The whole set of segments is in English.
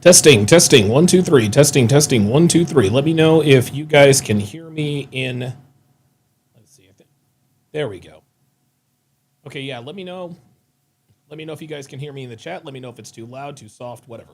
Testing, testing, 1, 2, 3. Testing, testing, 1, 2, 3. Let me know if you guys can hear me in. Let's see. There we go. Okay, yeah. Let me know. Let me know if you guys can hear me in the chat. Let me know if it's too loud, too soft, whatever.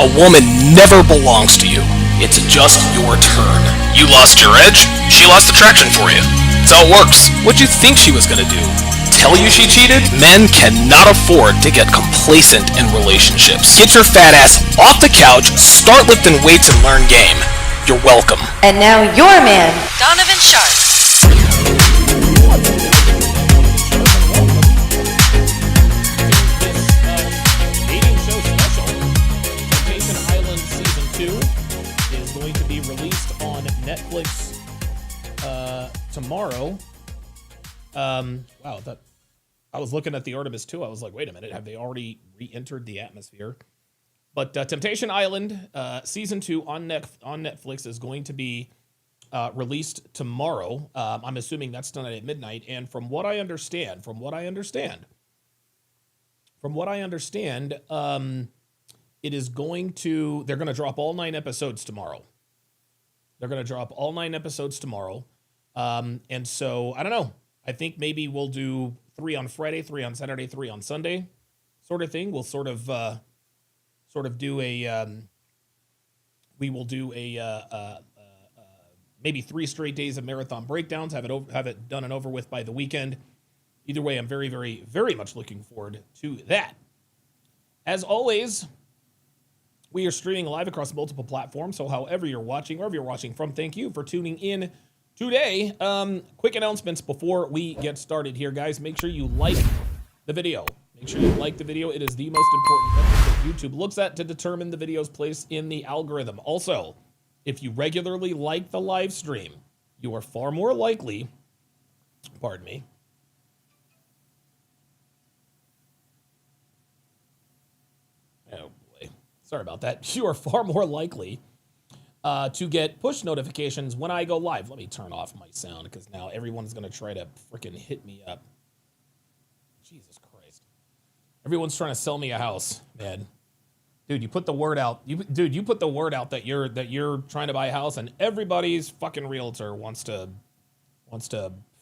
A woman never belongs to you. It's just your turn. You lost your edge, she lost attraction for you. That's how it works. What'd you think she was gonna do? Tell you she cheated? Men cannot afford to get complacent in relationships. Get your fat ass off the couch, start lifting weights, and learn game. You're welcome. And now your man, Donovan Sharp. Netflix tomorrow. Wow, that I was looking at the Artemis 2. I was like, wait a minute, have they already re-entered the atmosphere? But Temptation Island season 2 on Netflix is going to be released tomorrow. I'm assuming that's done at midnight. And from what I understand, it is going to. They're going to drop all 9 episodes tomorrow. And so I don't know. I think maybe we'll do 3 on Friday, 3 on Saturday, 3 on Sunday, sort of thing. We'll sort of do a. We will do a maybe 3 straight days of marathon breakdowns. Have it done and over with by the weekend. Either way, I'm very, very, very much looking forward to that. As always, we are streaming live across multiple platforms. So however you're watching, wherever you're watching from, thank you for tuning in today. Quick announcements before we get started here, guys. Make sure you like the video. It is the most important metric that YouTube looks at to determine the video's place in the algorithm. Also, if you regularly like the live stream, you are far more likely, pardon me, oh boy, sorry about that. You are far more likely to get push notifications when I go live. Let me turn off my sound because now everyone's going to try to freaking hit me up. Jesus Christ. Everyone's trying to sell me a house, man. Dude, you put the word out. You put the word out that you're trying to buy a house, and everybody's fucking realtor wants to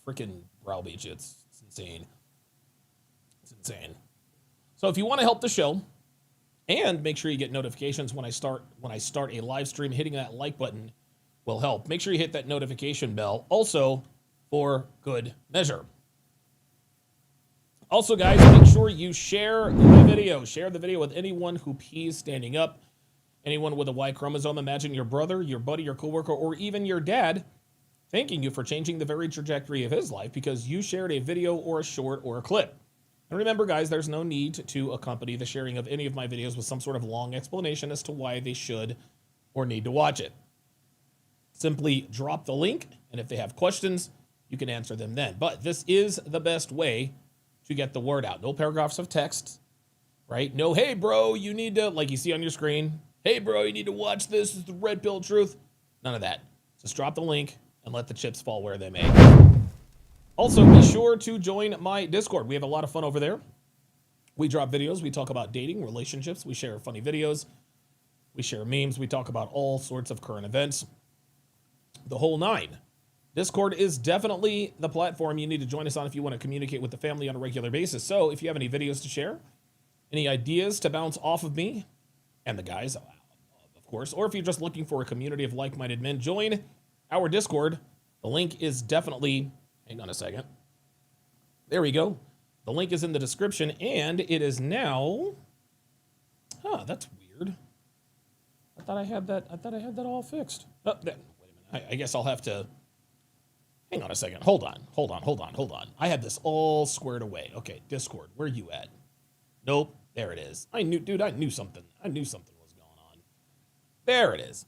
freaking browbeat you. It's insane. It's insane. So if you want to help the show, and make sure you get notifications when I start a live stream, hitting that like button will help. Make sure you hit that notification bell. Also, for good measure. Also, guys, make sure you share the video. Share the video with anyone who pees standing up, anyone with a Y chromosome. Imagine your brother, your buddy, your coworker, or even your dad thanking you for changing the very trajectory of his life because you shared a video or a short or a clip. And remember, guys, there's no need to accompany the sharing of any of my videos with some sort of long explanation as to why they should or need to watch it. Simply drop the link, and if they have questions, you can answer them then. But this is the best way to get the word out. No paragraphs of text, right? No, hey, bro, you need to, like you see on your screen, hey, bro, you need to watch this. It's the red pill truth. None of that. Just drop the link and let the chips fall where they may. Also, be sure to join my Discord. We have a lot of fun over there. We drop videos. We talk about dating, relationships. We share funny videos. We share memes. We talk about all sorts of current events. The whole 9. Discord is definitely the platform you need to join us on if you want to communicate with the family on a regular basis. So if you have any videos to share, any ideas to bounce off of me and the guys, of course, or if you're just looking for a community of like-minded men, join our Discord. The link is definitely, hang on a second. There we go. The link is in the description, and it is now, that's weird. I thought I had that all fixed. Oh, wait a minute. I guess I'll have to, hang on a second. Hold on. I had this all squared away. Okay, Discord, where you at? Nope, there it is. I knew something. I knew something was going on. There it is.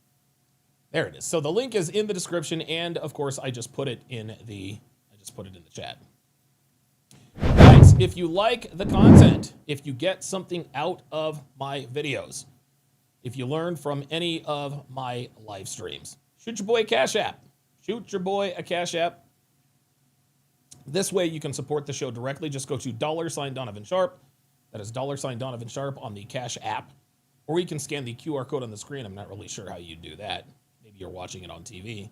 So the link is in the description, and of course, I just put it in the chat. Guys, if you like the content, if you get something out of my videos, if you learn from any of my live streams, shoot your boy a Cash App. This way you can support the show directly. Just go to $Donovan Sharp. That is $Donovan Sharp on the Cash App. Or you can scan the QR code on the screen. I'm not really sure how you do that. Maybe you're watching it on TV.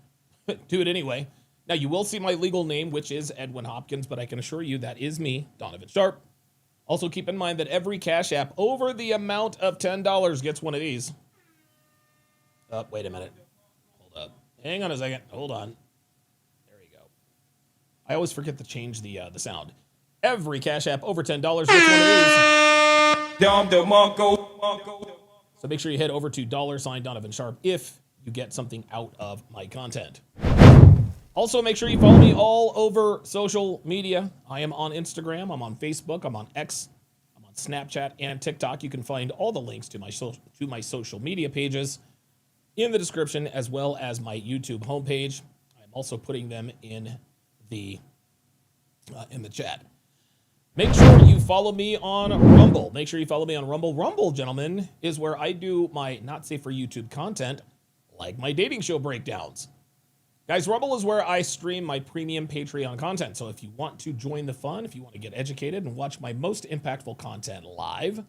Do it anyway. Now, you will see my legal name, which is Edwin Hopkins, but I can assure you that is me, Donovan Sharp. Also, keep in mind that every Cash App over the amount of $10 gets one of these. Wait a minute. Hold up. Hang on a second. Hold on. There you go. I always forget to change the sound. Every Cash App over $10 gets one of these. So make sure you head over to $Donovan Sharp if you get something out of my content. Also, make sure you follow me all over social media. I am on Instagram, I'm on Facebook, I'm on X, I'm on Snapchat and TikTok. You can find all the links to my social media pages in the description, as well as my YouTube homepage. I'm also putting them in the chat. Make sure you follow me on Rumble. Make sure you follow me on Rumble. Rumble, gentlemen, is where I do my not safe for YouTube content, like my dating show breakdowns. Guys, Rumble is where I stream my premium Patreon content. So if you want to join the fun, if you want to get educated and watch my most impactful content live,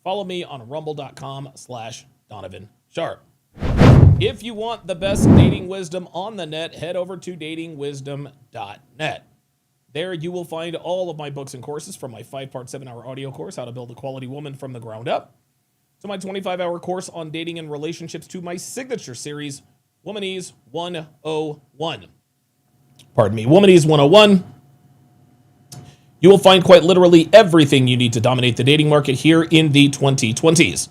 follow me on rumble.com/Donovan Sharp. If you want the best dating wisdom on the net, head over to datingwisdom.net. There you will find all of my books and courses, from my 5-part 7-hour audio course, How to Build a Quality Woman from the Ground Up, to my 25-hour course on dating and relationships, to my signature series, Womanese 101. Pardon me, Womanese 101. You will find quite literally everything you need to dominate the dating market here in the 2020s.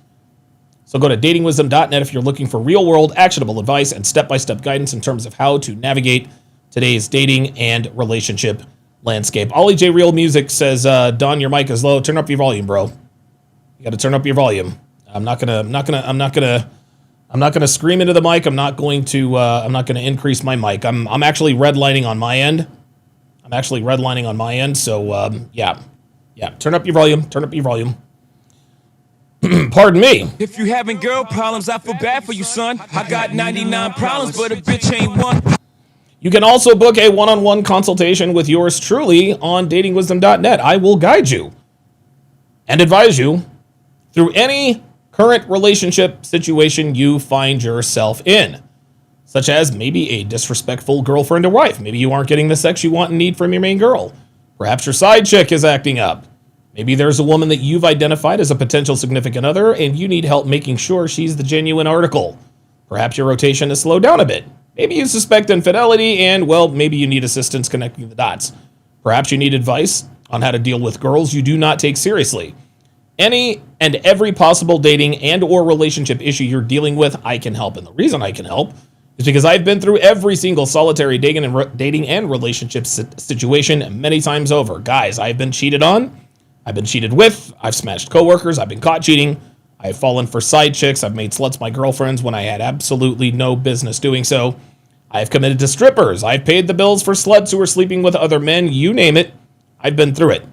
So go to datingwisdom.net if you're looking for real-world, actionable advice and step-by-step guidance in terms of how to navigate today's dating and relationship landscape. Ollie J Real Music says, Don, your mic is low. Turn up your volume, bro. You got to turn up your volume. I'm not gonna scream into the mic. I'm not going to increase my mic. I'm actually redlining on my end. So yeah. Turn up your volume. Pardon me. If you having girl problems, I feel bad for you, son. I got 99 problems, but a bitch ain't one. You can also book a one-on-one consultation with yours truly on datingwisdom.net. I will guide you and advise you through any current relationship situation you find yourself in, such as maybe a disrespectful girlfriend or wife. Maybe you aren't getting the sex you want and need from your main girl. Perhaps your side chick is acting up. Maybe there's a woman that you've identified as a potential significant other and you need help making sure she's the genuine article. Perhaps your rotation has slowed down a bit. Maybe you suspect infidelity and, well, maybe you need assistance connecting the dots. Perhaps you need advice on how to deal with girls you do not take seriously. Any and every possible dating and or relationship issue you're dealing with, I can help. And the reason I can help is because I've been through every single solitary dating and relationship situation many times over. Guys, I've been cheated on. I've been cheated with. I've smashed coworkers. I've been caught cheating. I've fallen for side chicks. I've made sluts my girlfriends when I had absolutely no business doing so. I've committed to strippers. I've paid the bills for sluts who are sleeping with other men. You name it. I've been through it.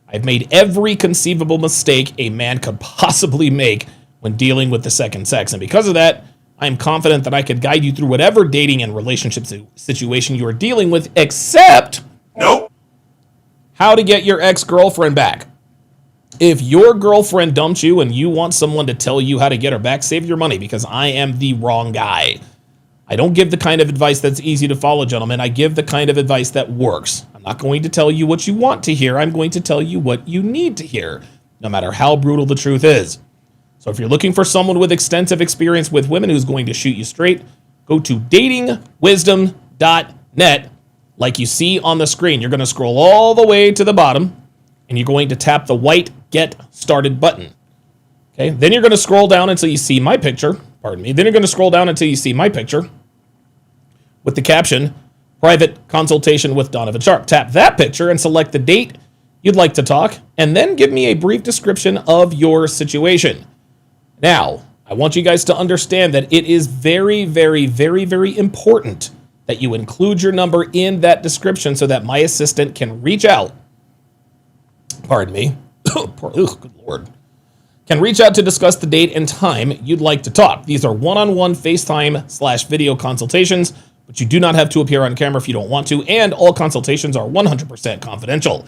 I've made every conceivable mistake a man could possibly make when dealing with the second sex. And because of that, I'm confident that I could guide you through whatever dating and relationship situation you are dealing with, except how to get your ex-girlfriend back. If your girlfriend dumped you and you want someone to tell you how to get her back, save your money, because I am the wrong guy. I don't give the kind of advice that's easy to follow, gentlemen. I give the kind of advice that works. I'm not going to tell you what you want to hear. I'm going to tell you what you need to hear, no matter how brutal the truth is. So if you're looking for someone with extensive experience with women who's going to shoot you straight, go to datingwisdom.net like you see on the screen. You're going to scroll all the way to the bottom, and you're going to tap the white Get Started button. Okay, then you're going to scroll down until you see my picture. Then you're going to scroll down until you see my picture with the caption, Private Consultation with Donovan Sharp. Tap that picture and select the date you'd like to talk, and then give me a brief description of your situation. Now, I want you guys to understand that it is very, very, very, very important that you include your number in that description so that my assistant can reach out. Pardon me. Good Lord. Can reach out to discuss the date and time you'd like to talk. These are one-on-one FaceTime/video consultations, but you do not have to appear on camera if you don't want to, and all consultations are 100% confidential.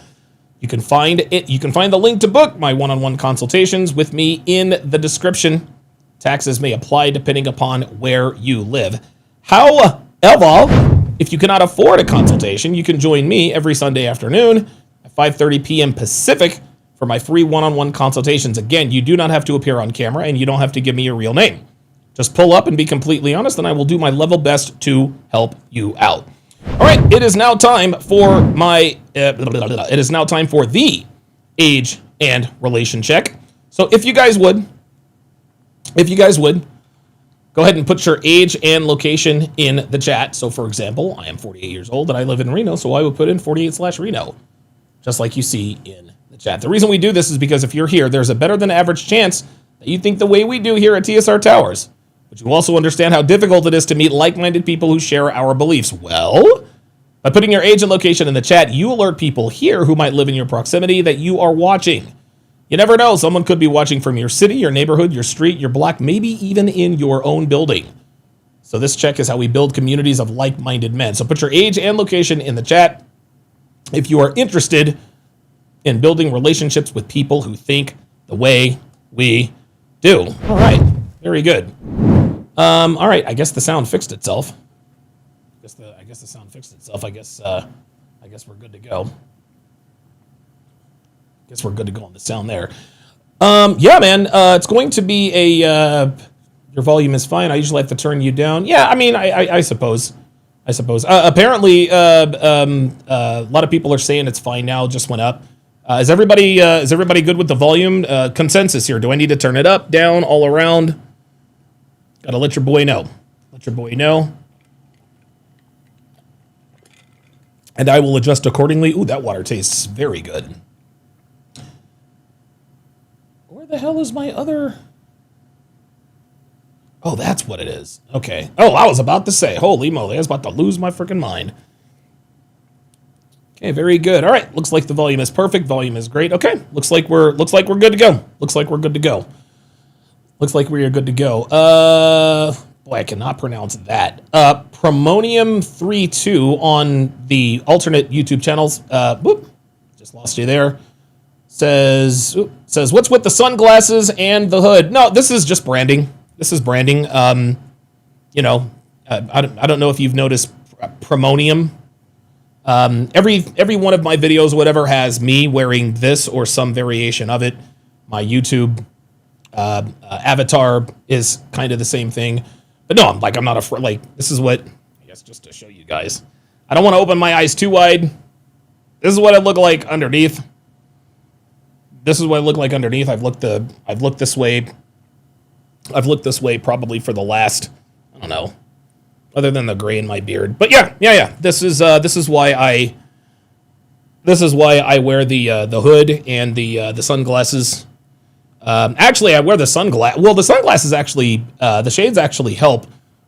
You can find the link to book my one-on-one consultations with me in the description. Taxes may apply depending upon where you live. However, if you cannot afford a consultation, you can join me every Sunday afternoon at 5:30 p.m. Pacific for my free one-on-one consultations. Again, you do not have to appear on camera, and you don't have to give me your real name. Just pull up and be completely honest, and I will do my level best to help you out. All right, it is now time for the age and relation check. So if you guys would, go ahead and put your age and location in the chat. So for example, I am 48 years old and I live in Reno, so I would put in 48/Reno, just like you see in the chat. The reason we do this is because if you're here, there's a better than average chance that you think the way we do here at TSR Towers, but you also understand how difficult it is to meet like-minded people who share our beliefs. Well, By putting your age and location in the chat, you alert people here who might live in your proximity that you are watching. You never know, someone could be watching from your city, your neighborhood, your street, your block, maybe even in your own building. So this check is how we build communities of like-minded men. So put your age and location in the chat if you are interested in building relationships with people who think the way we do. All right, very good. All right, I guess the sound fixed itself. I guess the sound fixed itself. I guess we're good to go. Guess we're good to go on the sound there. Yeah, man, it's going to be a. Your volume is fine. I usually have to turn you down. Yeah, I mean, I suppose. Apparently, a lot of people are saying it's fine now. It just went up. Is everybody good with the volume? Consensus here. Do I need to turn it up, down, all around? Gotta let your boy know. Let your boy know. And I will adjust accordingly. Ooh, that water tastes very good. Where the hell is my other? Oh, that's what it is. Okay. Oh, I was about to say, holy moly, I was about to lose my freaking mind. Okay, very good. All right, looks like the volume is perfect. Volume is great. Okay, looks like we're good to go. Looks like we're good to go. Looks like we are good to go. Boy, I cannot pronounce that. Promonium32 on the alternate YouTube channels. Whoop, just lost you there. Says what's with the sunglasses and the hood? No, this is just branding. This is branding. You know, I don't know if you've noticed Promonium. Every one of my videos, whatever, has me wearing this or some variation of it. My YouTube avatar is kind of the same thing. But no, I'm not afraid. Like, this is what, I guess just to show you guys. I don't want to open my eyes too wide. This is what I look like underneath. This is what I look like underneath. I've looked this way. I've looked this way probably for the last, I don't know, other than the gray in my beard. But yeah. This is why I wear the hood and the sunglasses. Actually, I wear the sunglasses. Well, the sunglasses actually, the shades actually help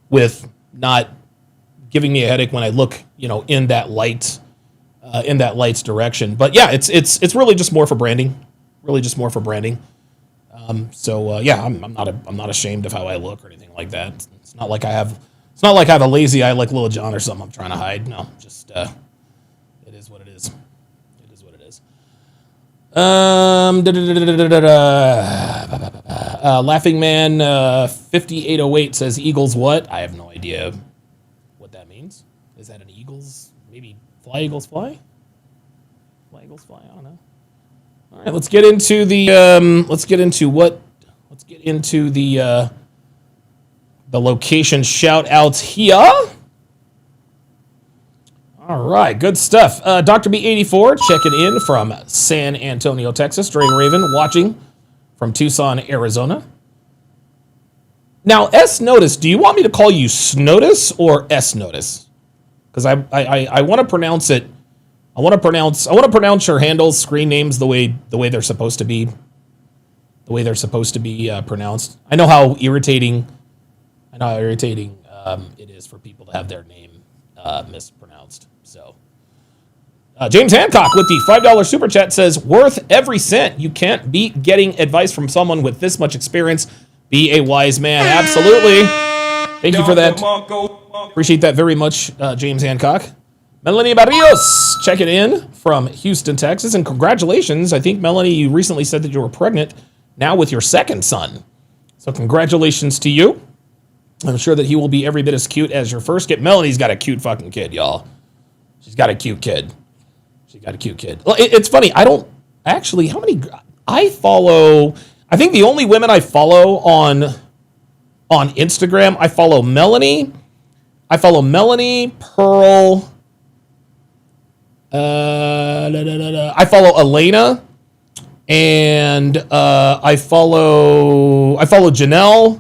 with not giving me a headache when I look, in that light's direction. But yeah, it's really just more for branding. Really just more for branding. Yeah, I'm not ashamed of how I look or anything like that. It's not like I have a lazy eye like Lil Jon or something I'm trying to hide. No, just it is what it is. It is what it is. Laughing Man 5808 says Eagles what? I have no idea what that means. Is that an Eagles? Maybe Fly Eagles Fly? Fly Eagles Fly, I don't know. All right, let's get into the location shout outs here. All right, good stuff. Dr. B84 checking in from San Antonio, Texas. Drain Raven watching from Tucson, Arizona. Now, S Notice, do you want me to call you Snotice or S Notice? Because I want to pronounce it. I want to pronounce your handles, screen names the way they're supposed to be. The way they're supposed to be pronounced. I know how irritating it is for people to have their name mispronounced. So, James Hancock with the $5 super chat says, "Worth every cent. You can't beat getting advice from someone with this much experience. Be a wise man." Absolutely. Thank you for that. Appreciate that very much, James Hancock. Melanie Barrios checking in from Houston, Texas, and congratulations. I think, Melanie, you recently said that you were pregnant now with your second son. So congratulations to you. I'm sure that he will be every bit as cute as your first kid. Melanie's got a cute fucking kid, y'all. She's got a cute kid. Well, it's funny. I don't actually, I think the only women I follow on Instagram, I follow Melanie, Pearl, I follow Elena, and I follow Janelle.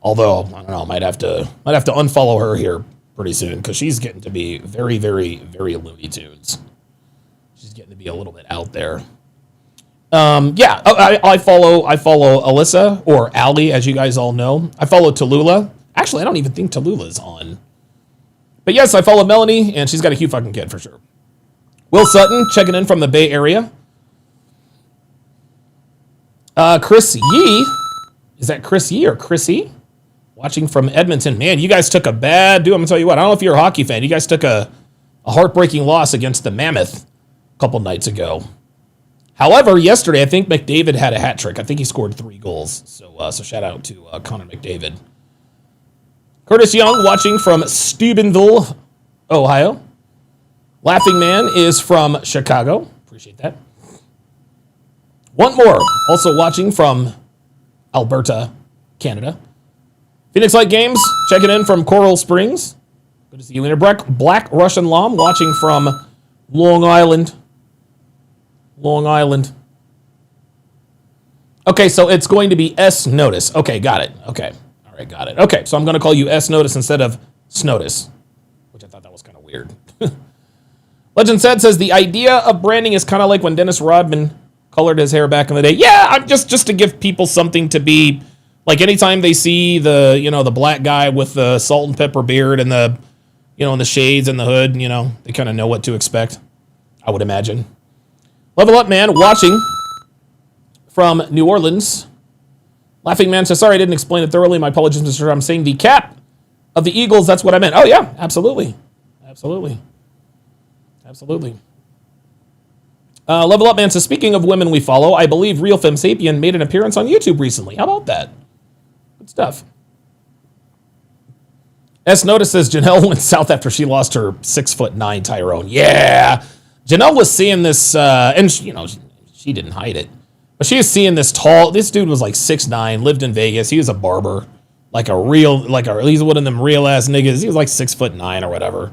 Although I don't know, might have to unfollow her here pretty soon because she's getting to be very, very, very Looney Tunes. She's getting to be a little bit out there. Yeah, I follow Alyssa, or Allie, as you guys all know. I follow Tallulah. Actually, I don't even think Tallulah's on. But yes, I follow Melanie, and she's got a cute fucking kid for sure. Will Sutton checking in from the Bay Area. Chris Yee. Is that Chris Yee or Chrissy? Watching from Edmonton. Man, you guys took a bad... Dude, I'm going to tell you what. I don't know if you're a hockey fan. You guys took a heartbreaking loss against the Mammoth a couple nights ago. However, yesterday, I think McDavid had a hat trick. I think he scored 3 goals. So shout out to Connor McDavid. Curtis Young watching from Steubenville, Ohio. Laughing Man is from Chicago. Appreciate that. One more. Also watching from Alberta, Canada. Phoenix Light Games checking in from Coral Springs. Good to see you in Black Russian Lom watching from Long Island. Long Island. Okay, so it's going to be S Notice. Okay, got it. Okay. All right, got it. Okay, so I'm going to call you S Notice instead of Snotice, which I thought that was kind of weird. Legend says the idea of branding is kind of like when Dennis Rodman colored his hair back in the day. Yeah, I'm just to give people something to be like anytime they see the black guy with the salt and pepper beard and the and the shades and the hood, they kind of know what to expect, I would imagine. Level Up Man watching from New Orleans. Laughing Man says, sorry, I didn't explain it thoroughly. My apologies, Mr. I'm saying the cap of the Eagles, that's what I meant. Oh, yeah, absolutely. Absolutely. Absolutely. Level Up Man says, speaking of women we follow, I believe Real Femme Sapien made an appearance on YouTube recently. How about that? Good stuff. S Notice says Janelle went south after she lost her 6'9" Tyrone. Yeah. Janelle was seeing this, and she didn't hide it, but she was seeing this dude was like 6'9", lived in Vegas. He was a barber, he's one of them real ass niggas. He was like 6'9" or whatever.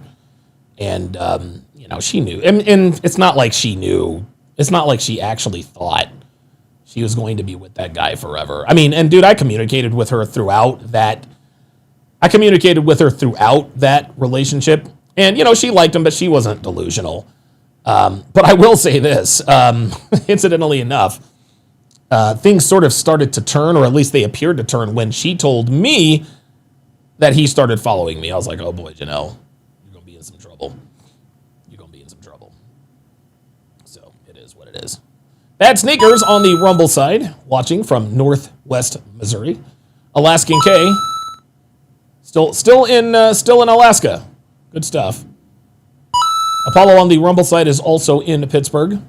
And, she knew, and it's not like she knew. It's not like she actually thought she was going to be with that guy forever. I mean, and dude, I communicated with her throughout that relationship, and, she liked him, but she wasn't delusional. But I will say this, incidentally enough, things sort of started to turn, or at least they appeared to turn, when she told me that he started following me. I was like, oh boy, Janelle, you're going to be in some trouble. You're going to be in some trouble. So it is what it is. Bad Sneakers on the Rumble side, watching from Northwest Missouri. Alaskan K, still in Alaska. Good stuff. Apollo on the Rumble side is also in Pittsburgh.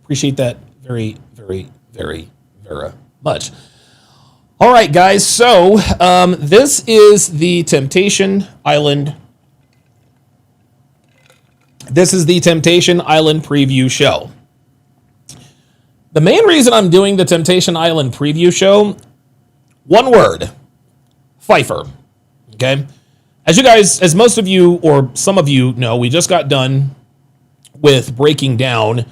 Appreciate that very, very, very, very much. All right, guys. So this is the Temptation Island. This is the Temptation Island preview show. The main reason I'm doing the Temptation Island preview show, one word, Pfeiffer. Okay? As most of you or some of you know, we just got done with breaking down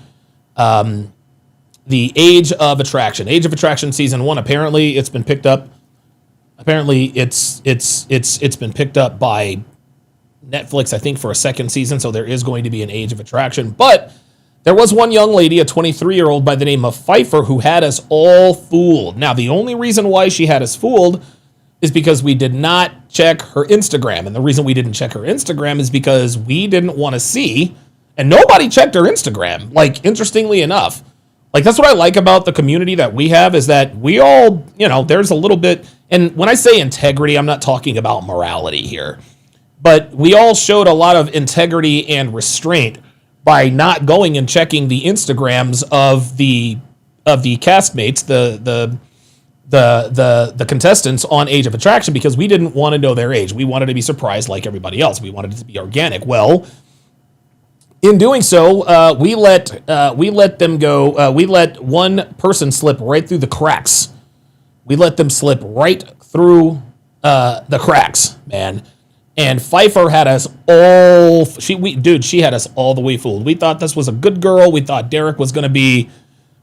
the Age of Attraction. Age of Attraction season 1. Apparently, it's been picked up. Apparently, it's been picked up by Netflix, I think, for a second season. So there is going to be an Age of Attraction. But there was one young lady, a 23-year-old by the name of Pfeiffer, who had us all fooled. Now, the only reason why she had us fooled is because we did not check her Instagram. And the reason we didn't check her Instagram is because we didn't want to see, and nobody checked her Instagram. Like, interestingly enough, like, that's what I like about the community that we have, is that we all, there's a little bit, and when I say integrity, I'm not talking about morality here, but we all showed a lot of integrity and restraint by not going and checking the Instagrams of the castmates, the contestants on Age of Attraction, because we didn't want to know their age. We wanted to be surprised like everybody else. We wanted it to be organic. Well, in doing so, we let them go. We let one person slip right through the cracks. We let them slip right through the cracks, man. And Pfeiffer had us all. She had us all the way fooled. We thought this was a good girl. We thought Derek was going to be.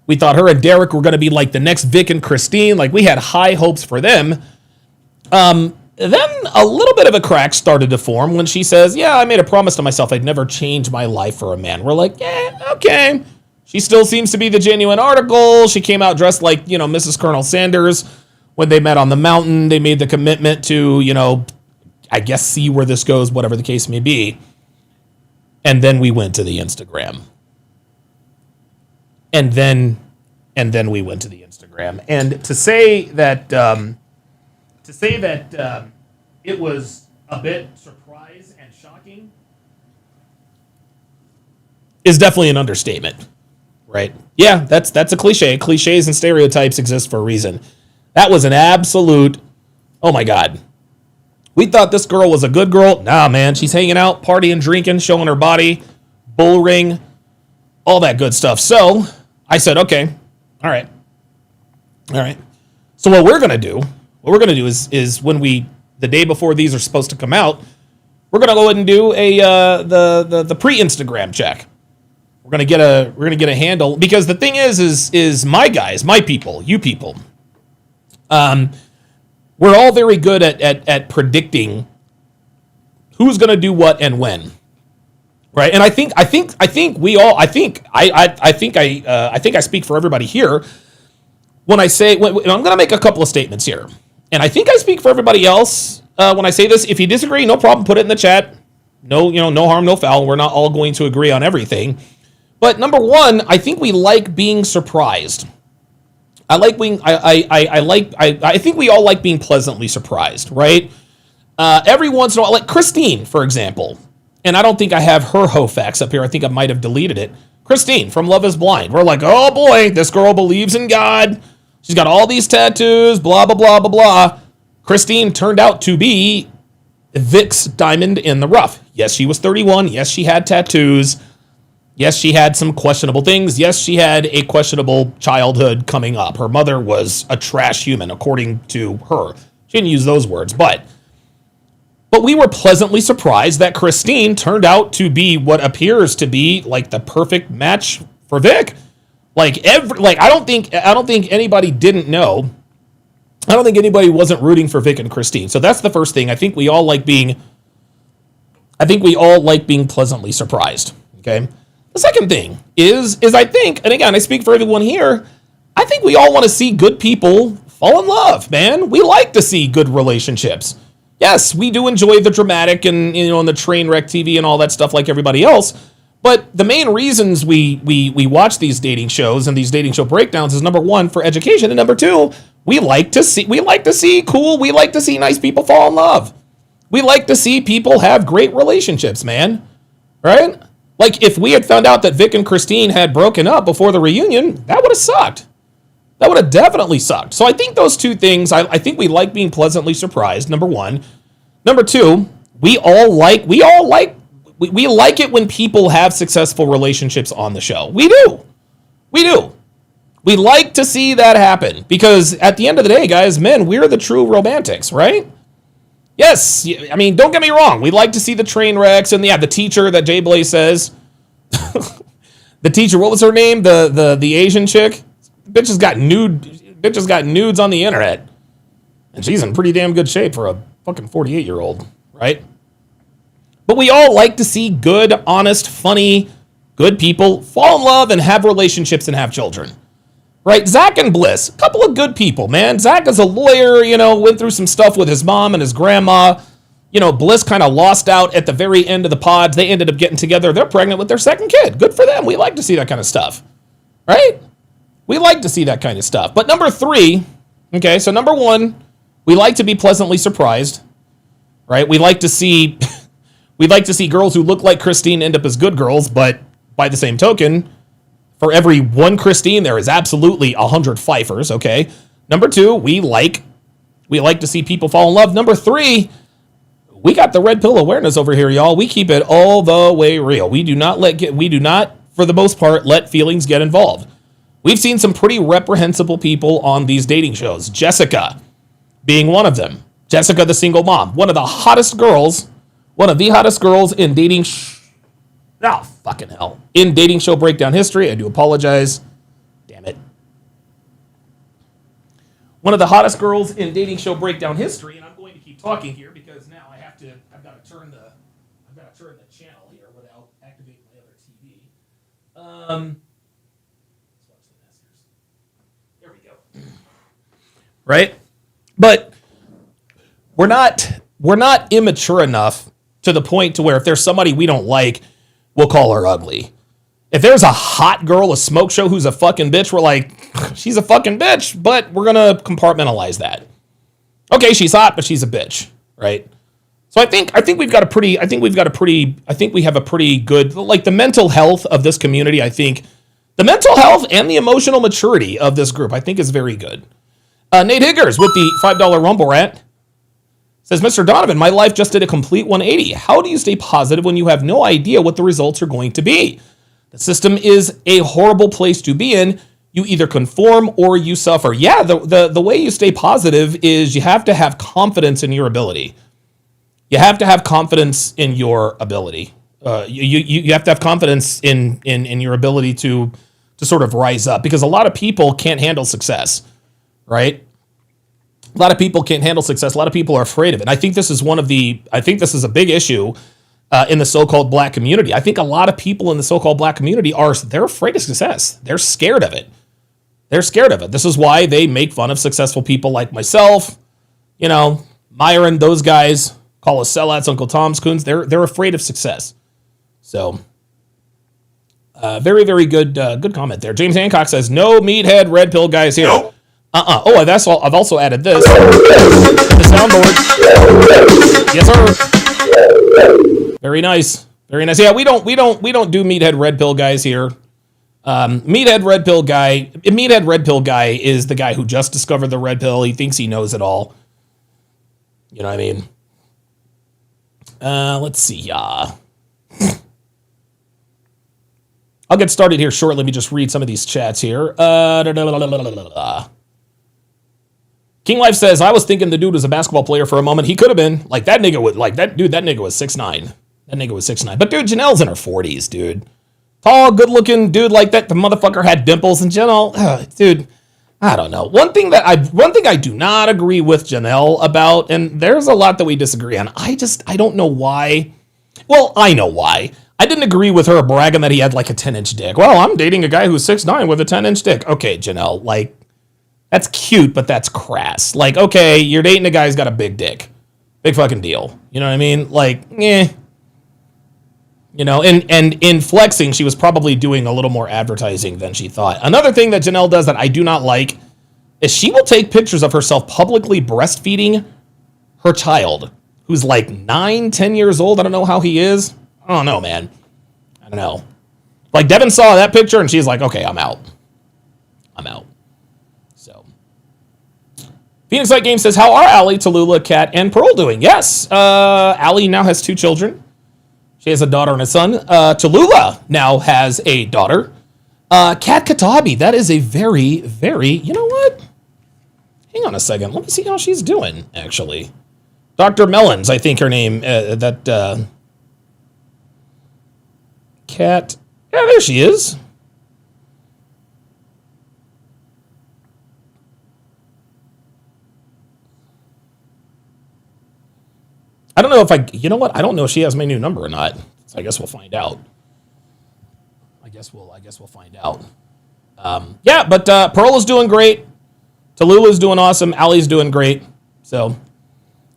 We thought her and Derek were going to be like the next Vic and Christine. Like, we had high hopes for them. Then a little bit of a crack started to form when she says, yeah, I made a promise to myself I'd never change my life for a man. We're like, yeah, okay. She still seems to be the genuine article. She came out dressed like, Mrs. Colonel Sanders. When they met on the mountain, they made the commitment to, I guess, see where this goes, whatever the case may be. And then we went to the Instagram. And then we went to the Instagram. And to say that it was a bit surprise and shocking is definitely an understatement, right? Yeah, that's a cliche. Cliches and stereotypes exist for a reason. That was an absolute, oh my God. We thought this girl was a good girl. Nah, man, she's hanging out, partying, drinking, showing her body, bull ring, all that good stuff. So I said, okay, all right. So what we're gonna do is when the day before these are supposed to come out, we're gonna go ahead and do the pre-Instagram check. We're gonna get a handle, because the thing is my guys, my people, you people, we're all very good at predicting who's gonna do what and when, right? And I think I speak for everybody here when I say, I'm gonna make a couple of statements here, and I think I speak for everybody else when I say this. If you disagree, no problem, put it in the chat. No harm, no foul. We're not all going to agree on everything. But number one, I think we like being surprised. I think we all like being pleasantly surprised, right? Every once in a while, like Christine, for example, and I don't think I have her Hoefax up here. I think I might have deleted it. Christine from Love is Blind. We're like, oh boy, this girl believes in God. She's got all these tattoos, blah, blah, blah, blah, blah. Christine turned out to be Vic's diamond in the rough. Yes, she was 31. Yes, she had tattoos. Yes, she had some questionable things. Yes, she had a questionable childhood coming up. Her mother was a trash human, according to her. She didn't use those words, but we were pleasantly surprised that Christine turned out to be what appears to be like the perfect match for Vic. I don't think anybody didn't know. I don't think anybody wasn't rooting for Vic and Christine. So that's the first thing. I think we all like being pleasantly surprised. Okay. The second thing is I think, and again, I speak for everyone here, I think we all want to see good people fall in love, man. We like to see good relationships. Yes, we do enjoy the dramatic and the train wreck TV and all that stuff like everybody else. But the main reasons we watch these dating shows and these dating show breakdowns is, number one, for education, and number two, we like to see nice people fall in love. We like to see people have great relationships, man. Right? Like, if we had found out that Vic and Christine had broken up before the reunion, that would have sucked. That would have definitely sucked. So I think those two things, I think we like being pleasantly surprised, number one. Number two, we like it when people have successful relationships on the show. We do. We like to see that happen, because at the end of the day, guys, men, we're the true romantics, right? Yes, I mean, don't get me wrong. We like to see the train wrecks, and the teacher that Jay Blaze says, the teacher, what was her name? The Asian chick. Bitch has got nudes on the internet, and she's in pretty damn good shape for a fucking 48-year-old, right? But we all like to see good, honest, funny, good people fall in love and have relationships and have children. Right? Zach and Bliss, a couple of good people, man. Zach is a lawyer, went through some stuff with his mom and his grandma. Bliss kind of lost out at the very end of the pods. They ended up getting together. They're pregnant with their second kid. Good for them. We like to see that kind of stuff. Right? We like to see that kind of stuff. But number three, okay, so number one, we like to be pleasantly surprised. Right? We like to see girls who look like Christine end up as good girls, but by the same token, for every one Christine, there is absolutely 100 Pfeiffers, okay? Number two, we like to see people fall in love. Number three, we got the red pill awareness over here, y'all. We keep it all the way real. We do not, for the most part, let feelings get involved. We've seen some pretty reprehensible people on these dating shows. Jessica being one of them. Jessica, the single mom. One of the hottest girls in dating fucking hell. In dating show breakdown history. I do apologize. Damn it. One of the hottest girls in dating show breakdown history, and I'm going to keep talking here because now I've got to turn the channel here without activating my other TV. Let's watch the Masters. There we go. Right? But we're not we're not immature enough to the point to where if there's somebody we don't like, we'll call her ugly. If there's a hot girl, a smoke show who's a fucking bitch, we're like, she's a fucking bitch, but we're gonna compartmentalize that. Okay, she's hot, but she's a bitch, right? So I think we have a pretty good, like, the mental health of this community. I think the mental health and the emotional maturity of this group, I think, is very good. Nate Higgers with the $5 Rumble Rat says, Mr. Donovan, my life just did a complete 180. How do you stay positive when you have no idea what the results are going to be? The system is a horrible place to be in. You either conform or you suffer. Yeah, the way you stay positive is you have to have confidence in your ability. You have to have confidence in your ability. You have to have confidence in your ability to sort of rise up, because a lot of people can't handle success, right? A lot of people can't handle success. A lot of people are afraid of it. And I think this is a big issue in the so-called black community. I think a lot of people in the so-called black community they're afraid of success. They're scared of it. They're scared of it. This is why they make fun of successful people like myself, Myron, those guys, call us sellouts, Uncle Tom's Coons. They're afraid of success. So, very, very good comment there. James Hancock says, no meathead red pill guys here. Nope. Oh, I've also added this. The soundboard. Yes, sir. Very nice. Very nice. Yeah, we don't do meathead red pill guys here. Meathead red pill guy is the guy who just discovered the red pill. He thinks he knows it all. You know what I mean? Let's see. I'll get started here shortly. Let me just read some of these chats here. King Life says, I was thinking the dude was a basketball player for a moment. He could have been. Like, that nigga was 6'9". That nigga was 6'9". But, dude, Janelle's in her 40s, dude. Tall, good-looking dude like that. The motherfucker had dimples. And Janelle, dude, I don't know. One thing I do not agree with Janelle about, and there's a lot that we disagree on. I don't know why. Well, I know why. I didn't agree with her bragging that he had, like, a 10-inch dick. Well, I'm dating a guy who's 6'9" with a 10-inch dick. Okay, Janelle, like, that's cute, but that's crass. Like, okay, you're dating a guy who's got a big dick. Big fucking deal. You know what I mean? Like, and in flexing, she was probably doing a little more advertising than she thought. Another thing that Janelle does that I do not like is she will take pictures of herself publicly breastfeeding her child, who's like 9, 10 years old. I don't know how he is. I don't know, man. I don't know. Like, Devin saw that picture, and she's like, okay, I'm out. So, Phoenix Light Game says, how are Allie, Tallulah, Kat, and Pearl doing? Yes, Allie now has 2 children. She has a daughter and a son. Tallulah now has a daughter. Kat Katabi, that is a very, very, you know what? Hang on a second. Let me see how she's doing, actually. Dr. Mellons, I think her name, Kat. Yeah, there she is. I don't know if you know what? I don't know if she has my new number or not. So I guess we'll find out. I guess we'll find out. Yeah, but Pearl is doing great. Tallulah's doing awesome. Allie's doing great. So,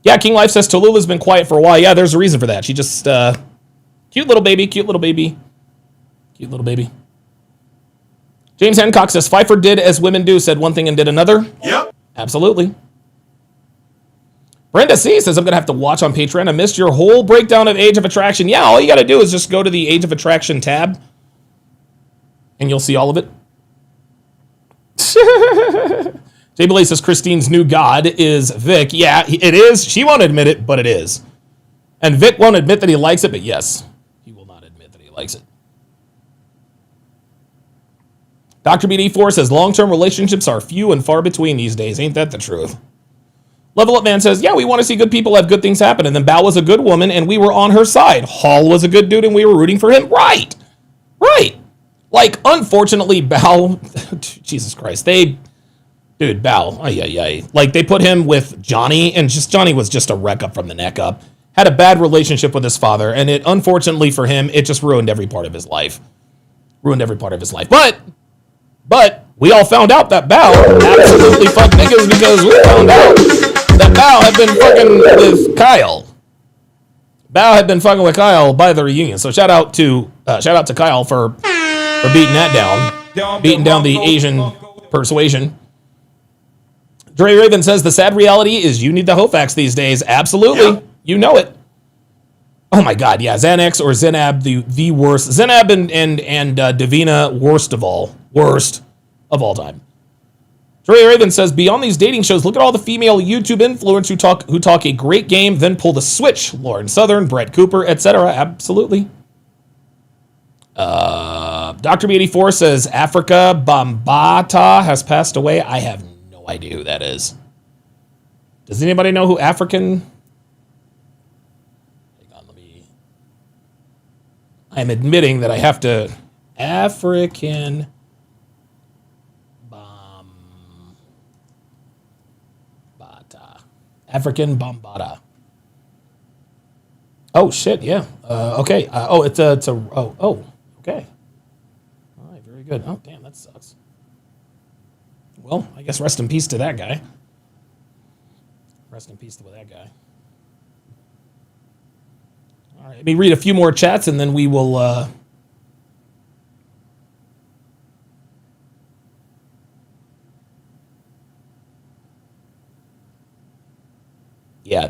yeah, King Life says Tallulah's been quiet for a while. Yeah, there's a reason for that. She just, cute little baby. James Hancock says, Pfeiffer did as women do, said one thing and did another. Yep. Absolutely. Brenda C says, I'm going to have to watch on Patreon. I missed your whole breakdown of Age of Attraction. Yeah, all you got to do is just go to the Age of Attraction tab, and you'll see all of it. Jay Belay says, Christine's new god is Vic. Yeah, it is. She won't admit it, but it is. And Vic won't admit that he likes it, but yes, he will not admit that he likes it. Dr. BD4 says, long-term relationships are few and far between these days. Ain't that the truth? Level Up Man says, yeah, we want to see good people have good things happen. And then Bao was a good woman, and we were on her side. Hall was a good dude, and we were rooting for him. Right. Like, unfortunately, Bao, Jesus Christ, Bao, like, they put him with Johnny, and Johnny was just a wreck up from the neck up. Had a bad relationship with his father, and it, unfortunately for him, it just ruined every part of his life. But we all found out that Bao absolutely fucked niggas because we found out that Bao had been fucking with Kyle. Bao had been fucking with Kyle by the reunion. So shout out to Kyle for beating that down, beating down the Asian persuasion. Dre Raven says the sad reality is you need the Hoefax these days. Absolutely, yeah. You know it. Oh my God, yeah, Xanax or Zenab, the worst. Zenab and Davina, worst of all time. Dre Raven says, beyond these dating shows, look at all the female YouTube influencers who talk a great game, then pull the switch. Lauren Southern, Brett Cooper, etc. Absolutely. Dr. B84 says, Africa Bambata has passed away. I have no idea who that is. Does anybody know who African... I'm admitting that I have to... African... African Bambata. Oh shit! Yeah. Okay. Okay. All right. Very good. Oh damn, that sucks. Well, I guess rest in peace to that guy. Rest in peace to that guy. All right. Let me read a few more chats and then we will. Yeah.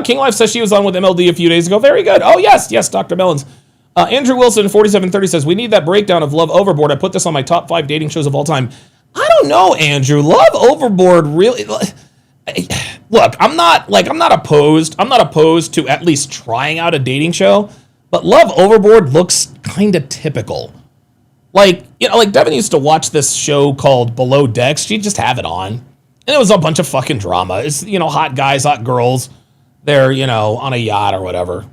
King Life says she was on with MLD a few days ago. Very good. Oh, yes, Dr. Mellons. Andrew Wilson, 4730, says, we need that breakdown of Love Overboard. I put this on my top 5 dating shows of all time. I don't know, Andrew. Love Overboard really... Look, I'm not opposed. I'm not opposed to at least trying out a dating show, but Love Overboard looks kind of typical. Like Devin used to watch this show called Below Decks. She'd just have it on. And it was a bunch of fucking drama. It's, hot guys, hot girls. They're, on a yacht or whatever.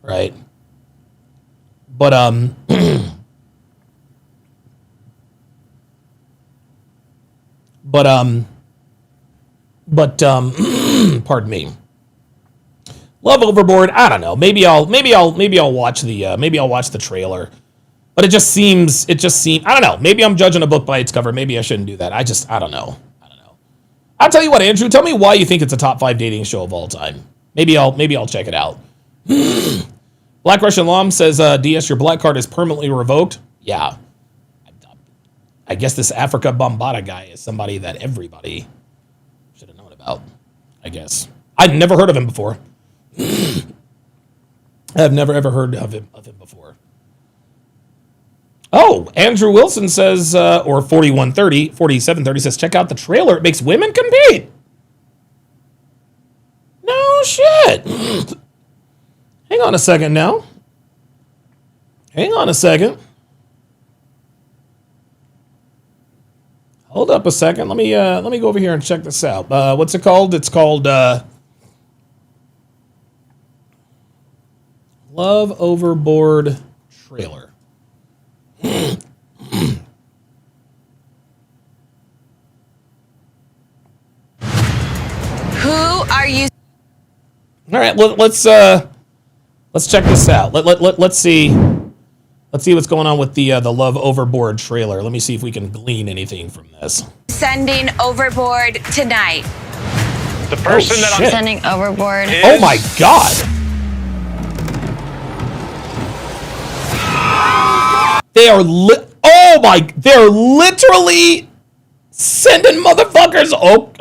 Right? But, pardon me. Love Overboard, I don't know. Maybe I'll watch the trailer. But it just seems, I don't know. Maybe I'm judging a book by its cover. Maybe I shouldn't do that. I don't know. I'll tell you what, Andrew, tell me why you think it's a top 5 dating show of all time. Maybe I'll check it out. Black Russian Lom says, DS, your black card is permanently revoked. Yeah. I guess this Africa Bambata guy is somebody that everybody should have known about, I guess. I'd never heard of him before. I've never ever heard of him before. Oh, Andrew Wilson says, or 4730 says, check out the trailer. It makes women compete. No shit. Hang on a second now. Hang on a second. Hold up a second. Let me go over here and check this out. What's it called? It's called Love Overboard trailer. Who are you? All right, let's check this out. Let's see what's going on with the Love Overboard trailer. Let me see if we can glean anything from this. Sending Overboard tonight. The person that I'm sending Overboard. Oh my God! They're literally sending motherfuckers. Oh,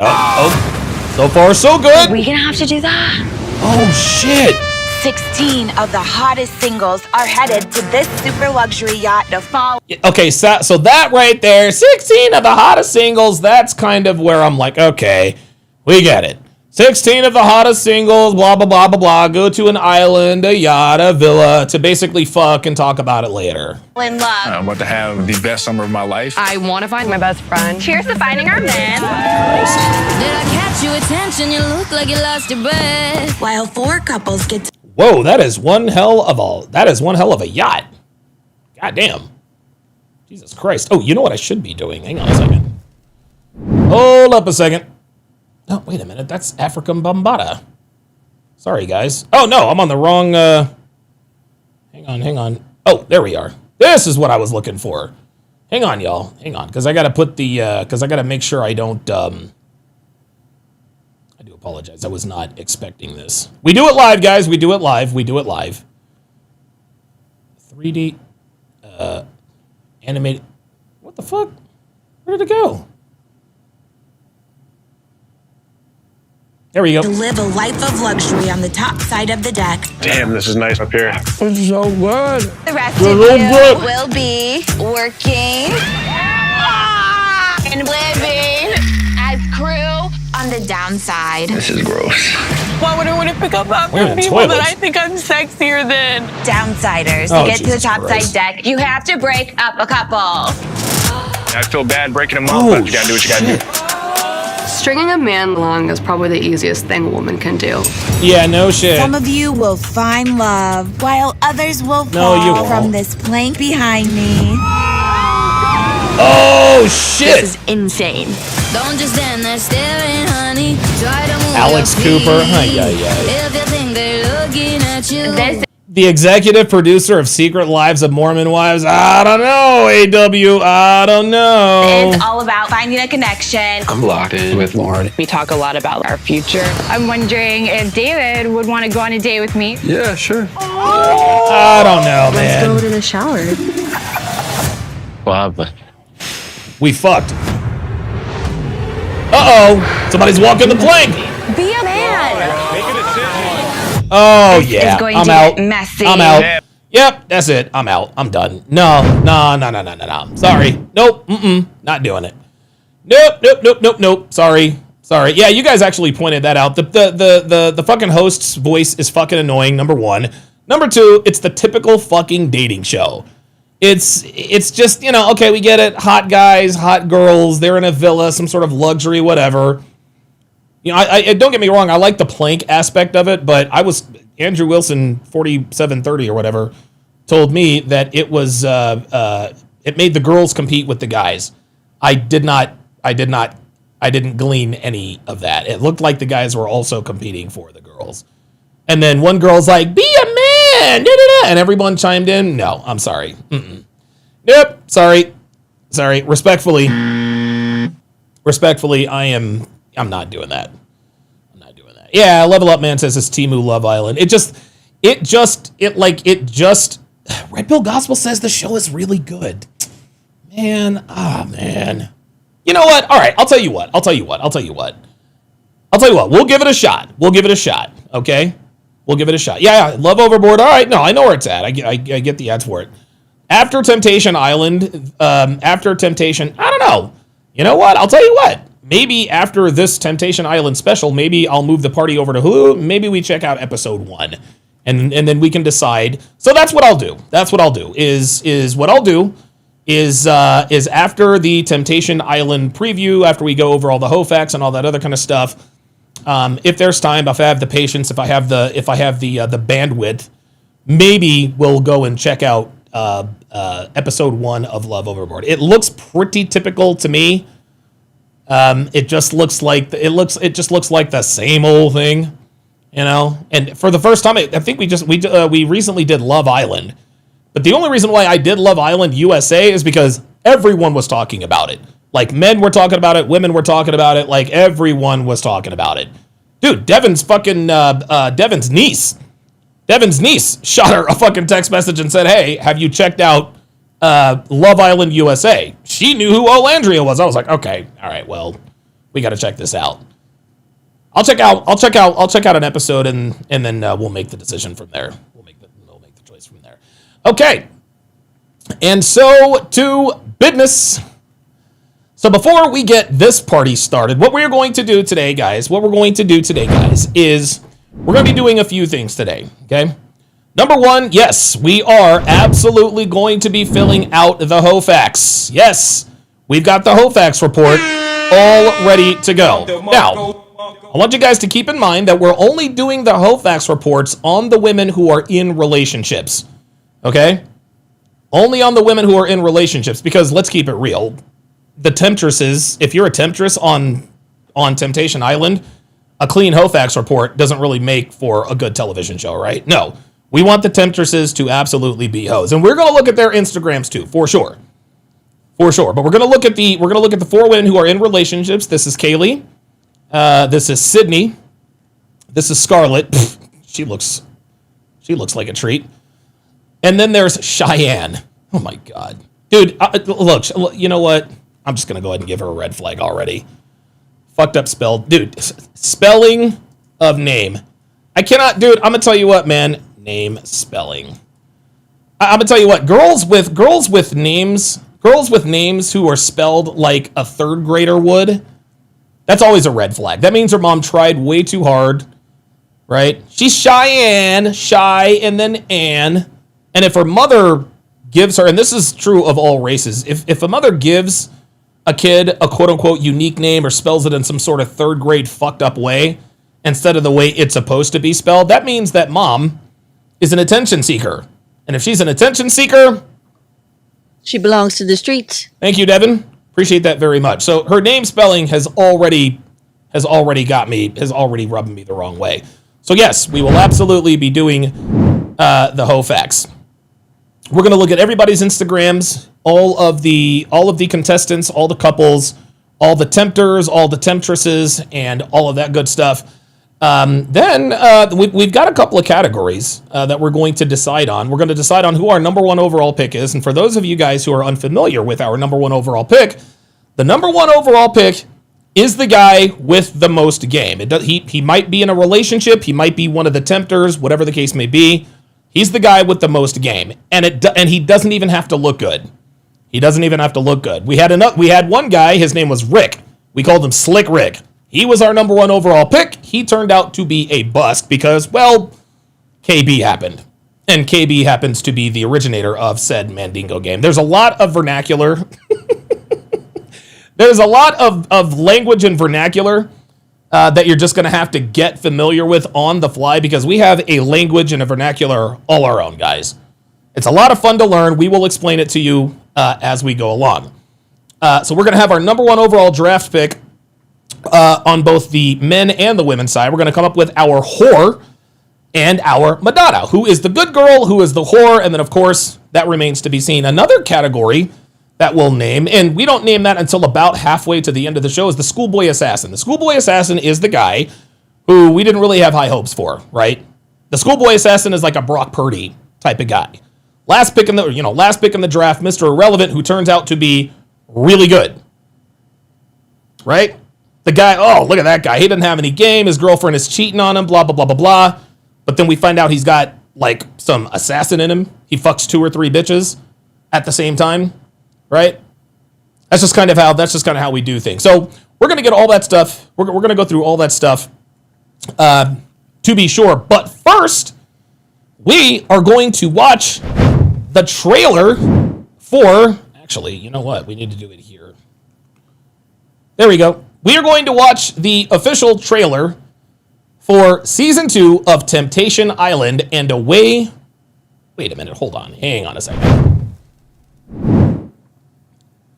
so far so good. Are we gonna have to do that? Oh shit. 16 of the hottest singles are headed to this super luxury yacht to fall. Okay, so that right there, 16 of the hottest singles, that's kind of where I'm like, okay, we get it. 16 of the hottest singles, blah, blah, blah, blah, blah, go to an island, a yacht, a villa, to basically fuck and talk about it later. In love. I'm about to have the best summer of my life. I want to find my best friend. Cheers to finding our man. Did I catch your attention? You look like you lost your breath. While 4 couples get to... Whoa, that is one hell of a yacht. God damn. Jesus Christ. Oh, you know what I should be doing? Hang on a second. Hold up a second. Oh, wait a minute. That's African Bambata. Sorry, guys. Oh, no, I'm on the wrong... Hang on. Oh, there we are. This is what I was looking for. Hang on, y'all. Hang on, because I got to put the... Because I got to make sure I don't... apologize. I was not expecting this. We do it live, guys. We do it live. We do it live. 3D animated. What the fuck? Where did it go? There we go. To live a life of luxury on the top side of the deck. Damn, this is nice up here. It's so good. The rest of you will be working and living as crew on the downside. This is gross. Why would I want to pick up We're in after people toilets. that I think I'm sexier than? Downsiders. Oh, To get to the Jesus top Christ. side deck, you have to break up a couple. I feel bad breaking them up, Oh, but you gotta do what you gotta do. Stringing a man along is probably the easiest thing a woman can do. Yeah, no shit. Some of you will find love, while others will No, you fall won't. from this plank behind me. Oh, shit. This is insane. Don't just stand there staring, honey. Try to move Alex your Cooper. feet. Ay, ay, ay. If you think they're looking at you. This The executive producer of Secret Lives of Mormon Wives. I don't know, AW. I don't know. It's all about finding a connection. I'm locked in with Lauren. we talk a lot about our future. I'm wondering if David would want to go on a date with me. Yeah, sure. I don't know, man. Go to the shower. Bob. We fucked. Uh-oh. Somebody's walking the plank. Be a man. Oh, This yeah. is going I'm to out. get messy. I'm out. Yep, that's it. I'm out. I'm done. No. Sorry. Nope. Not doing it. Nope. Sorry. Yeah, you guys actually pointed that out. The fucking host's voice is fucking annoying, number one. Number two, it's the typical fucking dating show. It's just, you know, okay, we get it. Hot guys, hot girls, they're in a villa, some sort of luxury, whatever. You know, I don't get me wrong, I like the plank aspect of it, but Andrew Wilson, 4730 or whatever, told me that it was, it made the girls compete with the guys. I didn't glean any of that. It looked like the guys were also competing for the girls. And then one girl's like, be a man, da-da-da, and everyone chimed in. No, I'm sorry. Nope, sorry. Respectfully, I'm not doing that. Yeah, Level Up Man says it's Temu Love Island. Red Pill Gospel says the show is really good. Man. You know what? All right, I'll tell you what. We'll give it a shot. Okay? We'll give it a shot. Yeah, Love Overboard. All right, no, I know where it's at. I get the ads for it. After Temptation Island, I don't know. You know what? I'll tell you what. Maybe after this Temptation Island special, maybe I'll move the party over to Hulu. Maybe we check out episode 1. And then we can decide. So that's what I'll do. Is after the Temptation Island preview, after we go over all the Hoefax and all that other kind of stuff, if there's time, if I have the patience, if I have the bandwidth, maybe we'll go and check out episode 1 of Love Overboard. It looks pretty typical to me. It just looks like the same old thing, you know. And for the first time, I think we recently did Love Island. But the only reason why I did Love Island USA is because everyone was talking about it. Like, men were talking about it, women were talking about it, like, everyone was talking about it. Dude, Devin's niece shot her a fucking text message and said, hey, have you checked out Love Island USA? She knew who Olandria was. I was like, okay, all right, well, we got to check this out. I'll check out an episode and then we'll make the decision from there. We'll make the choice from there. Okay, and so to business. So before we get this party started, what we're going to do today, guys, is we're going to be doing a few things today, okay? Number one, yes, we are absolutely going to be filling out the Hoefax. Yes, we've got the Hoefax report all ready to go. Now, I want you guys to keep in mind that we're only doing the Hoefax reports on the women who are in relationships. Okay? Only on the women who are in relationships, because let's keep it real. The Temptresses, if you're a Temptress on Temptation Island, a clean Hoefax report doesn't really make for a good television show, right? No. We want the Temptresses to absolutely be hoes. And we're going to look at their Instagrams too, for sure. But we're going to look at the 4 women who are in relationships. This is Kaylee. This is Sydney. This is Scarlett. Pfft, she looks like a treat. And then there's Cheyenne. Oh my God. Dude, look, you know what? I'm just going to go ahead and give her a red flag already. Fucked up spell. Dude, spelling of name. I cannot, dude, I'm going to tell you what, man. Name spelling. I'm going to tell you what, girls with names who are spelled like a third grader would, that's always a red flag. That means her mom tried way too hard, right? She's Cheyenne, Shy, and then Ann. And if her mother gives her, and this is true of all races, if a mother gives a kid a quote-unquote unique name or spells it in some sort of third grade fucked up way, instead of the way it's supposed to be spelled, that means that mom is an attention seeker. And if she's an attention seeker, she belongs to the streets. Thank you, Devin. Appreciate that very much. So her name spelling has already rubbed me the wrong way. So yes, we will absolutely be doing the Hoefax. We're going to look at everybody's Instagrams, all of the contestants, all the couples, all the tempters, all the temptresses, and all of that good stuff. Then we've got a couple of categories that we're going to decide on. We're going to decide on who our number one overall pick is. And for those of you guys who are unfamiliar with our number one overall pick, the number one overall pick is the guy with the most game. He might be in a relationship. He might be one of the tempters, whatever the case may be. He's the guy with the most game. And he doesn't even have to look good. He doesn't even have to look good. We had one guy, his name was Rick. We called him Slick Rick. He was our number one overall pick. He turned out to be a bust because, well, KB happened. And KB happens to be the originator of said Mandingo game. There's a lot of vernacular. There's a lot of language and vernacular that you're just going to have to get familiar with on the fly because we have a language and a vernacular all our own, guys. It's a lot of fun to learn. We will explain it to you as we go along. So we're going to have our number one overall draft pick on both the men and the women's side. We're going to come up with our whore and our Madonna. Who is the good girl? Who is the whore? And then, of course, that remains to be seen. Another category that we'll name, and we don't name that until about halfway to the end of the show, is the schoolboy assassin. The schoolboy assassin is the guy who we didn't really have high hopes for, right? The schoolboy assassin is like a Brock Purdy type of guy. Last pick in the draft, Mr. Irrelevant, who turns out to be really good, right? The guy, oh, look at that guy. He doesn't have any game. His girlfriend is cheating on him, blah, blah, blah, blah, blah. But then we find out he's got, like, some assassin in him. He fucks 2 or 3 bitches at the same time, right? That's just kind of how we do things. So we're going to get all that stuff. We're going to go through all that stuff to be sure. But first, we are going to watch the trailer for... Actually, you know what? We need to do it here. There we go. We are going to watch the official trailer for Season 2 of Temptation Island and away... Wait a minute, hold on. Hang on a second.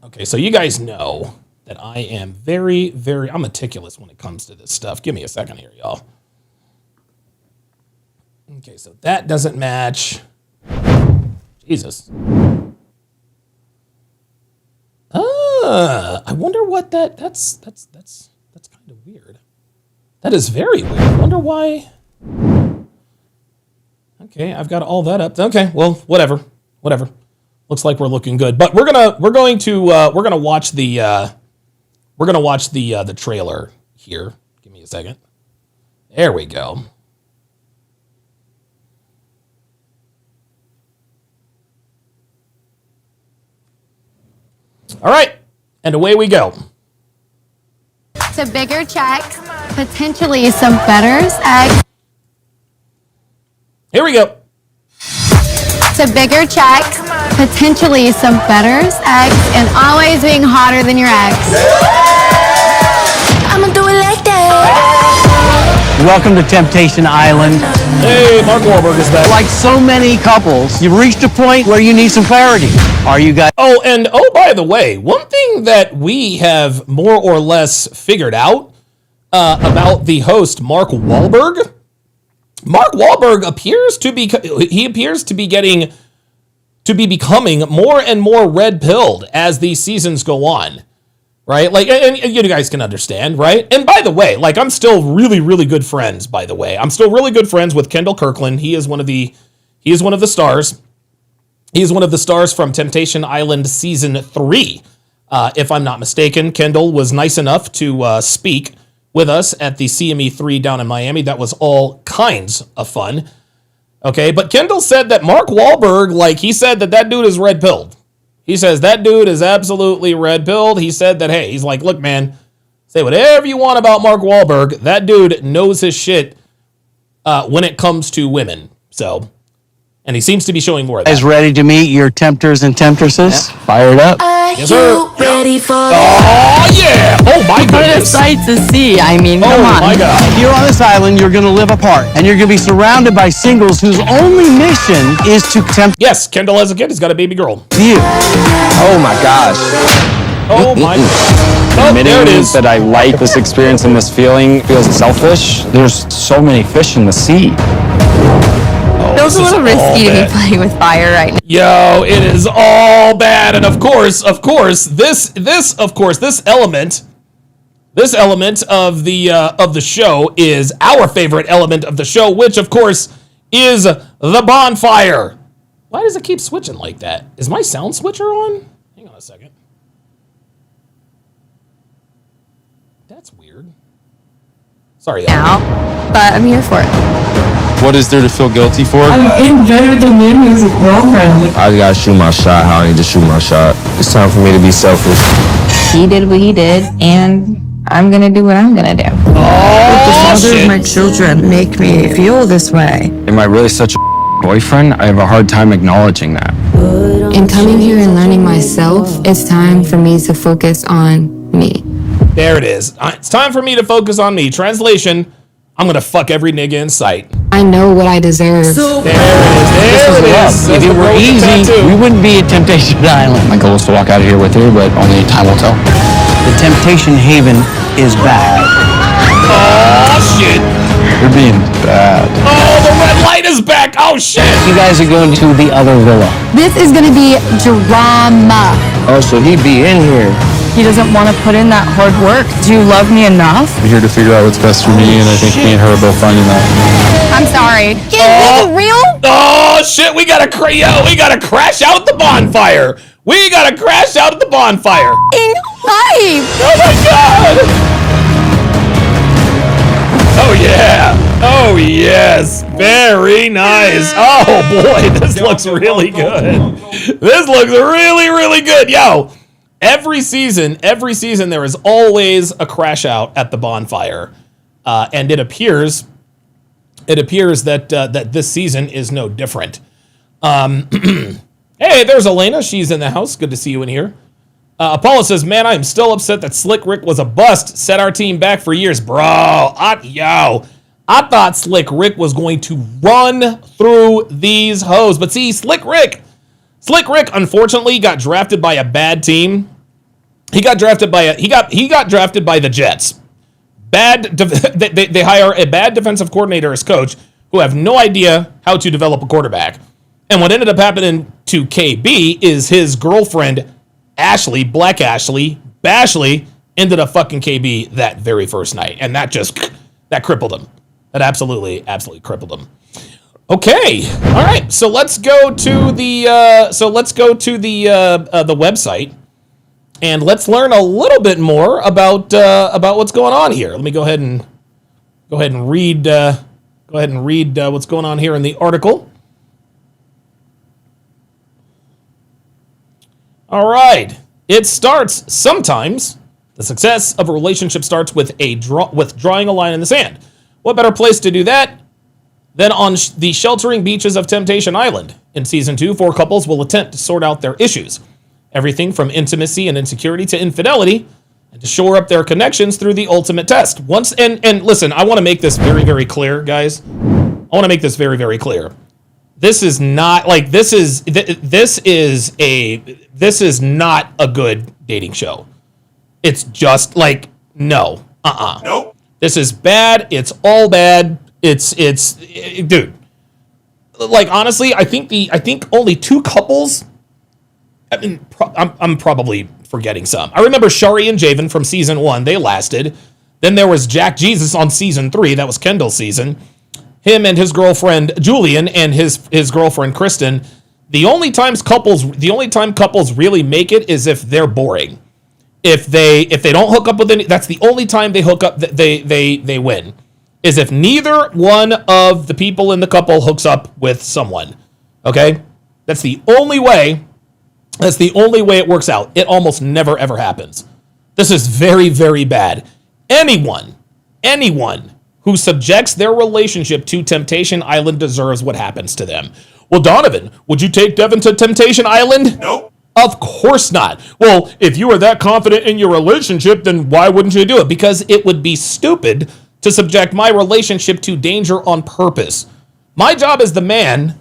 Okay, so you guys know that I am I'm meticulous when it comes to this stuff. Give me a second here, y'all. Okay, so that doesn't match. Jesus. I wonder what that's kind of weird. That is very weird. I wonder why. Okay, I've got all that up. Okay, well, whatever. Looks like we're looking good. But we're gonna watch the trailer here. Give me a second. There we go. All right, and away we go. It's a bigger check, potentially some better eggs. Here we go. It's a bigger check, potentially some better eggs, and always being hotter than your ex. I'ma do it like that. Welcome to Temptation Island. Hey, Mark Wahlberg is back. Like so many couples, you've reached a point where you need some clarity. Are you guys... Oh, by the way, one thing that we have more or less figured out about the host, Mark Wahlberg. Mark Wahlberg appears to be becoming more and more red-pilled as these seasons go on. right? Like, and you guys can understand, right? And by the way, like, I'm still really, really good friends, by the way. I'm still really good friends with Kendall Kirkland. He is one of the stars. He is one of the stars from Temptation Island Season 3. If I'm not mistaken, Kendall was nice enough to speak with us at the CME 3 down in Miami. That was all kinds of fun. Okay, but Kendall said that Mark Wahlberg, like, he said that dude is red-pilled. He says that dude is absolutely red-pilled. He said that, hey, he's like, look, man, say whatever you want about Mark Wahlberg. That dude knows his shit when it comes to women. So, and he seems to be showing more of that. Guys ready to meet your tempters and temptresses? Yeah. Fired up. Yes, sir. Ready for Oh, yeah. Oh, my What a goodness. sight to see. I mean, come on. Oh, my God. Here on this island, you're going to live apart, and you're going to be surrounded by singles whose only mission is to tempt Yes, Kendall has a kid. He's got a baby girl. you. Oh my gosh. Oh, my God. Oh, there it is. That I like this experience and this feeling feels selfish. There's so many fish in the sea. Feels a little risky to be playing with fire right now. Yo, it is all bad. And of course, this element of the show is our favorite element of the show, which of course is the bonfire. Why does it keep switching like that? Is my sound switcher on? Hang on a second. That's weird. Sorry, y'all. Now, but I'm here for it. What is there to feel guilty for? I'm in bed with the man who's a girlfriend. I gotta shoot my shot how I need to shoot my shot. It's time for me to be selfish. He did what he did, and I'm gonna do what I'm gonna do. The father of my children make me feel this way. Am I really such a boyfriend? I have a hard time acknowledging that. In coming here and learning myself, it's time for me to focus on me. There it is. It's time for me to focus on me. Translation, I'm gonna fuck every nigga in sight. I know what I deserve. There it is. If it were easy, we wouldn't be at Temptation Island. My goal is to walk out of here with her, but only time will tell. The Temptation Haven is back. Oh, shit. You're being bad. Oh, the red light is back. Oh, shit. You guys are going to the other villa. This is gonna be drama. Oh, so he'd be in here. He doesn't want to put in that hard work. Do you love me enough? We're here to figure out what's best for me, and I think me and her are both finding that. I'm sorry. Is this real? Oh, shit. We gotta crash out at the bonfire. We gotta crash out at the bonfire. Life. Oh, my God. Oh, yeah. Oh, yes. Very nice. Oh, boy. This looks really good. This looks really, really good. Yo. Every season, there is always a crash out at the bonfire, and it appears that this season is no different. Hey, there's Elena. She's in the house. Good to see you in here. Apollo says, "Man, I am still upset that Slick Rick was a bust. Set our team back for years, bro. I thought Slick Rick was going to run through these hoes, but see, Slick Rick, unfortunately, got drafted by a bad team. He got drafted by the Jets. They hire a bad defensive coordinator as coach who have no idea how to develop a quarterback. And what ended up happening to KB is his girlfriend, Ashley, Black Ashley, Bashley, ended up fucking KB that very first night, and that crippled him. That absolutely crippled him. Okay, all right. So let's go to the website, and let's learn a little bit more about what's going on here. Let me go ahead and read what's going on here in the article. All right. It starts sometimes. The success of a relationship starts with drawing a line in the sand. What better place to do that than on the sheltering beaches of Temptation Island? In Season 2, 4 couples will attempt to sort out their issues. Everything from intimacy and insecurity to infidelity, and to shore up their connections through the ultimate test. And listen, I want to make this very, very clear, guys. I want to make this very, very clear. This is not like this is not a good dating show. It's just like no. Nope. This is bad. It's all bad. It's dude. Like honestly, I think only 2 couples. I mean, I'm probably for getting some. I remember Shari and Javen from season 1. They lasted. Then there was Jack Jesus on season 3. That was Kendall's season. Him and his girlfriend Julian and his girlfriend Kristen. The only time couples really make it is if they're boring. If they don't hook up with any, that's the only time they hook up. They win. Is if neither one of the people in the couple hooks up with someone. Okay, that's the only way. That's the only way it works out. It almost never ever happens. This is very, very bad. Anyone who subjects their relationship to Temptation Island deserves what happens to them. Well, Donovan, would you take Devin to Temptation Island? Nope. Of course not. Well, if you were that confident in your relationship, then why wouldn't you do it? Because it would be stupid to subject my relationship to danger on purpose. My job as the man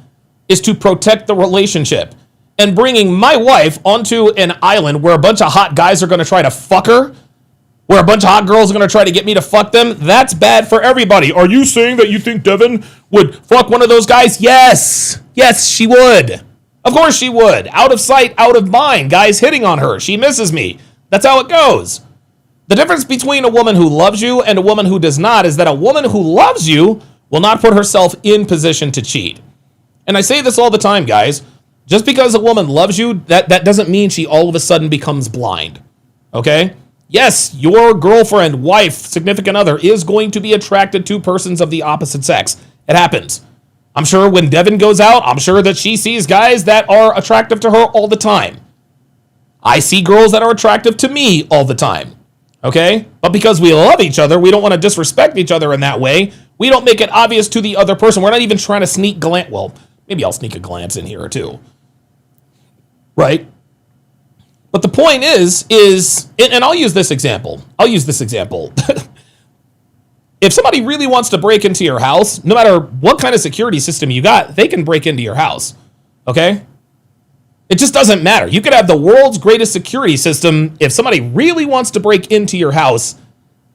is to protect the relationship. And bringing my wife onto an island where a bunch of hot guys are going to try to fuck her, where a bunch of hot girls are going to try to get me to fuck them, that's bad for everybody. Are you saying that you think Devin would fuck one of those guys? Yes. Yes, she would. Of course she would. Out of sight, out of mind. Guys hitting on her. She misses me. That's how it goes. The difference between a woman who loves you and a woman who does not is that a woman who loves you will not put herself in position to cheat. And I say this all the time, guys. Just because a woman loves you, that doesn't mean she all of a sudden becomes blind. Okay? Yes, your girlfriend, wife, significant other is going to be attracted to persons of the opposite sex. It happens. I'm sure when Devin goes out, I'm sure that she sees guys that are attractive to her all the time. I see girls that are attractive to me all the time. Okay? But because we love each other, we don't want to disrespect each other in that way. We don't make it obvious to the other person. We're not even trying to sneak glance. Well, maybe I'll sneak a glance in here or two. Right? But the point is, and I'll use this example. If somebody really wants to break into your house, no matter what kind of security system you got, they can break into your house. Okay? It just doesn't matter. You could have the world's greatest security system. If somebody really wants to break into your house,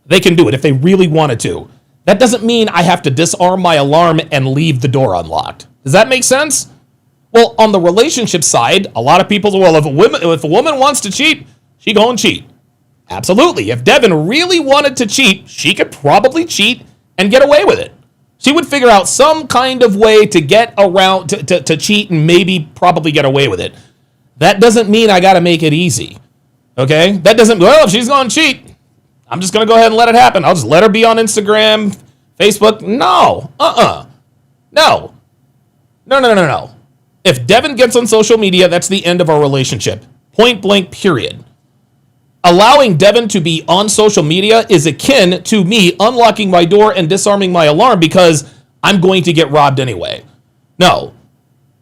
they can do it if they really wanted to. That doesn't mean I have to disarm my alarm and leave the door unlocked. Does that make sense? Well, on the relationship side, a lot of people say, well, if a woman wants to cheat, she go and cheat. Absolutely. If Devin really wanted to cheat, she could probably cheat and get away with it. She would figure out some kind of way to get around, to cheat and maybe probably get away with it. That doesn't mean I got to make it easy. Okay? That doesn't, well, if she's going to cheat, I'm just going to go ahead and let it happen. I'll just let her be on Instagram, Facebook. No. No. No. If Devin gets on social media, that's the end of our relationship. Point blank, period. Allowing Devin to be on social media is akin to me unlocking my door and disarming my alarm because I'm going to get robbed anyway. No.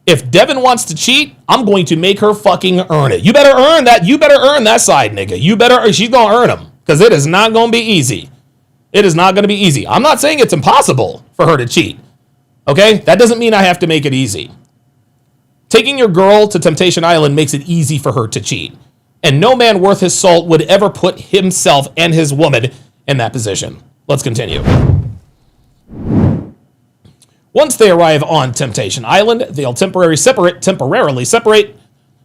If Devin wants to cheat, I'm going to make her fucking earn it. You better earn that. You better earn that side, nigga. She's going to earn them because it is not going to be easy. It is not going to be easy. I'm not saying it's impossible for her to cheat. Okay? That doesn't mean I have to make it easy. Taking your girl to Temptation Island makes it easy for her to cheat. And no man worth his salt would ever put himself and his woman in that position. Let's continue. Once they arrive on Temptation Island, they'll temporarily separate,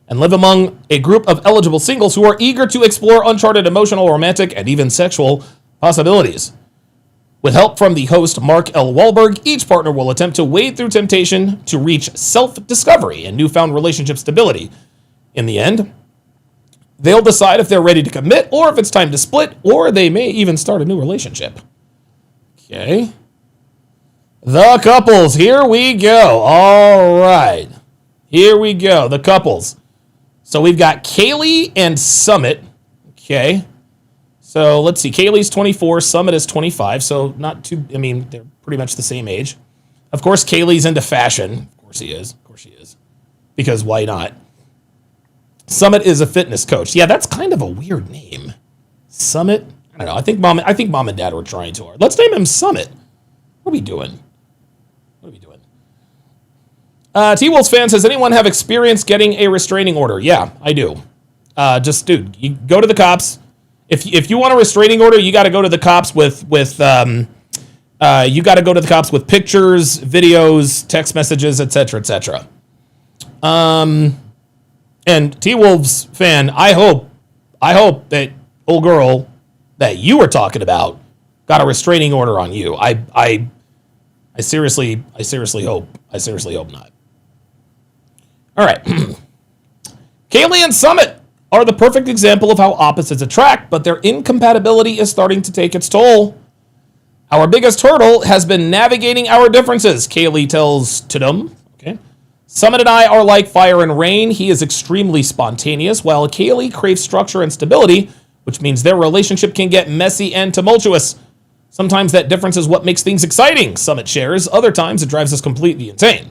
and live among a group of eligible singles who are eager to explore uncharted emotional, romantic, and even sexual possibilities. With help from the host, Mark L. Wahlberg, each partner will attempt to wade through temptation to reach self-discovery and newfound relationship stability. In the end, they'll decide if they're ready to commit or if it's time to split, or they may even start a new relationship. Okay. The couples. Here we go. All right. Here we go. The couples. So we've got Kaylee and Summit. Okay. So let's see. Kaylee's 24. Summit is 25. So not too, they're pretty much the same age. Of course, Kaylee's into fashion. Of course he is. Of course she is. Because why not? Summit is a fitness coach. Yeah, that's kind of a weird name. Summit? I don't know. I think mom and dad were trying too hard. Let's name him Summit. What are we doing? T-Wolves fan says, anyone have experience getting a restraining order? Yeah, I do. Dude, you go to the cops. If you want a restraining order, you got to go to the cops with pictures, videos, text messages, etc., etc. And T-Wolves fan, I hope I hope that old girl that you were talking about got a restraining order on you. I seriously hope not. All right. Kaylee and Summit are the perfect example of how opposites attract, but their incompatibility is starting to take its toll. Our biggest hurdle has been navigating our differences, Kaylee tells Tudum. Okay. Summit and I are like fire and rain. He is extremely spontaneous, while Kaylee craves structure and stability, which means their relationship can get messy and tumultuous. Sometimes that difference is what makes things exciting, Summit shares. Other times it drives us completely insane.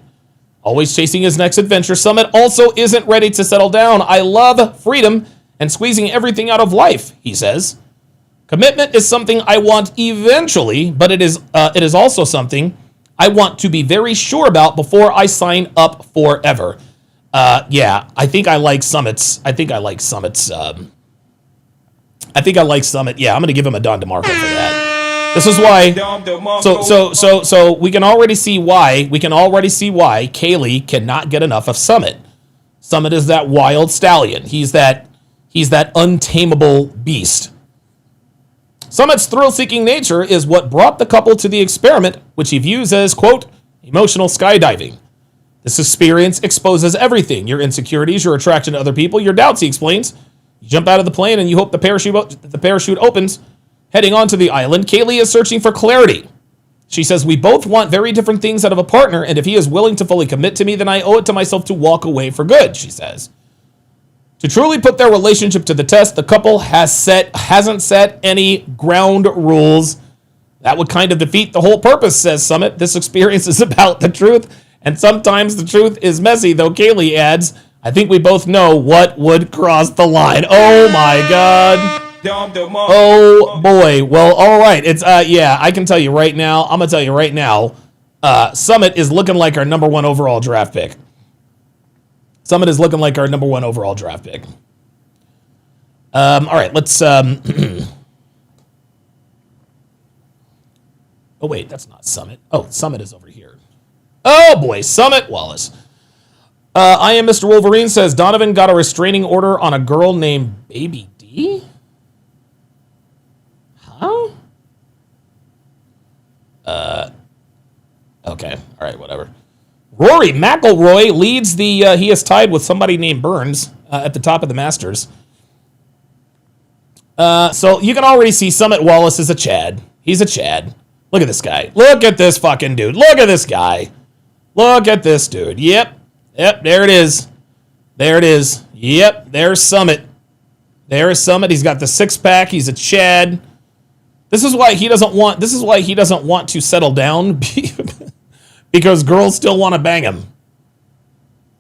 Always chasing his next adventure, Summit also isn't ready to settle down. I love freedom and squeezing everything out of life, he says. Commitment is something I want eventually, but it is also something I want to be very sure about before I sign up forever. Yeah, I think I like Summit's. Yeah, I'm going to give him a Don DeMarco for that. This is why. So we can already see why. Kaylee cannot get enough of Summit. Summit is that wild stallion. He's that untamable beast. Summit's thrill-seeking nature is what brought the couple to the experiment, which he views as, quote, emotional skydiving. This experience exposes everything, your insecurities, your attraction to other people, your doubts, he explains. You jump out of the plane and you hope the parachute opens. Heading onto the island, Kaylee is searching for clarity. She says, we both want very different things out of a partner, and if he is willing to fully commit to me, then I owe it to myself to walk away for good, she says. To truly put their relationship to the test, the couple hasn't set any ground rules. That would kind of defeat the whole purpose, says Summit. This experience is about the truth, and sometimes the truth is messy, though Kaylee adds, I think we both know what would cross the line. Oh my God. Oh boy. Well, all right. It's yeah, I can tell you right now. I'm gonna tell you right now. Summit is looking like our number 1 overall draft pick. Summit is looking like our number 1 overall draft pick. All right, let's. Oh wait, that's not Summit. Oh, Summit is over here. Oh boy, Summit Wallace. I am Mr. Wolverine says Donovan got a restraining order on a girl named Baby D. Huh? Okay. All right. Whatever. Rory McIlroy leads the. He is tied with somebody named Burns at the top of the Masters. So you can already see Summit Wallace is a Chad. He's a Chad. Look at this guy. Look at this fucking dude. Look at this guy. Look at this dude. Yep. There it is. There it is. Yep. There's Summit. There is Summit. He's got the 6-pack. He's a Chad. This is why he doesn't want to settle down because girls still want to bang him.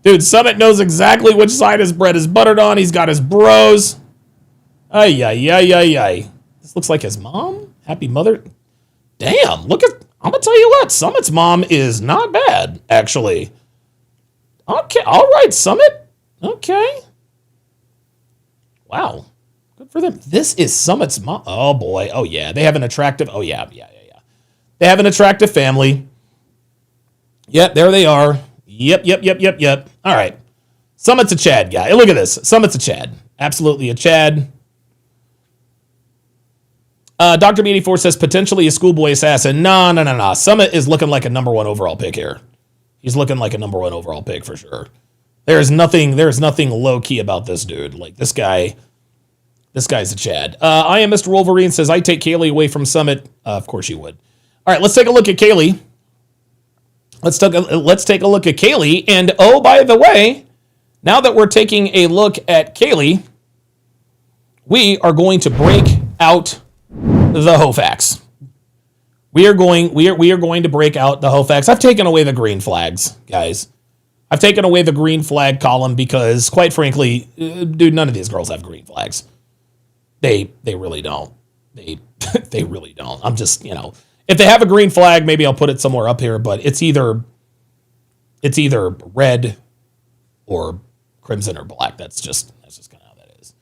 Dude, Summit knows exactly which side his bread is buttered on. He's got his bros. Ay. This looks like his mom. Happy mother. Damn, look at, I'm going to tell you what, Summit's mom is not bad, actually. Okay, all right, Summit. Okay. Wow. Good for them. This is Summit's mom. Oh, boy. Oh, yeah. They have an attractive, yeah. They have an attractive family. Yep, there they are. Yep. All right. Summit's a Chad guy. Look at this. Summit's a Chad. Absolutely a Chad. Dr. B84 says potentially a schoolboy assassin. No. Summit is looking like a number 1 overall pick here. He's looking like a number 1 overall pick for sure. There's nothing low key about this dude. Like this guy's a Chad. I am Mr. Wolverine says I take Kaylee away from Summit. Of course you would. All right, let's take a look at Kaylee. Let's take a look at Kaylee. And oh, by the way, now that we're taking a look at Kaylee, we are going to break out the Hoefax. We are going to break out the Hoefax. I've taken away the green flags, guys. I've taken away the green flag column because, quite frankly, dude, none of these girls have green flags. They really don't. They really don't. I'm just, if they have a green flag, maybe I'll put it somewhere up here, but it's either red or crimson or black. That's just kind of how that is.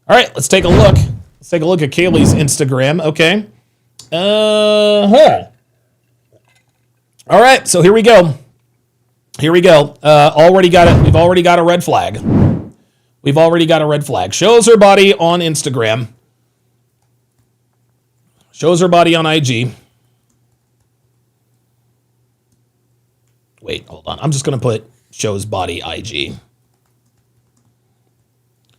All right, let's take a look. Let's take a look at Kaylee's Instagram. Okay. All right, so here we go. Already got it. We've already got a red flag. We've already got a red flag. Shows her body on Instagram. Shows her body on IG. Wait, hold on. I'm just going to put shows body IG.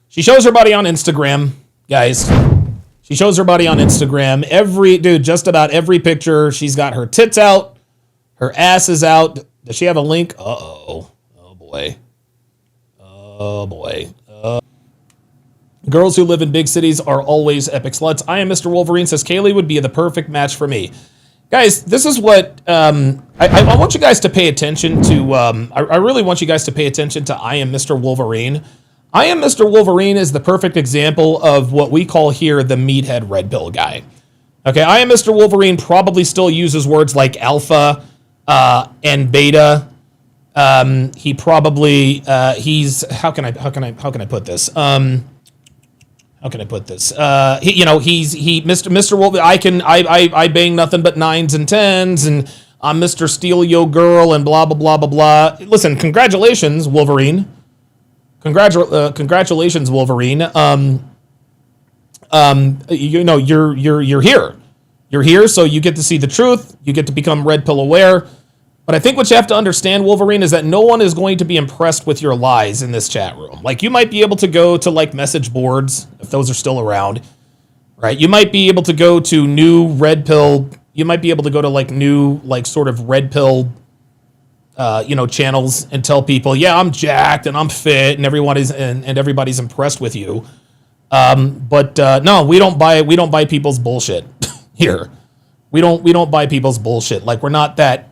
She shows her body on Instagram, guys. She shows her body on Instagram. Just about every picture. She's got her tits out. Her ass is out. Does she have a link? Uh-oh. Oh, boy. Oh, boy. Girls who live in big cities are always epic sluts. I am Mr. Wolverine, says Kaylee would be the perfect match for me. Guys, this is what I want you guys to pay attention to. I really want you guys to pay attention to I am Mr. Wolverine. I am Mr. Wolverine is the perfect example of what we call here the meathead red pill guy. Okay, I am Mr. Wolverine probably still uses words like alpha and beta. He probably he's how can I put this? How can I put this? Mr. Wolverine. I bang nothing but 9s and 10s, and I'm Mr. Steal Yo Girl, and blah blah blah blah blah. Listen, congratulations, Wolverine. Congratulations, Wolverine. You're here. You're here, so you get to see the truth. You get to become red pill aware. But I think what you have to understand, Wolverine, is that no one is going to be impressed with your lies in this chat room. Like, you might be able to go to, like, message boards, if those are still around, right? You might be able to go to new red pill, you might be able to go to, like, new, like, sort of red pill, channels and tell people, yeah, I'm jacked and I'm fit and everybody's impressed with you. No, we don't buy people's bullshit here. We don't buy people's bullshit. Like, we're not that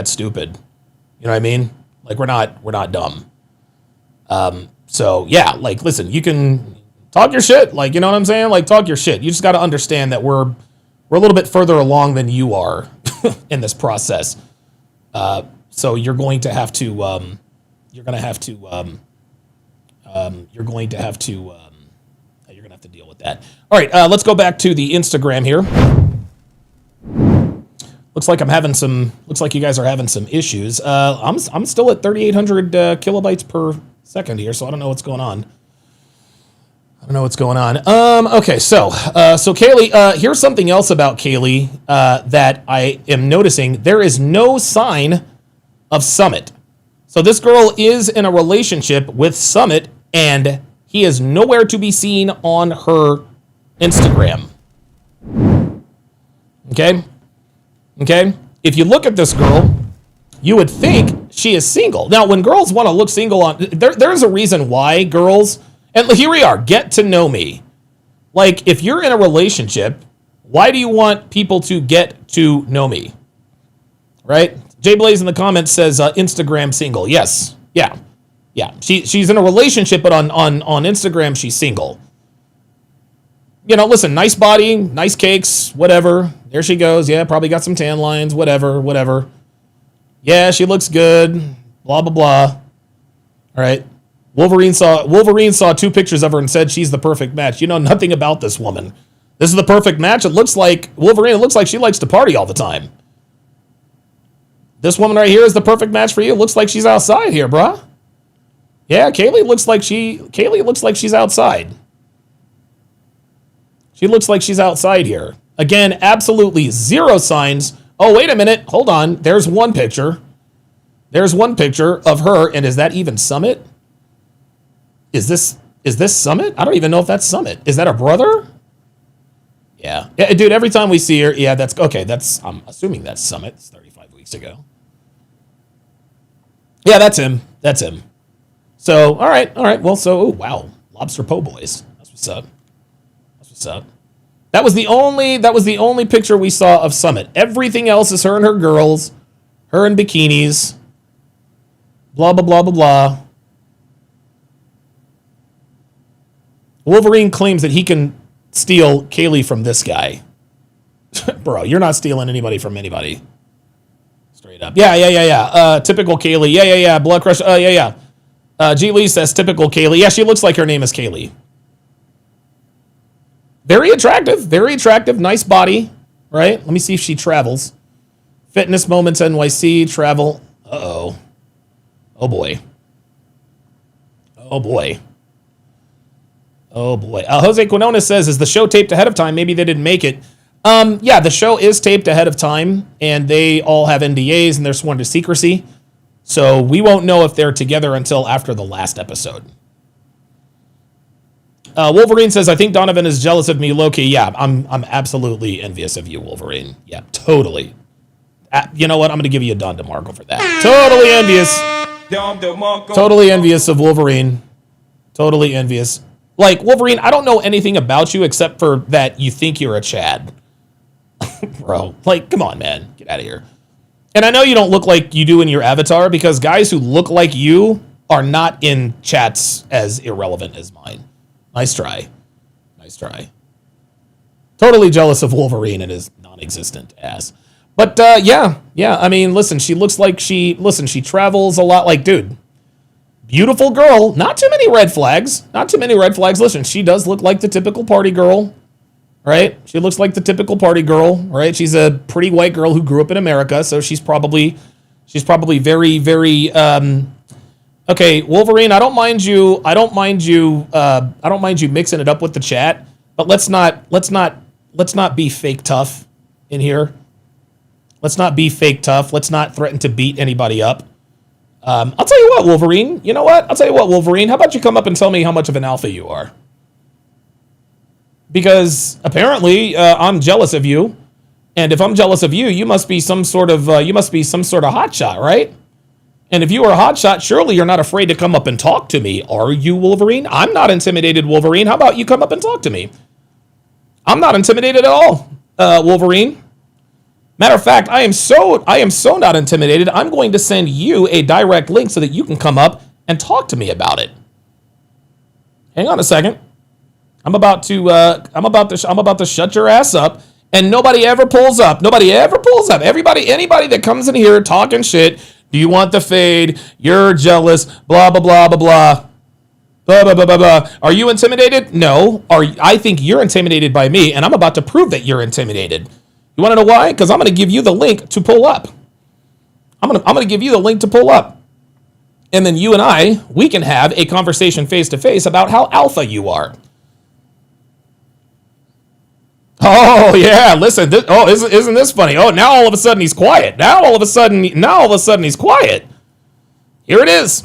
stupid. You know what I mean? Like, we're not dumb. So yeah, like, listen, you can talk your shit. Like, you know what I'm saying? Like, talk your shit. You just got to understand that we're a little bit further along than you are in this process. So you're going to have to deal with that. All right, let's go back to the Instagram here. Looks like you guys are having some issues. I'm still at 3,800 kilobytes per second here, so I don't know what's going on. Okay, so Kaylee, here's something else about Kaylee that I am noticing. There is no sign of Summit. So this girl is in a relationship with Summit, and he is nowhere to be seen on her Instagram. Okay? If you look at this girl, you would think she is single. Now, when girls want to look single there's a reason why girls, and here we are, get to know me. Like, if you're in a relationship, why do you want people to get to know me? Right? Jay Blaze in the comments says Instagram single. Yes. Yeah. She's in a relationship, but on Instagram, she's single. Listen, nice body, nice cakes, whatever. There she goes. Yeah, probably got some tan lines, whatever. Yeah, she looks good, blah, blah, blah. All right. Wolverine saw 2 pictures of her and said she's the perfect match. You know nothing about this woman. This is the perfect match. It looks like she likes to party all the time. This woman right here is the perfect match for you. Looks like she's outside here, bruh. Yeah, Kaylee looks like she's outside. She looks like she's outside here. Again, absolutely zero signs. Oh, wait a minute. Hold on. There's one picture. Of her, and is that even Summit? Is this Summit? I don't even know if that's Summit. Is that her brother? Yeah, dude, every time we see her, yeah, I'm assuming that's Summit. It's 35 weeks ago. Yeah, that's him. So, all right. Well, oh, wow. Lobster po' boys. That's what's up. That was the only picture we saw of Summit. Everything else is her and her girls, her in bikinis, blah, blah, blah, blah, blah. Wolverine claims that he can steal Kaylee from this guy. Bro, you're not stealing anybody from anybody. Straight up. Yeah. Typical Kaylee. Yeah. Blood Crush. Yeah. G. Lee says typical Kaylee. Yeah, she looks like her name is Kaylee. Very attractive, nice body, right? Let me see if she travels. Fitness Moments NYC, travel. Uh-oh. Oh, boy. Oh boy. Oh boy. Jose Quinones says, is the show taped ahead of time? Maybe they didn't make it. Yeah, the show is taped ahead of time, and they all have NDAs and they're sworn to secrecy. So we won't know if they're together until after the last episode. Wolverine says, I think Donovan is jealous of me, Loki. Yeah, I'm absolutely envious of you, Wolverine. Yeah, totally. You know what? I'm going to give you a Don DeMarco for that. Totally envious. Totally envious of Wolverine. Totally envious. Like, Wolverine, I don't know anything about you except for that you think you're a Chad. Bro, like, come on, man. Get out of here. And I know you don't look like you do in your avatar because guys who look like you are not in chats as irrelevant as mine. Nice try. Nice try. Totally jealous of Wolverine and his non-existent ass. But, yeah. I mean, listen, she looks like she travels a lot. Like, dude, beautiful girl. Not too many red flags. Listen, she does look like the typical party girl, right? She looks like the typical party girl, right? She's a pretty white girl who grew up in America, so she's probably very, very, okay, Wolverine, I don't mind you mixing it up with the chat, but let's not be fake tough in here. Let's not be fake tough. Let's not threaten to beat anybody up. I'll tell you what, Wolverine. You know what? I'll tell you what, Wolverine. How about you come up and tell me how much of an alpha you are? Because apparently I'm jealous of you, and if I'm jealous of you, you must be some sort of hotshot, right? And if you are a hotshot, surely you're not afraid to come up and talk to me, are you, Wolverine? I'm not intimidated, Wolverine. How about you come up and talk to me? I'm not intimidated at all, Wolverine. Matter of fact, I am so not intimidated. I'm going to send you a direct link so that you can come up and talk to me about it. Hang on a second. I'm about to shut your ass up, and nobody ever pulls up. Anybody that comes in here talking shit. Do you want the fade? You're jealous. Blah blah blah blah blah. Blah blah blah blah blah. Are you intimidated? No. I think you're intimidated by me, and I'm about to prove that you're intimidated. You want to know why? Because I'm going to give you the link to pull up. I'm going to give you the link to pull up. And then you and we can have a conversation face to face about how alpha you are. Oh, yeah, listen. Isn't this funny? Oh, now all of a sudden he's quiet. Now all of a sudden he's quiet. Here it is.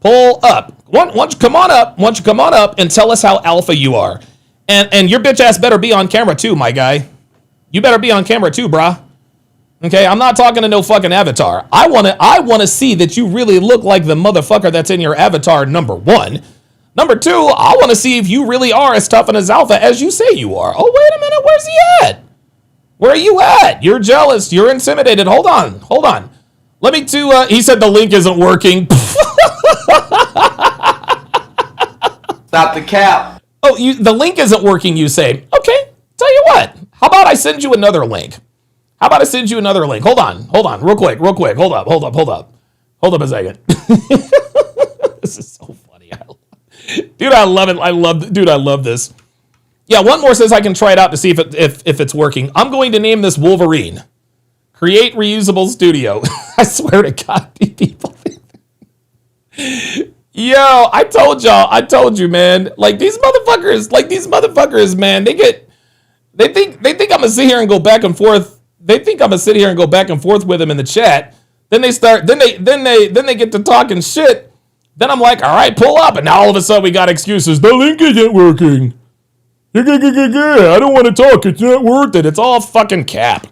Pull up. Why don't you come on up and tell us how alpha you are. And your bitch ass better be on camera too, my guy. You better be on camera too, brah. Okay, I'm not talking to no fucking avatar. I want to see that you really look like the motherfucker that's in your avatar, number one. Number two, I want to see if you really are as tough and as alpha as you say you are. Oh, wait a minute, where's he at? Where are you at? You're jealous, you're intimidated. Hold on. Let me he said the link isn't working. Stop the cap. Oh, the link isn't working, you say. Okay, tell you what. How about I send you another link? Hold on, real quick. Hold up a second. This is so funny. Dude, I love it. I love this. Yeah, one more says I can try it out to see if it's working. I'm going to name this Wolverine. Create reusable studio. I swear to God, people. Yo, I told you, man. Like these motherfuckers, man, they think I'm gonna sit here and go back and forth. They think I'm gonna sit here and go back and forth with them in the chat. Then they get to talking shit. Then I'm like, all right, pull up. And now all of a sudden we got excuses. The link isn't working. I don't want to talk. It's not worth it. It's all fucking cap.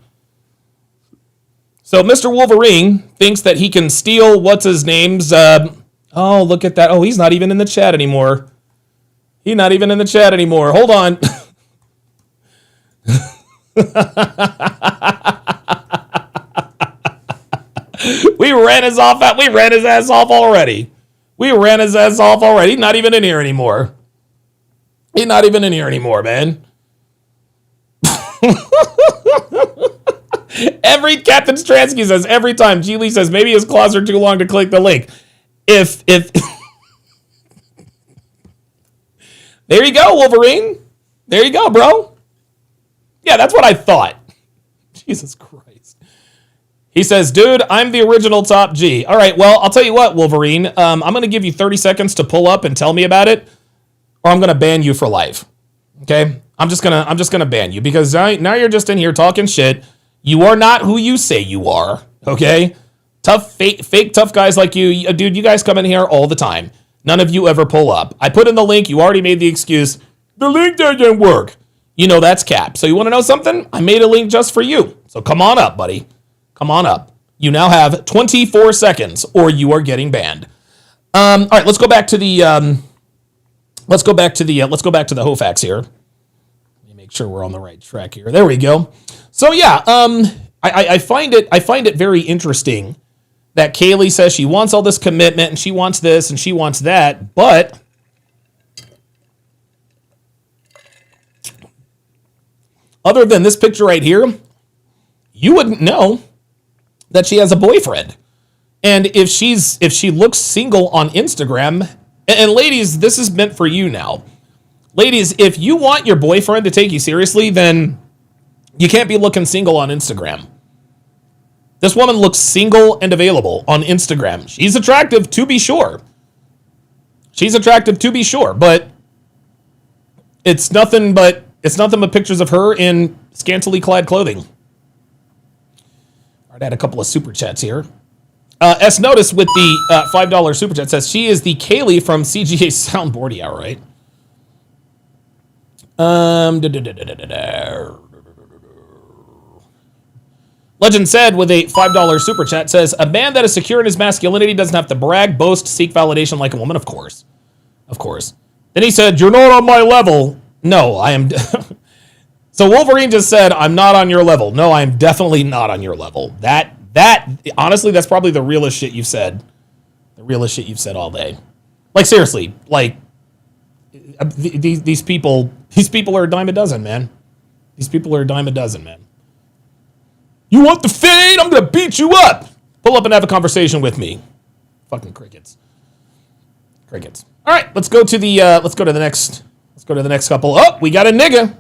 So Mr. Wolverine thinks that he can steal what's his name's. Oh, look at that. Oh, he's not even in the chat anymore. Hold on. We ran his ass off already. He's not even in here anymore. Man. Every Captain Stransky says every time. G Lee says maybe his claws are too long to click the link. If there you go, Wolverine. There you go, bro. Yeah, that's what I thought. Jesus Christ. He says, dude, I'm the original Top G. All right, well, I'll tell you what, Wolverine. I'm going to give you 30 seconds to pull up and tell me about it, or I'm going to ban you for life. Okay? I'm just gonna ban you because now you're just in here talking shit. You are not who you say you are. Okay? Tough, fake tough guys like you. Dude, you guys come in here all the time. None of you ever pull up. I put in the link. You already made the excuse. The link didn't work. You know that's cap. So you want to know something? I made a link just for you. So come on up, buddy. Come on up. You now have 24 seconds, or you are getting banned. All right, let's go back to the Hoefax here. Let me make sure we're on the right track here. There we go. So yeah, I find it very interesting that Kaylee says she wants all this commitment and she wants this and she wants that, but other than this picture right here, you wouldn't know that she has a boyfriend. And if she looks single on Instagram, and ladies, this is meant for you now. Ladies, if you want your boyfriend to take you seriously, then you can't be looking single on Instagram. This woman looks single and available on Instagram. She's attractive, to be sure. But it's nothing but pictures of her in scantily clad clothing. All right, I had a couple of super chats here. S Notice with the $5 super chat says she is the Kaylee from CGA Soundboard. Yeah, right. Legend said with a $5 super chat says a man that is secure in his masculinity doesn't have to brag, boast, seek validation like a woman. Of course. Then he said, "You're not on my level." No, I am. So Wolverine just said, "I'm not on your level." No, I'm definitely not on your level. That honestly, that's probably the realest shit you've said. The realest shit you've said all day. Like seriously, like these people are a dime a dozen, man. These people are a dime a dozen, man. You want the fade? I'm gonna beat you up. Pull up and have a conversation with me. Fucking crickets. All right, let's go to the next couple. Oh, we got a nigga.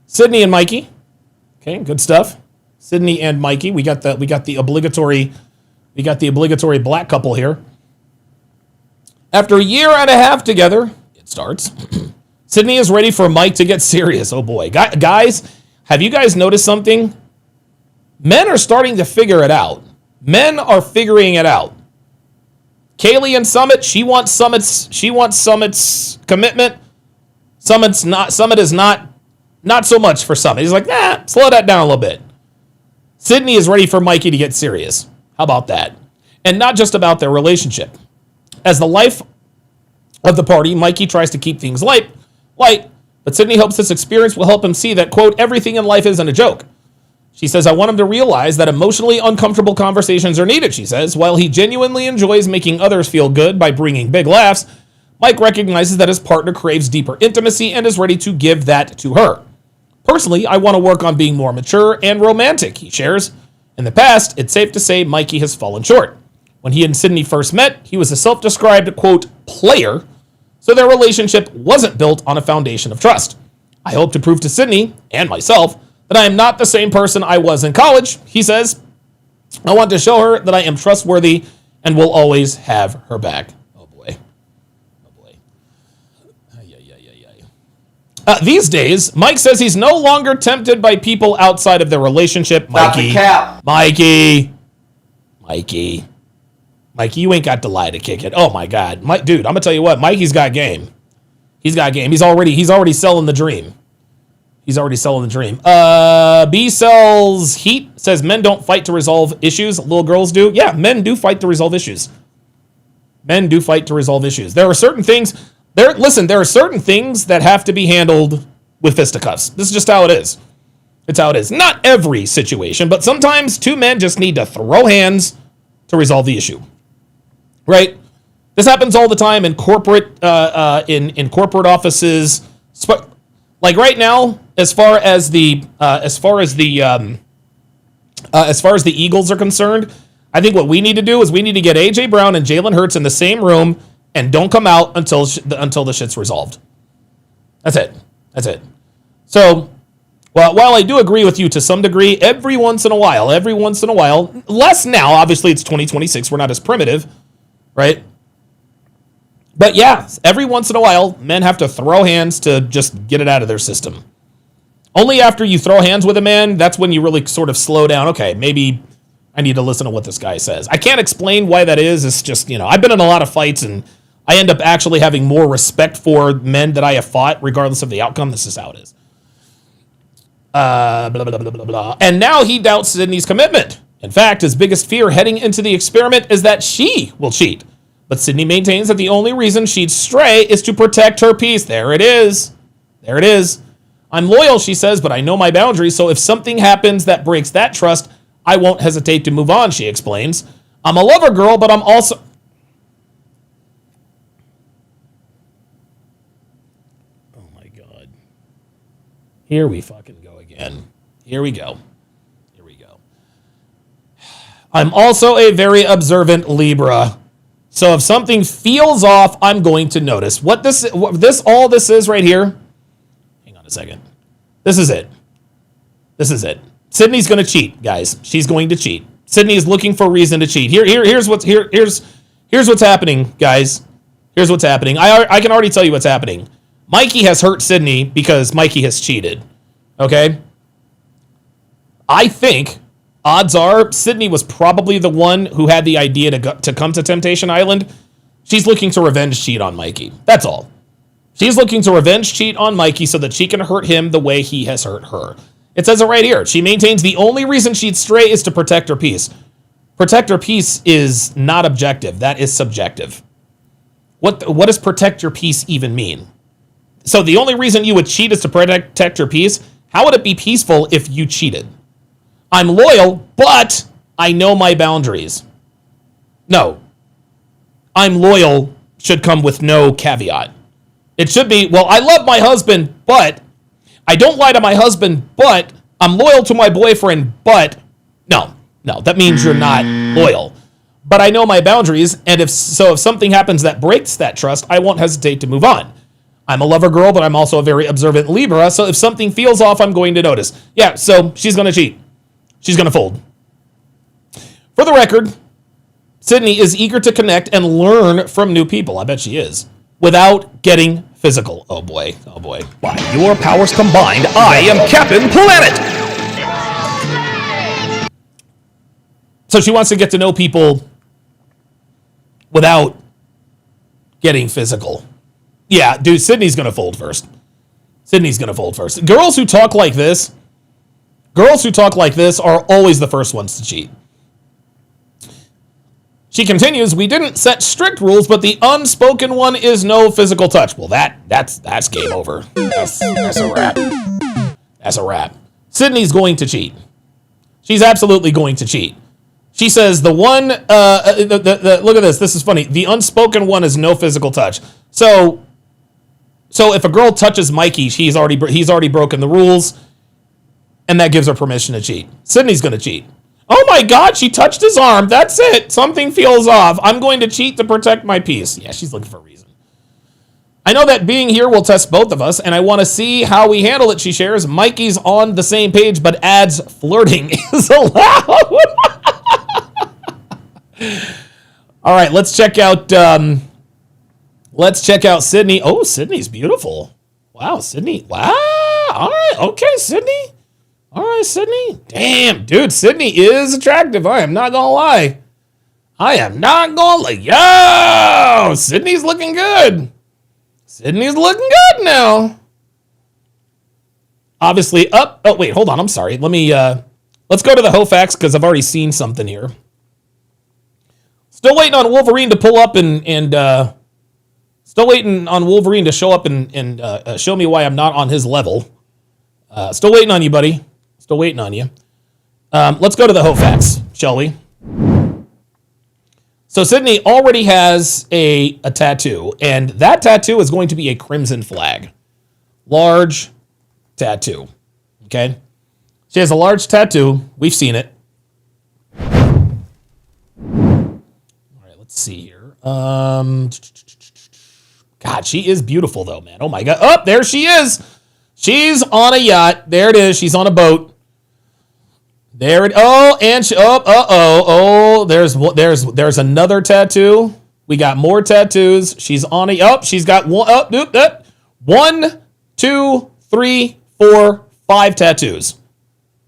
Sydney and Mikey. Okay, good stuff. Sydney and Mikey. We got the obligatory black couple here. After a year and a half together, it starts. Sydney is ready for Mike to get serious. Oh boy. Guys, have you guys noticed something? Men are starting to figure it out. Men are figuring it out. Kaylee and Summit, she wants Summit's commitment. Summit is not so much for Summit. He's like, nah, slow that down a little bit. Sydney is ready for Mikey to get serious. How about that? And not just about their relationship. As the life of the party, Mikey tries to keep things light, but Sydney hopes this experience will help him see that, quote, everything in life isn't a joke. She says, I want him to realize that emotionally uncomfortable conversations are needed, she says. While he genuinely enjoys making others feel good by bringing big laughs, Mike recognizes that his partner craves deeper intimacy and is ready to give that to her. Personally, I want to work on being more mature and romantic, he shares. In the past, it's safe to say Mikey has fallen short. When he and Sydney first met, he was a self-described, quote, player, so their relationship wasn't built on a foundation of trust. I hope to prove to Sydney, and myself, that I am not the same person I was in college, he says. I want to show her that I am trustworthy and will always have her back. Oh boy. These days, Mike says he's no longer tempted by people outside of their relationship. Mikey, you ain't got the lie to kick it. Oh my God, dude, I'm gonna tell you what, Mikey's got game. He's already selling the dream. B sells heat, says men don't fight to resolve issues. Little girls do. Yeah, men do fight to resolve issues. There are certain things. There are certain things that have to be handled with fisticuffs. This is just how it is. It's how it is. Not every situation, but sometimes two men just need to throw hands to resolve the issue. Right? This happens all the time in corporate in corporate offices. Like right now, as far as the Eagles are concerned, I think what we need to do is we need to get AJ Brown and Jalen Hurts in the same room and don't come out until the shit's resolved. That's it. So Well, while I do agree with you to some degree, every once in a while, less now, obviously it's 2026, we're not as primitive, right? But yeah, every once in a while, men have to throw hands to just get it out of their system. Only after you throw hands with a man, that's when you really sort of slow down. Okay, maybe I need to listen to what this guy says. I can't explain why that is. It's just, I've been in a lot of fights and I end up actually having more respect for men that I have fought, regardless of the outcome. This is how it is. Blah, blah, blah, blah, blah, blah. And now he doubts Sydney's commitment. In fact, his biggest fear heading into the experiment is that she will cheat. But Sydney maintains that the only reason she'd stray is to protect her peace. There it is. There it is. I'm loyal, she says, but I know my boundaries, so if something happens that breaks that trust, I won't hesitate to move on, she explains. I'm a lover girl, but I'm also... Oh my God. Here we fucking go again. Here we go. Here we go. I'm also a very observant Libra. So if something feels off, I'm going to notice. All this is right here. Hang on a second. This is it. This is it. Sydney's going to cheat, guys. She's going to cheat. Sydney is looking for a reason to cheat. Here's what's happening, guys. Here's what's happening. I can already tell you what's happening. Mikey has hurt Sydney because Mikey has cheated. Okay? I think odds are Sydney was probably the one who had the idea to come to Temptation Island. She's looking to revenge cheat on Mikey. That's all. She's looking to revenge cheat on Mikey so that she can hurt him the way he has hurt her. It says it right here. She maintains the only reason she'd stray is to protect her peace. Protect her peace is not objective. That is subjective. What does protect your peace even mean? So the only reason you would cheat is to protect your peace? How would it be peaceful if you cheated? I'm loyal, but I know my boundaries. No. I'm loyal should come with no caveat. It should be, well, I love my husband, but I don't lie to my husband, but I'm loyal to my boyfriend, but no, that means you're not loyal. But I know my boundaries, and if something happens that breaks that trust, I won't hesitate to move on. I'm a lover girl, but I'm also a very observant Libra, so if something feels off, I'm going to notice. Yeah, so she's going to cheat. She's going to fold. For the record, Sydney is eager to connect and learn from new people. I bet she is. Without getting physical. Oh boy. Oh boy. By your powers combined, I am Captain Planet! So she wants to get to know people without getting physical. Yeah, dude, Sydney's going to fold first. Girls who talk like this are always the first ones to cheat. She continues, we didn't set strict rules, but the unspoken one is no physical touch. Well, that's game over. That's a wrap. That's a wrap. Sydney's going to cheat. She's absolutely going to cheat. She says the one, look at this. This is funny. The unspoken one is no physical touch. So if a girl touches Mikey, he's already broken the rules, and that gives her permission to cheat. Sydney's going to cheat. Oh my God, she touched his arm. That's it. Something feels off. I'm going to cheat to protect my peace. Yeah, she's looking for a reason. I know that being here will test both of us, and I want to see how we handle it, she shares. Mikey's on the same page, but adds flirting is allowed. All right, let's check out Sydney. Oh, Sydney's beautiful. Wow, Sydney. Wow. All right. Okay, Sydney. All right, Sydney. Damn, dude, Sydney is attractive. I am not going to lie. Yo, Sydney's looking good. Sydney's looking good now. Obviously, oh, wait, hold on. I'm sorry. Let's go to the Hoefax because I've already seen something here. Still waiting on Wolverine to pull up and still waiting on Wolverine to show up and show me why I'm not on his level. Still waiting on you, buddy. Still waiting on you. Let's go to the Hoefax, shall we? So Sydney already has a tattoo, and that tattoo is going to be a crimson flag. Large tattoo. Okay? She has a large tattoo. We've seen it. All right, let's see here. God, she is beautiful, though, man. Oh, my God. Oh, there she is. She's on a yacht. There it is. She's on a boat. There it. Oh, and she. Oh. There's another tattoo. We got more tattoos. She's on a. Oh, she's got one. Oh, 1, 2, 3, 4, 5 tattoos.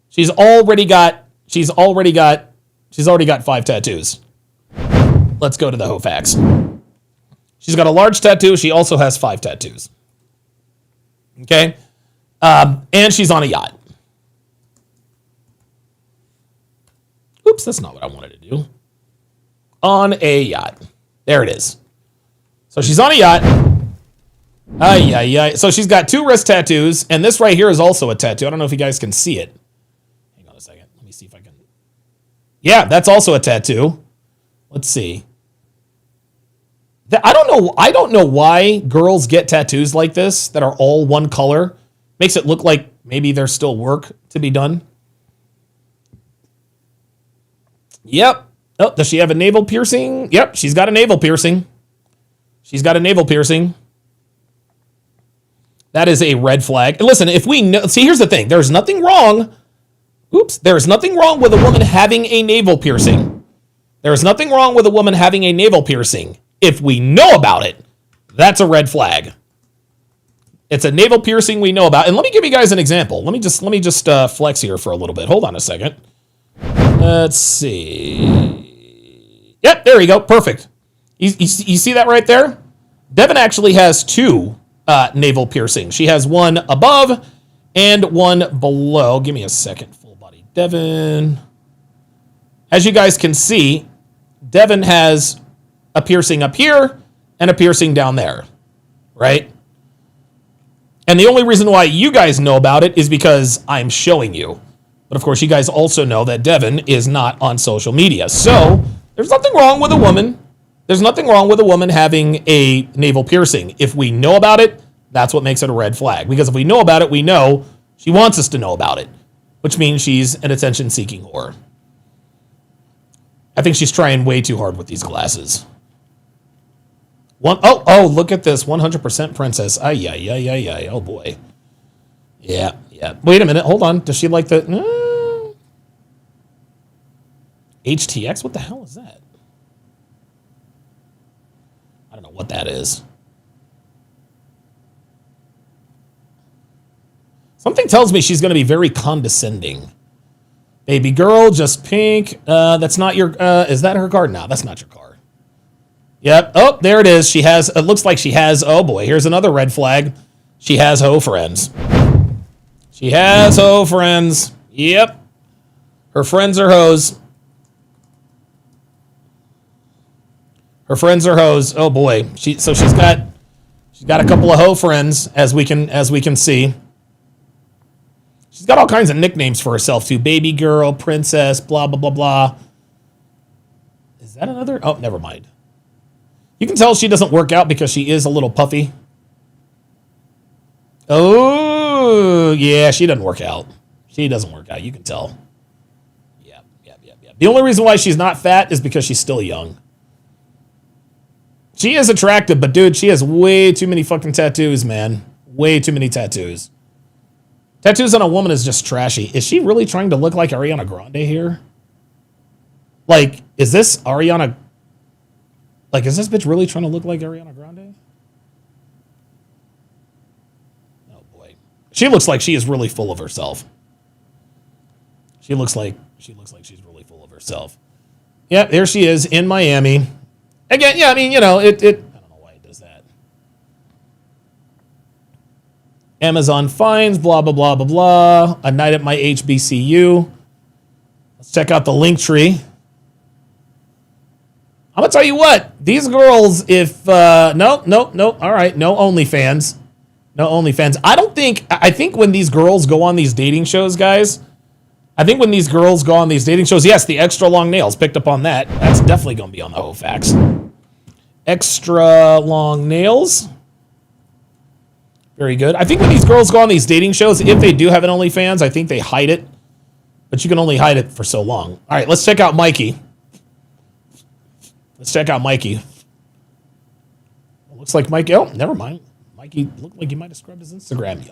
She's already got 5 tattoos. Let's go to the Hoefax. She's got a large tattoo. She also has 5 tattoos. Okay. And she's on a yacht. Oops, that's not what I wanted to do. On a yacht. There it is. So she's on a yacht. So she's got 2 wrist tattoos, and this right here is also a tattoo. I don't know if you guys can see it. Hang on a second. Let me see if I can. Yeah, that's also a tattoo. Let's see. I don't know why girls get tattoos like this that are all one color. Makes it look like maybe there's still work to be done. Yep. Oh, does she have a navel piercing? Yep, she's got a navel piercing. That is a red flag. And listen, if we know, see, here's the thing. There's nothing wrong. There's nothing wrong with a woman having a navel piercing. There's nothing wrong with a woman having a navel piercing. If we know about it, that's a red flag. It's a navel piercing we know about. And let me give you guys an example. Let me just flex here for a little bit. Hold on a second. Let's see. Yep, there you go. Perfect. You see that right there? Devin actually has 2 navel piercings. She has one above and one below. Give me a second. Full body Devin. As you guys can see, Devin has a piercing up here and a piercing down there, right? And the only reason why you guys know about it is because I'm showing you. But of course, you guys also know that Devin is not on social media. So there's nothing wrong with a woman. There's nothing wrong with a woman having a navel piercing. If we know about it, that's what makes it a red flag. Because if we know about it, we know she wants us to know about it, which means she's an attention-seeking whore. I think she's trying way too hard with these glasses. Oh, look at this. 100% princess. Ay. Oh, boy. Yeah. Wait a minute. Hold on. Does she like the... HTX? What the hell is that? I don't know what that is. Something tells me she's going to be very condescending. Baby girl, just pink. That's not your... is that her car? No, that's not your car. Yep. Oh, there it is. She has... It looks like she has... Oh, boy. Here's another red flag. She has hoe friends. She has hoe friends. Yep. Her friends are hoes. Her friends are hoes. Oh, boy. She's got a couple of hoe friends, as we can see. She's got all kinds of nicknames for herself, too. Baby girl, princess, blah, blah, blah, blah. Is that another? Oh, never mind. You can tell she doesn't work out because she is a little puffy. Oh, yeah, she doesn't work out. She doesn't work out. You can tell. Yeah. The only reason why she's not fat is because she's still young. She is attractive, but, dude, she has way too many fucking tattoos, man. Way too many tattoos. Tattoos on a woman is just trashy. Is she really trying to look like Ariana Grande here? Like, is this Ariana... Like, is this bitch really trying to look like Ariana Grande? Oh, boy. She looks like she is really full of herself. She looks like she's really full of herself. Yeah, there she is in Miami. Again, yeah, I mean, you know, I don't know why it does that. Amazon finds, blah, blah, blah, blah, blah. A night at my HBCU. Let's check out the link tree. I'm going to tell you what. These girls, if... No. All right, no OnlyFans. No OnlyFans. I think when these girls go on these dating shows, guys... yes, the extra long nails, picked up on that. That's definitely going to be on the Hoefax. Extra long nails. Very good. I think when these girls go on these dating shows, if they do have an OnlyFans, I think they hide it. But you can only hide it for so long. All right, let's check out Mikey. It looks like Mikey. Oh, never mind. Mikey looked like he might have scrubbed his Instagram.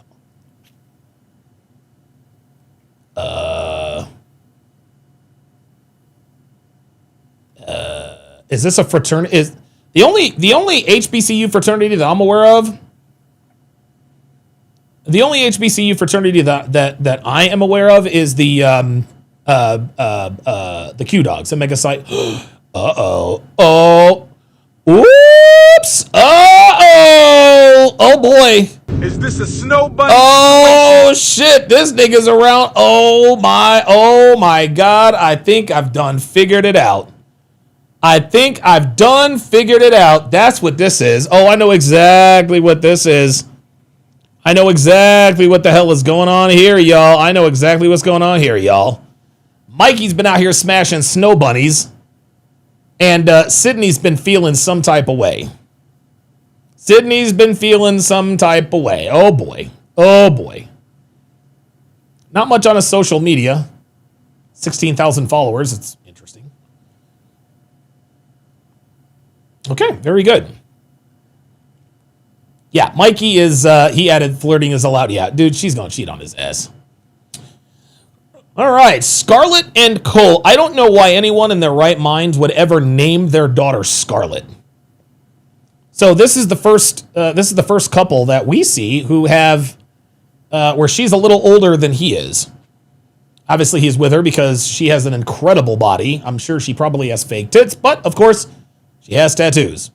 Is this a fraternity? Is the only HBCU fraternity that I'm aware of? The only HBCU fraternity that I am aware of is the Q Dogs, Omega Psi. Oh. Oops. Oh boy. Is this a snow bunny? Oh shit, this nigga's around. Oh my God. I think I've done figured it out. That's what this is. Oh, I know exactly what this is. I know exactly what the hell is going on here, y'all. Mikey's been out here smashing snow bunnies. And Sydney's been feeling some type of way. Oh boy. Not much on his social media. 16,000 followers. It's interesting. Okay, very good. Yeah, Mikey is, he added flirting is allowed. Yeah, dude, she's going to cheat on his ass. All right, Scarlett and Cole. I don't know why anyone in their right mind would ever name their daughter Scarlett. So this is the first couple that we see who have, where she's a little older than he is. Obviously, he's with her because she has an incredible body. I'm sure she probably has fake tits, but of course, she has tattoos.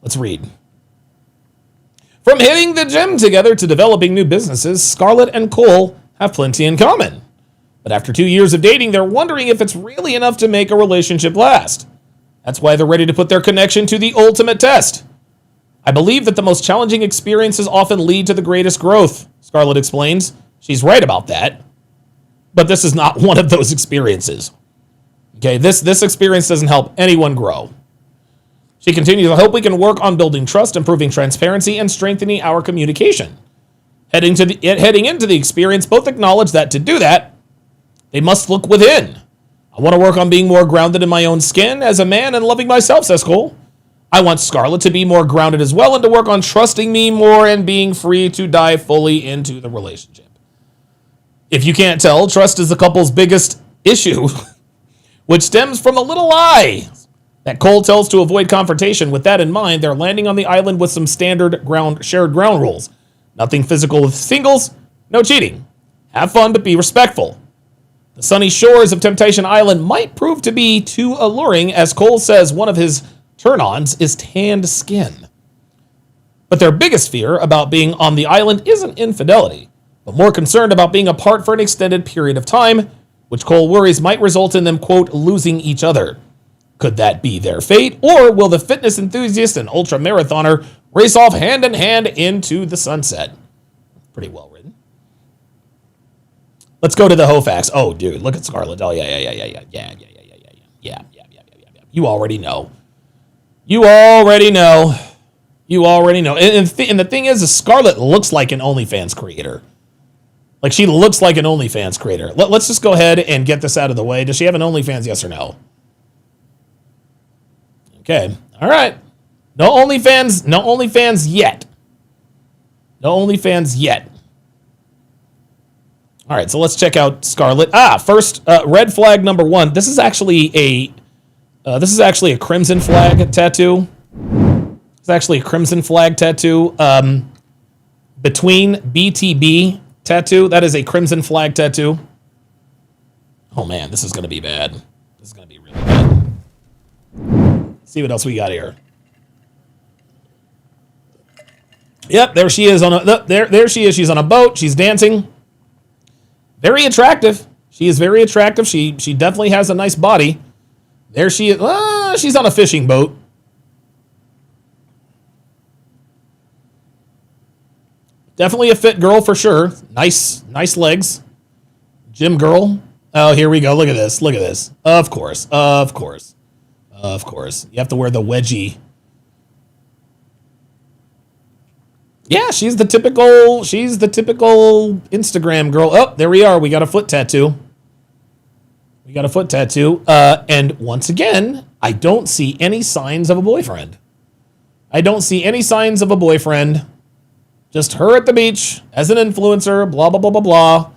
Let's read. From hitting the gym together to developing new businesses, Scarlett and Cole have plenty in common. But after 2 years of dating, they're wondering if it's really enough to make a relationship last. That's why they're ready to put their connection to the ultimate test. I believe that the most challenging experiences often lead to the greatest growth, Scarlett explains. She's right about that. But this is not one of those experiences. Okay, this experience doesn't help anyone grow. She continues, I hope we can work on building trust, improving transparency, and strengthening our communication. Heading into the experience, both acknowledge that to do that, they must look within. I want to work on being more grounded in my own skin as a man and loving myself, says Cole. I want Scarlett to be more grounded as well and to work on trusting me more and being free to dive fully into the relationship. If you can't tell, trust is the couple's biggest issue, which stems from a little lie that Cole tells to avoid confrontation. With that in mind, they're landing on the island with some standard shared ground rules. Nothing physical with singles, no cheating. Have fun, but be respectful. The sunny shores of Temptation Island might prove to be too alluring, as Cole says one of his turn-ons is tanned skin. But their biggest fear about being on the island isn't infidelity, but more concerned about being apart for an extended period of time, which Cole worries might result in them, quote, losing each other. Could that be their fate, or will the fitness enthusiast and ultra-marathoner race off hand in hand into the sunset? Pretty well written. Let's go to the Hoefax. Oh, dude, look at Scarlett. Oh, yeah. You already know. And the thing is Scarlett looks like an OnlyFans creator. Like, she looks like an OnlyFans creator. Let's just go ahead and get this out of the way. Does she have an OnlyFans, yes or no? Okay. All right. No OnlyFans yet. All right, so let's check out Scarlett. First, red flag number one. This is actually a crimson flag tattoo. It's actually a crimson flag tattoo. Between BTB tattoo. That is a crimson flag tattoo. Oh man, this is gonna be bad. This is gonna be really bad. Let's see what else we got here. Yep, there she is there she is. She's on a boat. She's dancing. Very attractive. She is very attractive. She definitely has a nice body. There she is. She's on a fishing boat. Definitely a fit girl for sure. Nice legs. Gym girl. Oh, here we go. Look at this. Of course. You have to wear the wedgie. Yeah, she's the typical Instagram girl. Oh, there we are. We got a foot tattoo. And once again, I don't see any signs of a boyfriend. Just her at the beach as an influencer, blah, blah, blah, blah, blah.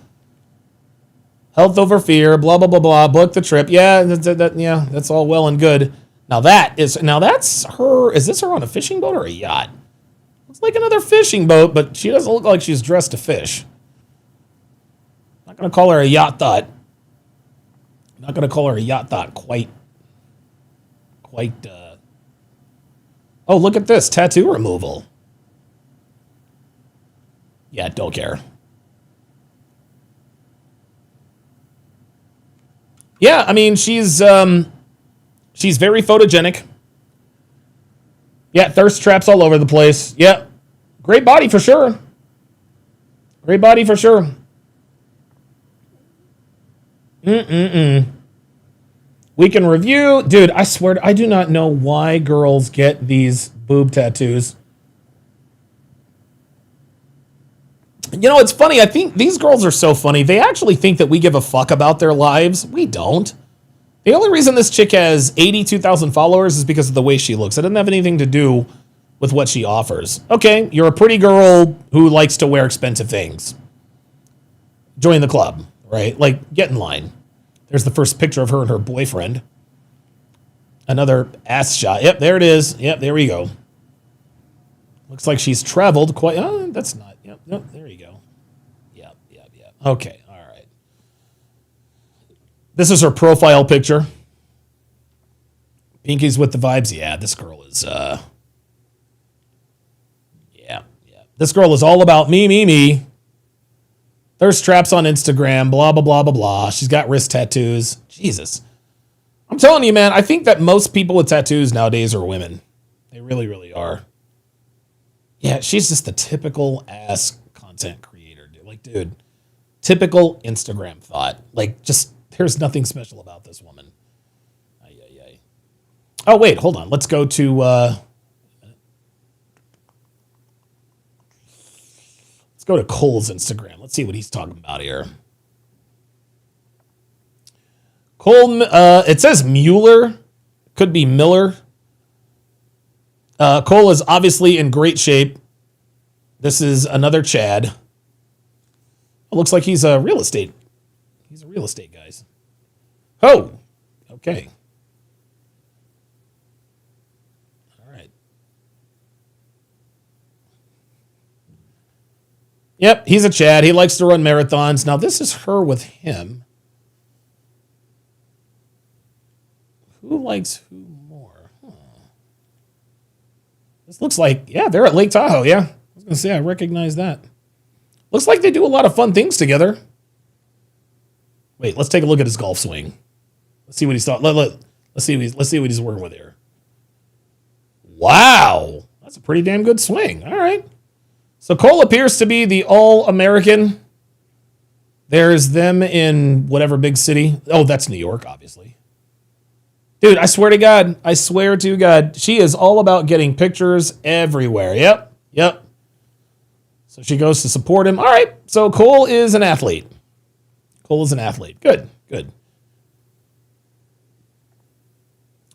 Health over fear, blah, blah, blah, blah. Book the trip. Yeah, that's all well and good. That's her. Is this her on a fishing boat or a yacht? Looks like another fishing boat, but she doesn't look like she's dressed to fish. Not going to call her a yacht thought. Not going to call her a yacht thought quite. Oh, look at this. Tattoo removal. Yeah, don't care. Yeah, I mean, she's very photogenic. Yeah, thirst traps all over the place. Yeah, great body for sure. Great body for sure. We can review. Dude, I swear, I do not know why girls get these boob tattoos. You know, it's funny. I think these girls are so funny. They actually think that we give a fuck about their lives. We don't. The only reason this chick has 82,000 followers is because of the way she looks. It doesn't have anything to do with what she offers. Okay, you're a pretty girl who likes to wear expensive things. Join the club, right? Like, get in line. There's the first picture of her and her boyfriend. Another ass shot. Yep, there it is. Yep, there we go. Looks like she's traveled quite... Oh, that's not... Yep, there you go. Yep. Okay, all right. This is her profile picture. Pinky's with the vibes. Yeah, this girl is... Yeah. This girl is all about me. Thirst traps on Instagram, blah, blah, blah, blah, blah. She's got wrist tattoos. Jesus. I'm telling you, man, I think that most people with tattoos nowadays are women. They really, really are. Yeah, she's just the typical ass content creator. Dude, typical Instagram thought. Like, just, there's nothing special about this woman. Ay. Oh, wait, hold on. Let's go to, go to Cole's Instagram. Let's see what he's talking about here. Cole, it says Mueller. Could be Miller. Cole is obviously in great shape. This is another Chad. It looks like he's a real estate. He's a real estate guy. Oh, okay. Yep, he's a Chad. He likes to run marathons. Now, this is her with him. Who likes who more? Huh. This looks like, yeah, they're at Lake Tahoe, yeah. I was going to say, I recognize that. Looks like they do a lot of fun things together. Wait, let's take a look at his golf swing. Let's see what he's thought. Let's see what he's working with here. Wow, that's a pretty damn good swing. All right. So Cole appears to be the all-American. There's them in whatever big city. Oh, that's New York, obviously. Dude, I swear to God, she is all about getting pictures everywhere. Yep. So she goes to support him. All right, so Cole is an athlete. Good.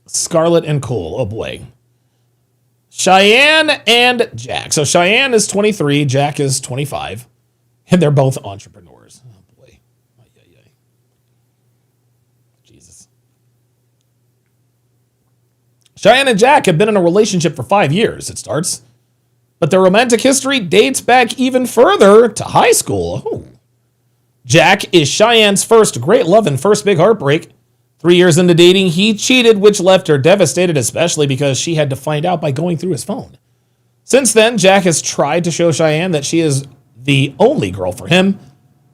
Scarlett and Cole. Oh, boy. Cheyenne and Jack. So Cheyenne is 23, Jack is 25, and they're both entrepreneurs. Oh, boy. Jesus. Cheyenne and Jack have been in a relationship for 5 years, it starts. But their romantic history dates back even further to high school. Ooh. Jack is Cheyenne's first great love and first big heartbreak. 3 years into dating, he cheated, which left her devastated, especially because she had to find out by going through his phone. Since then, Jack has tried to show Cheyenne that she is the only girl for him,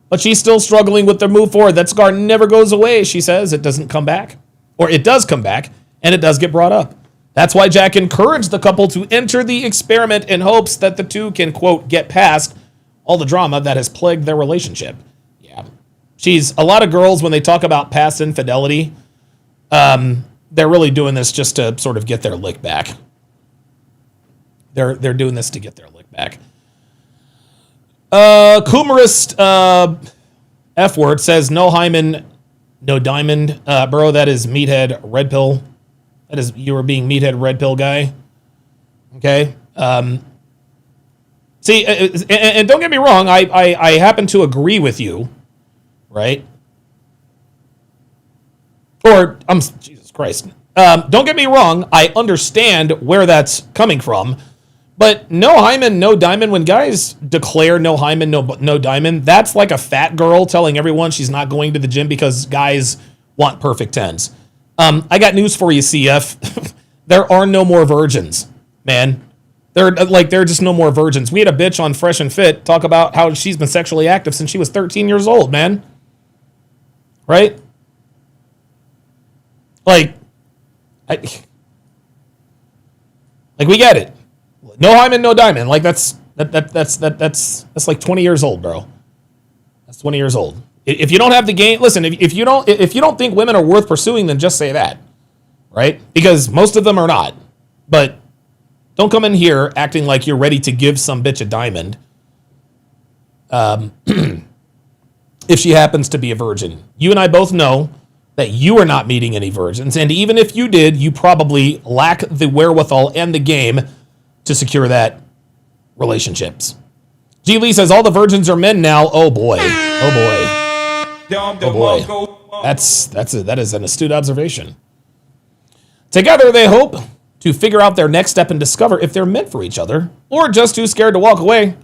but she's still struggling with the move forward. That scar never goes away, she says. It doesn't come back. Or it does come back, and it does get brought up. That's why Jack encouraged the couple to enter the experiment in hopes that the two can, quote, get past all the drama that has plagued their relationship. Yeah. A lot of girls, when they talk about past infidelity, they're really doing this just to sort of get their lick back. They're doing this to get their lick back. Coomerist F word says no hymen, no diamond. Bro, that is meathead red pill. That is, you were being meathead red pill guy. Okay. See, and don't get me wrong, I happen to agree with you, right? Or, Jesus Christ. Don't get me wrong. I understand where that's coming from. But no hymen, no diamond. When guys declare no hymen, no diamond, that's like a fat girl telling everyone she's not going to the gym because guys want perfect 10s. I got news for you, CF. There are no more virgins, man. There are just no more virgins. We had a bitch on Fresh and Fit talk about how she's been sexually active since she was 13 years old, man. Right? Like we get it. No hymen, no diamond. Like that's like 20 years old, bro. That's 20 years old. If you don't have the game, listen. If you don't think women are worth pursuing, then just say that, right? Because most of them are not. But don't come in here acting like you're ready to give some bitch a diamond. If she happens to be a virgin, you and I both know that you are not meeting any virgins, and even if you did, you probably lack the wherewithal and the game to secure that relationships. G. Lee says all the virgins are men now. Oh boy. Oh boy. That is an astute observation. Together they hope to figure out their next step and discover if they're meant for each other or just too scared to walk away.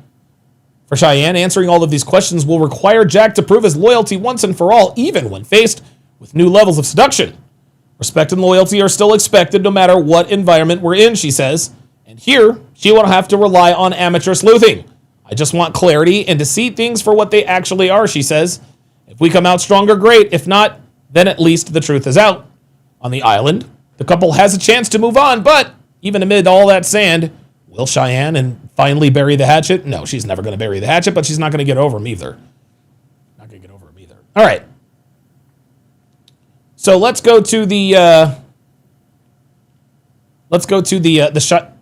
For Cheyenne, answering all of these questions will require Jack to prove his loyalty once and for all, even when faced with new levels of seduction. Respect and loyalty are still expected no matter what environment we're in, she says. And here, she won't have to rely on amateur sleuthing. I just want clarity and to see things for what they actually are, she says. If we come out stronger, great. If not, then at least the truth is out. On the island, the couple has a chance to move on, but even amid all that sand, will Cheyenne and finally bury the hatchet? No, she's never going to bury the hatchet, but she's not going to get over him either. Not going to get over him either. All right. So let's go to the shot.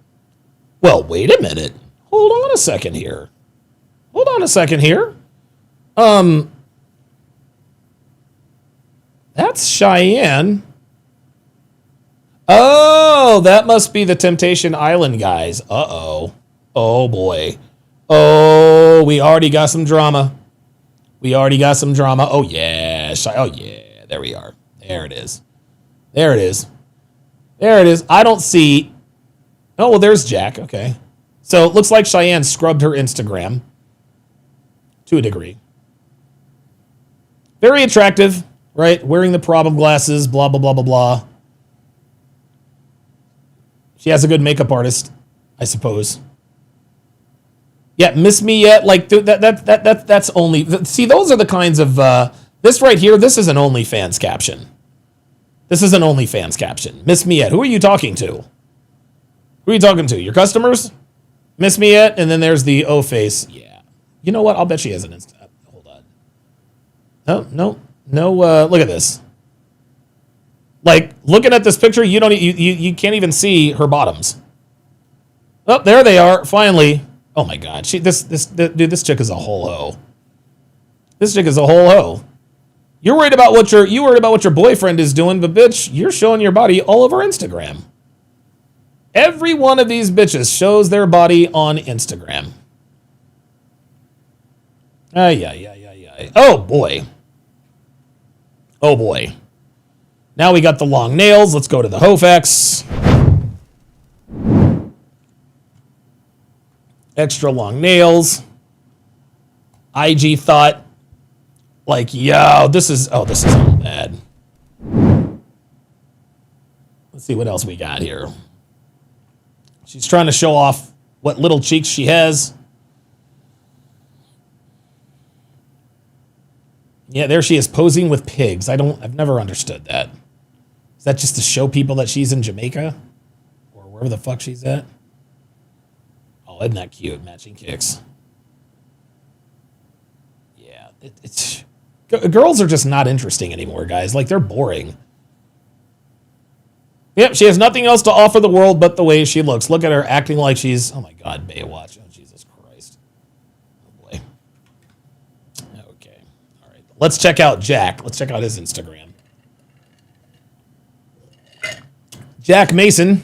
Well, wait a minute. Hold on a second here. That's Cheyenne. Oh, that must be the Temptation Island guys. Uh-oh. Oh, boy. Oh, we already got some drama. Oh, yeah. Oh, yeah. There we are. There it is. I don't see... Oh, well, there's Jack. Okay. So it looks like Cheyenne scrubbed her Instagram. To a degree. Very attractive, right? Wearing the problem glasses, blah, blah, blah, blah, blah. She has a good makeup artist, I suppose. Yeah, Miss Me Yet, like that's only... See, those are the kinds of... this right here, this is an OnlyFans caption. Miss Me Yet. Who are you talking to? Your customers? Miss Me Yet? And then there's the O face. Yeah. You know what? I'll bet she has an Insta. Hold on. No. Look at this. Like, looking at this picture, you can't even see her bottoms. Oh, there they are. Finally. Oh my God. This chick is a whole hoe. You're worried about what your boyfriend is doing, but bitch, you're showing your body all over Instagram. Every one of these bitches shows their body on Instagram. Yeah. Oh boy. Now we got the long nails. Let's go to the Hoefax. Extra long nails. IG thought, like, yo, this is all bad. Let's see what else we got here. She's trying to show off what little cheeks she has. Yeah, there she is posing with pigs. I've never understood that. Is that just to show people that she's in Jamaica? Or wherever the fuck she's at? Oh, isn't that cute? Matching kicks. Yeah, girls are just not interesting anymore, guys. Like, they're boring. Yep, she has nothing else to offer the world but the way she looks. Look at her acting like she's... Oh, my God, Baywatch. Oh, Jesus Christ. Oh, boy. Okay. All right. Let's check out Jack. Let's check out his Instagram. Jack Mason.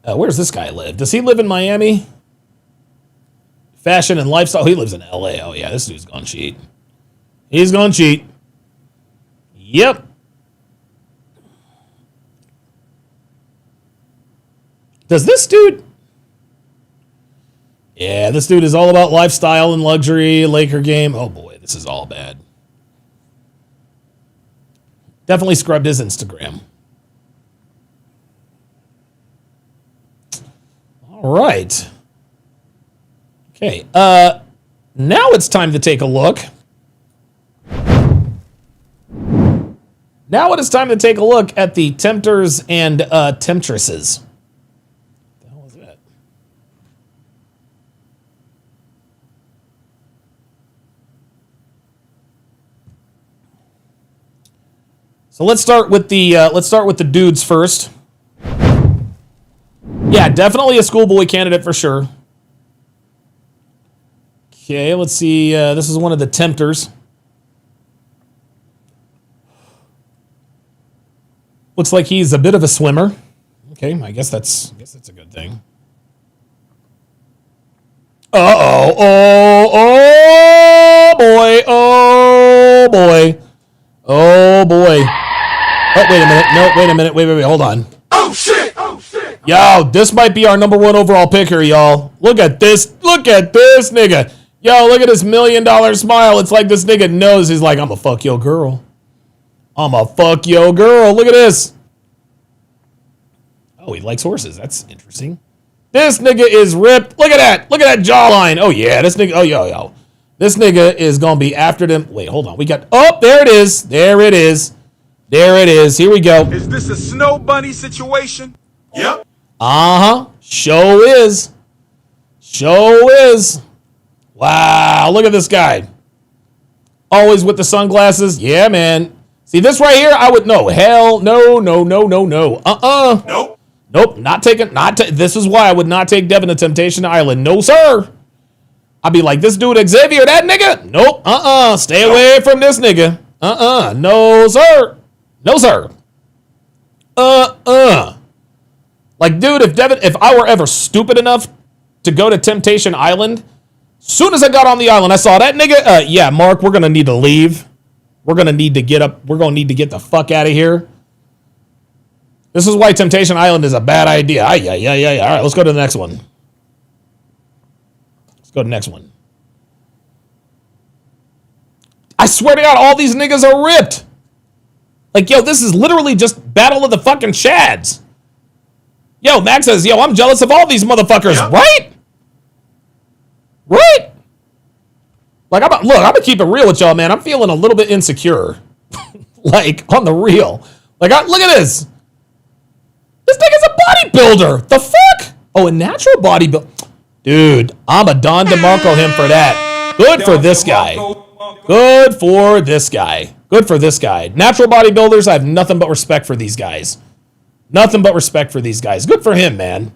Where's this guy live? Does he live in Miami? Fashion and lifestyle. He lives in L.A. Oh, yeah, this dude's gonna cheat. He's gonna cheat. Yep. Does this dude? Yeah, this dude is all about lifestyle and luxury, Laker game. Oh boy, this is all bad. Definitely scrubbed his Instagram. All right. Okay, now it's time to take a look. Now it is time to take a look at the Tempters and Temptresses. What the hell is that? So let's start with the dudes first. Yeah, definitely a schoolboy candidate for sure. Okay, let's see. This is one of the Tempters. Looks like he's a bit of a swimmer. Okay, I guess that's a good thing. Uh-oh. Oh boy. Oh boy. Oh boy. Oh, wait a minute. No, wait a minute. Wait. Hold on. Oh shit. Oh shit. Yo, this might be our number 1 overall pick here, y'all. Look at this. Look at this nigga. Yo, look at this $1 million smile. It's like this nigga knows he's like, I'm a fuck your girl. I'ma fuck your girl. Look at this. Oh, he likes horses. That's interesting. This nigga is ripped. Look at that. Look at that jawline. Oh, yeah. This nigga. Oh, yo. This nigga is going to be after them. Wait, hold on. We got. Oh, there it is. There it is. There it is. Here we go. Is this a snow bunny situation? Yep. Uh-huh. Show is. Show is. Wow. Look at this guy. Always with the sunglasses. Yeah, man. See, this right here, I would know. Hell no. Nope, not taking, this is why I would not take Devin to Temptation Island. No, sir. I'd be like, this dude Xavier, that nigga? Nope, stay away from this nigga. No, sir. No, sir. Like, dude, if I were ever stupid enough to go to Temptation Island, soon as I got on the island, I saw that nigga, yeah, Mark, we're gonna need to leave. We're going to need to get up. We're going to need to get the fuck out of here. This is why Temptation Island is a bad idea. Yeah. All right, let's go to the next one. Let's go to the next one. I swear to God, all these niggas are ripped. Like, yo, this is literally just Battle of the fucking Chads. Yo, Max says, yo, I'm jealous of all these motherfuckers. Yep. Right? Right? Like, I'm gonna keep it real with y'all, man. I'm feeling a little bit insecure. Like, on the real. Like, look at this. This nigga's a bodybuilder. The fuck? Oh, a natural bodybuilder. Dude, I'm a Don DeMarco him for that. Good for this guy. Good for this guy. Good for this guy. Natural bodybuilders, I have nothing but respect for these guys. Nothing but respect for these guys. Good for him, man.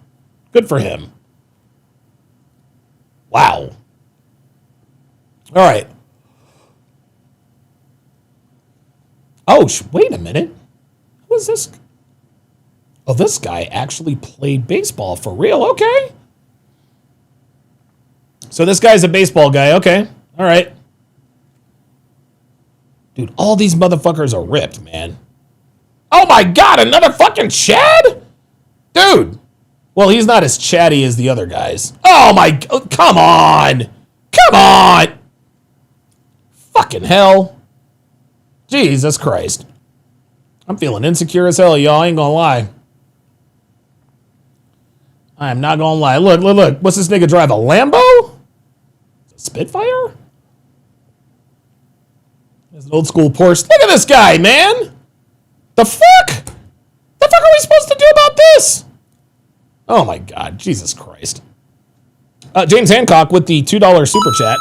Good for him. Wow. All right. Oh, wait a minute. Who is this? Oh, this guy actually played baseball for real. Okay. So this guy's a baseball guy. Okay. All right. Dude, all these motherfuckers are ripped, man. Oh my God, another fucking Chad? Dude. Well, he's not as chatty as the other guys. Oh my, come on. Come on. Fucking hell. Jesus Christ. I'm feeling insecure as hell, y'all. I ain't gonna lie. I am not gonna lie. Look. What's this nigga drive? A Lambo? A Spitfire? There's an old school Porsche. Look at this guy, man. The fuck? The fuck are we supposed to do about this? Oh my God. Jesus Christ. James Hancock with the $2 super chat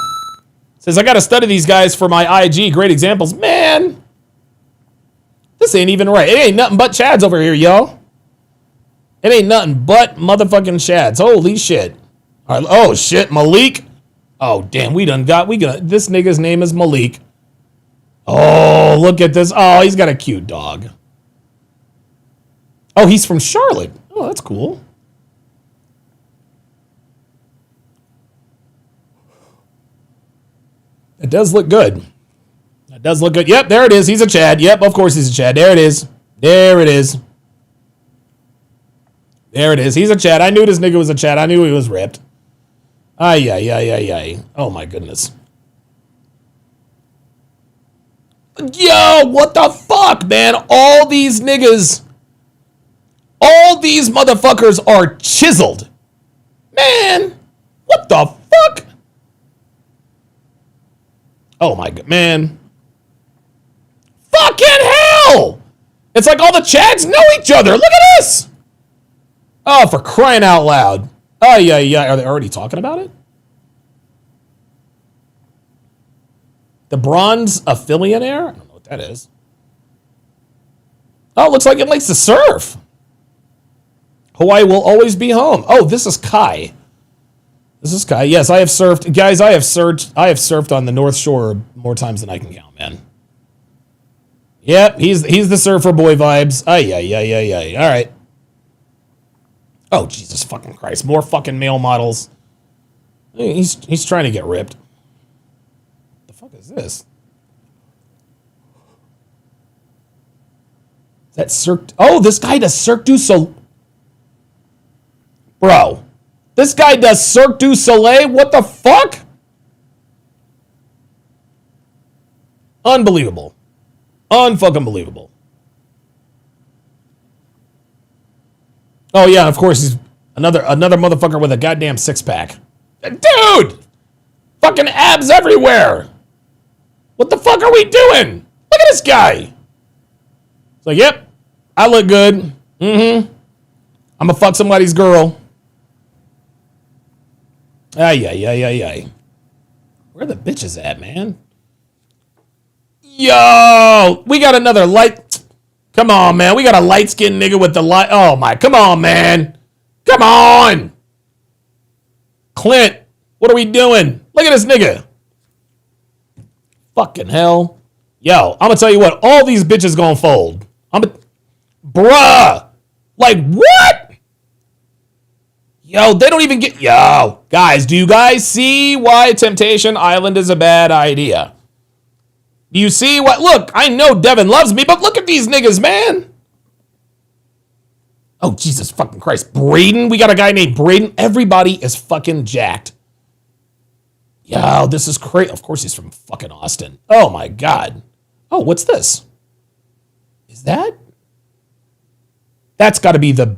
says, I gotta study these guys for my IG. Great examples. Man, this ain't even right. It ain't nothing but Chads over here, y'all. It ain't nothing but motherfucking Chads. Holy shit. All right, oh shit, Malik. Oh damn, this nigga's name is Malik. Oh, look at this. Oh, he's got a cute dog. Oh, he's from Charlotte. Oh, that's cool. It does look good. It does look good. Yep, there it is. He's a Chad. Yep, of course he's a Chad. There it is. There it is. There it is. He's a Chad. I knew this nigga was a Chad. I knew he was ripped. Ay, ay, ay, ay, ay. Oh, my goodness. Yo, what the fuck, man? All these niggas, all these motherfuckers are chiseled. Man, what the fuck? Oh, my God, man. Fucking hell! It's like all the Chads know each other. Look at this! Oh, for crying out loud. Oh, yeah, yeah. Are they already talking about it? The bronze affiliateer? I don't know what that is. Oh, it looks like it likes to surf. Hawaii will always be home. Oh, this is Kai. This is Kai. Yes, I have surfed. Guys, I have surfed on the North Shore more times than I can count, man. Yep, he's the surfer boy vibes. Ay, ay, ay, ay, ay. All right. Oh, Jesus fucking Christ. More fucking male models. He's trying to get ripped. What the fuck is this? Is that Cirque? Oh, this guy does Cirque du Soleil. Bro. This guy does Cirque du Soleil? What the fuck? Unbelievable. Unfucking believable. Oh, yeah, of course, he's another motherfucker with a goddamn six-pack. Dude! Fucking abs everywhere! What the fuck are we doing? Look at this guy! It's like, yep, I look good. I'm gonna fuck somebody's girl. Ay, ay, ay, ay, ay. Where are the bitches at, man? Yo! We got another light... Come on, man. We got a light-skinned nigga with the light... Oh, my... Come on, man. Come on! Clint, what are we doing? Look at this nigga. Fucking hell. Yo, I'm gonna tell you what. All these bitches gonna fold. Bruh! Like, what? Yo, they don't even get... Yo, guys, do you guys see why Temptation Island is a bad idea? Do you see what? Look, I know Devin loves me, but look at these niggas, man. Oh, Jesus fucking Christ. Braden? We got a guy named Braden. Everybody is fucking jacked. Yo, this is crazy. Of course he's from fucking Austin. Oh, my God. Oh, what's this? Is that? That's got to be the...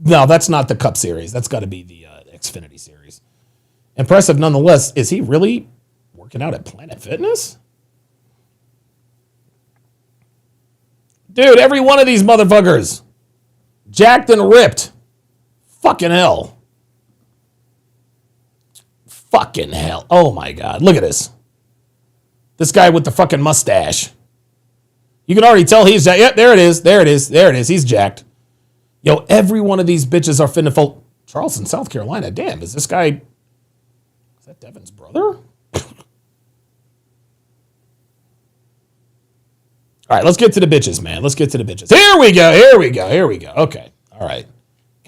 No, that's not the Cup Series. That's got to be the Xfinity Series. Impressive nonetheless. Is he really working out at Planet Fitness? Dude, every one of these motherfuckers. Jacked and ripped. Fucking hell. Fucking hell. Oh my God. Look at this. This guy with the fucking mustache. You can already tell he's jacked. Yep, there it is. There it is. There it is. He's jacked. Yo, every one of these bitches are finna fold. Charleston, South Carolina. Damn, is this guy... Is that Devin's brother? All right, let's get to the bitches, man. Let's get to the bitches. Here we go. Here we go. Here we go. Okay. All right.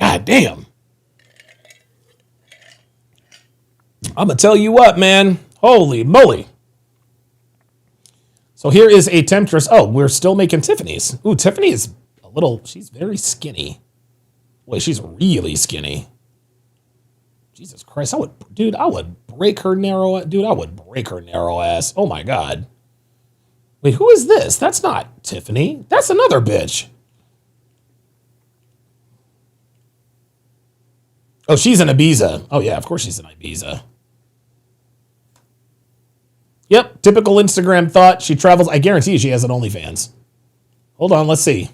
God damn. I'm going to tell you what, man. Holy moly. So here is a Temptress. Oh, we're still making Tiffany's. Ooh, Tiffany is a little, she's very skinny. Wait, she's really skinny. Jesus Christ. I would break her narrow ass. Oh my God. Wait, who is this? That's not Tiffany. That's another bitch. Oh, she's an Ibiza. Oh, yeah, of course she's an Ibiza. Yep, typical Instagram thought. She travels. I guarantee she has an OnlyFans. Hold on, let's see.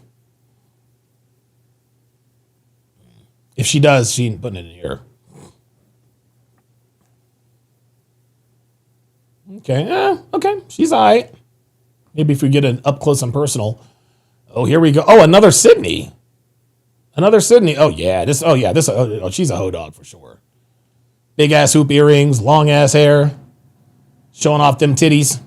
If she does, she ain't putting it in here. Okay, okay, she's all right. Maybe if we get an up close and personal. Oh, here we go. Oh, another Sydney. Another Sydney. Oh, yeah. She's a hoe dog for sure. Big ass hoop earrings, long ass hair, showing off them titties.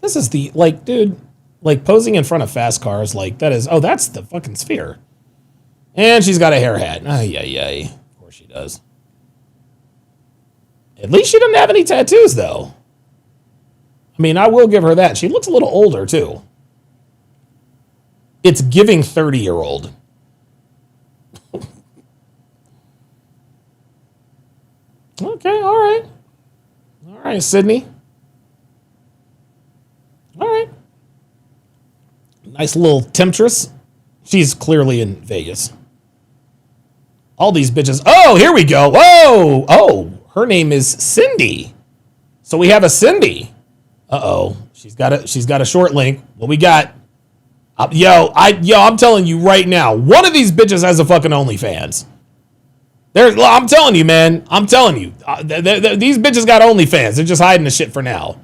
This is the, like, dude, like posing in front of fast cars. Like, that is, oh, that's the fucking Sphere. And she's got a hair hat. Ay, ay, ay. Of course she does. At least she doesn't have any tattoos, though. I mean, I will give her that. She looks a little older, too. It's giving 30-year-old. Okay, all right. All right, Sydney. All right. Nice little Temptress. She's clearly in Vegas. All these bitches. Oh, here we go. Whoa. Oh, her name is Cindy. So we have a Cindy. Uh-oh. She's got a short link. What we got? I'm telling you right now, one of these bitches has a fucking OnlyFans. I'm telling you, man. I'm telling you. These bitches got OnlyFans. They're just hiding the shit for now.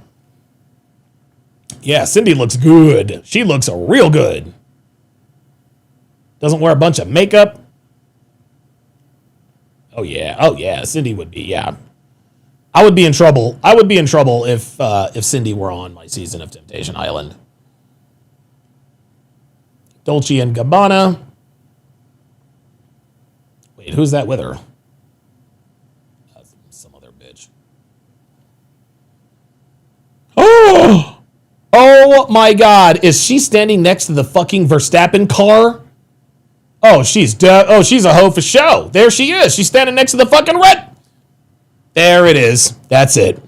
Yeah, Cindy looks good. She looks real good. Doesn't wear a bunch of makeup. Oh, yeah. Oh, yeah. Cindy would be, yeah. I would be in trouble. I would be in trouble if Cindy were on my season of Temptation Island. Dolce & Gabbana. Wait, who's that with her? Some other bitch. Oh! Oh my God! Is she standing next to the fucking Verstappen car? Oh, she's a hoe for show. There she is. She's standing next to the fucking red. There it is. That's it.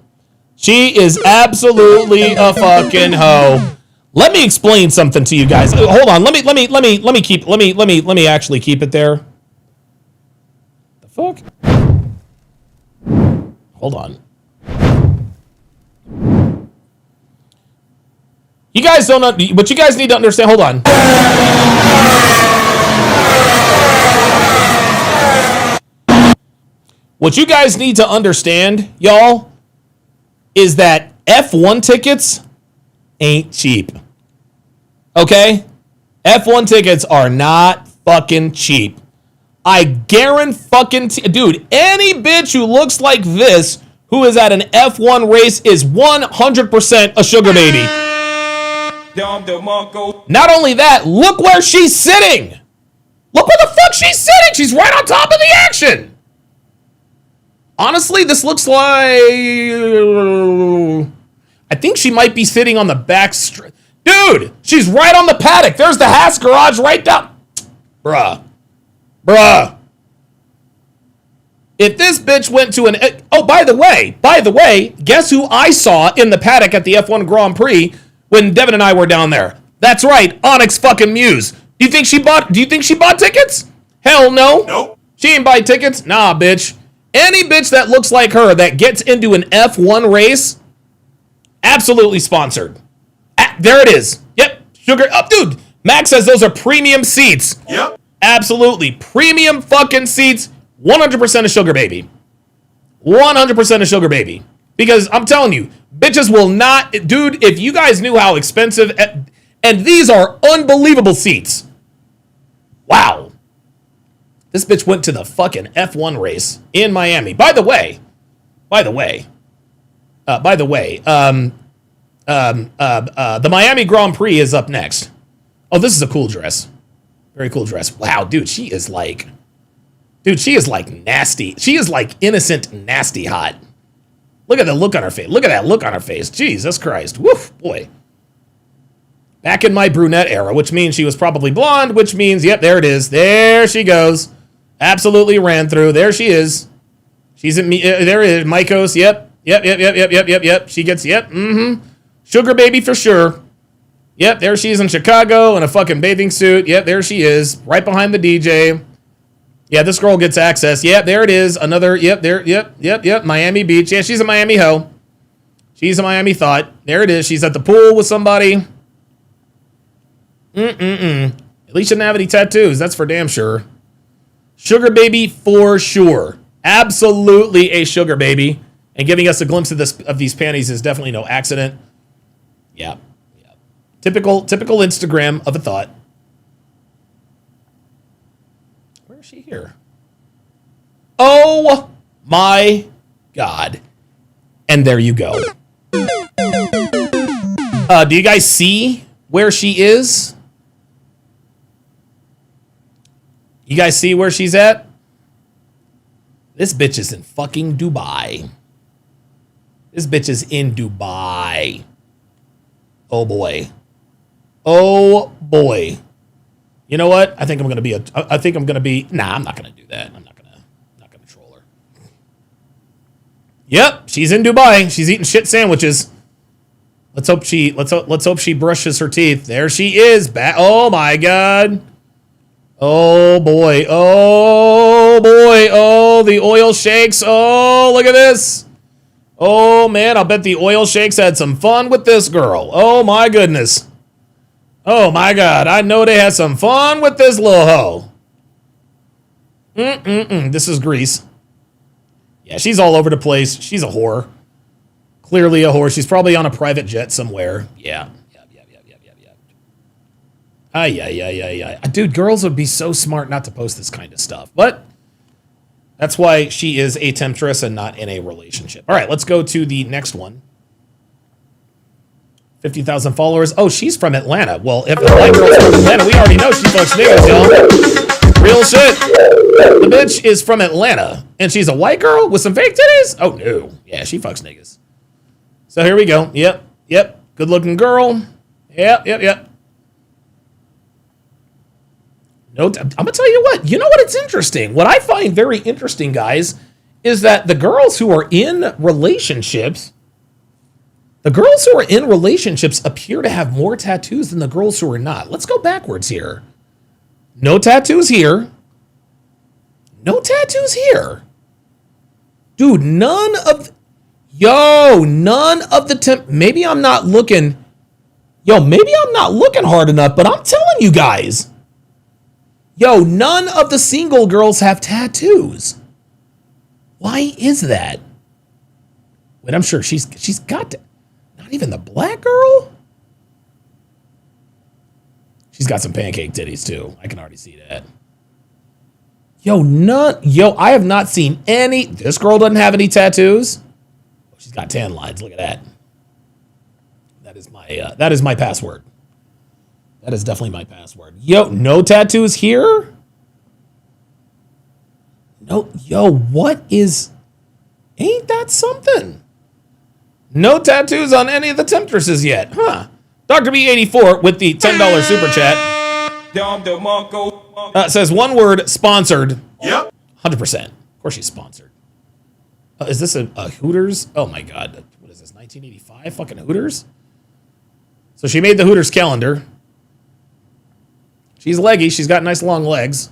She is absolutely a fucking hoe. Let me explain something to you guys. Hold on. Let me actually keep it there. The fuck? Hold on. You guys don't know, but you guys need to understand. Hold on. What you guys need to understand, y'all, is that F1 tickets ain't cheap. Okay? F1 tickets are not fucking cheap. I guarantee, dude, any bitch who looks like this who is at an F1 race is 100% a sugar baby. Not only that, look where she's sitting. Look where the fuck she's sitting. She's right on top of the action. Honestly, this looks like... I think she might be sitting on the back straight. Dude, she's right on the paddock. There's the Haas garage right down. Bruh. If this bitch went to an... Oh, by the way, guess who I saw in the paddock at the F1 Grand Prix when Devin and I were down there? That's right, Onyx fucking Muse. Do you think she bought tickets? Hell no. Nope. She ain't buy tickets? Nah, bitch. Any bitch that looks like her that gets into an F1 race, absolutely sponsored. There it is. Yep. Sugar. Oh, dude. Max says those are premium seats. Yep. Absolutely. Premium fucking seats. 100% a sugar baby. 100% a sugar baby. Because I'm telling you, bitches will not... Dude, if you guys knew how expensive... And these are unbelievable seats. Wow. This bitch went to the fucking F1 race in Miami. By the way, the Miami Grand Prix is up next. Oh, this is a cool dress. Very cool dress. Wow, dude, she is like nasty. She is like innocent, nasty hot. Look at the look on her face. Look at that look on her face. Jesus Christ. Woof, boy. Back in my brunette era, which means she was probably blonde, which means, yep, there it is. There she goes. Absolutely ran through. There she is. She's in me. There it is. Mycos. Yep. She gets, yep. Sugar baby for sure. Yep, there she is in Chicago in a fucking bathing suit. Yep, there she is. Right behind the DJ. Yeah, this girl gets access. Yep, there it is. Another, yep. Miami Beach. Yeah, she's a Miami hoe. She's a Miami thought. There it is. She's at the pool with somebody. At least she didn't have any tattoos. That's for damn sure. Sugar baby for sure. Absolutely a sugar baby. And giving us a glimpse of these panties is definitely no accident. Yeah. Typical Instagram of a thought. Where is she here? Oh my God. And there you go. Do you guys see where she is? You guys see where she's at? This bitch is in fucking Dubai. This bitch is in Dubai. Oh boy. Oh boy. You know what? I think I'm gonna be. Nah, I'm not gonna do that. I'm not gonna troll her. Yep, she's in Dubai. She's eating shit sandwiches. Let's hope she brushes her teeth. There she is. Oh my god. Oh boy. Oh boy. Oh, the oil shakes. Oh, look at this. Oh man, I'll bet the oil shakes had some fun with this girl. Oh my goodness. Oh my god, I know they had some fun with this little hoe. This is Greece. Yeah, she's all over the place. She's a whore. Clearly a whore. She's probably on a private jet somewhere. Yeah. Yeah. Dude, girls would be so smart not to post this kind of stuff. But that's why she is a temptress and not in a relationship. All right, let's go to the next one. 50,000 followers. Oh, she's from Atlanta. Well, if the white girl's from Atlanta, we already know she fucks niggas, y'all. Real shit. The bitch is from Atlanta, and she's a white girl with some fake titties? Oh, no. Yeah, she fucks niggas. So here we go. Yep. Good looking girl. Yep. No, I'm going to tell you what. You know what? It's interesting. What I find very interesting, guys, is that the girls who are in relationships, appear to have more tattoos than the girls who are not. Let's go backwards here. No tattoos here. No tattoos here. Dude, none of the maybe I'm not looking hard enough, but I'm telling you guys. None of the single girls have tattoos. Why is that? Wait, I'm sure she's got not even the black girl? She's got some pancake titties too. I can already see that. I have not seen any. This girl doesn't have any tattoos. She's got tan lines. Look at that. That is my password. That is definitely my password. No tattoos here? No, what is... Ain't that something? No tattoos on any of the Temptresses yet, huh? Dr. B84 with the $10 super chat. Says one word, sponsored. Yep. 100%. Of course she's sponsored. Is this a Hooters? Oh my God. What is this, 1985? Fucking Hooters? So she made the Hooters calendar. She's leggy. She's got nice long legs.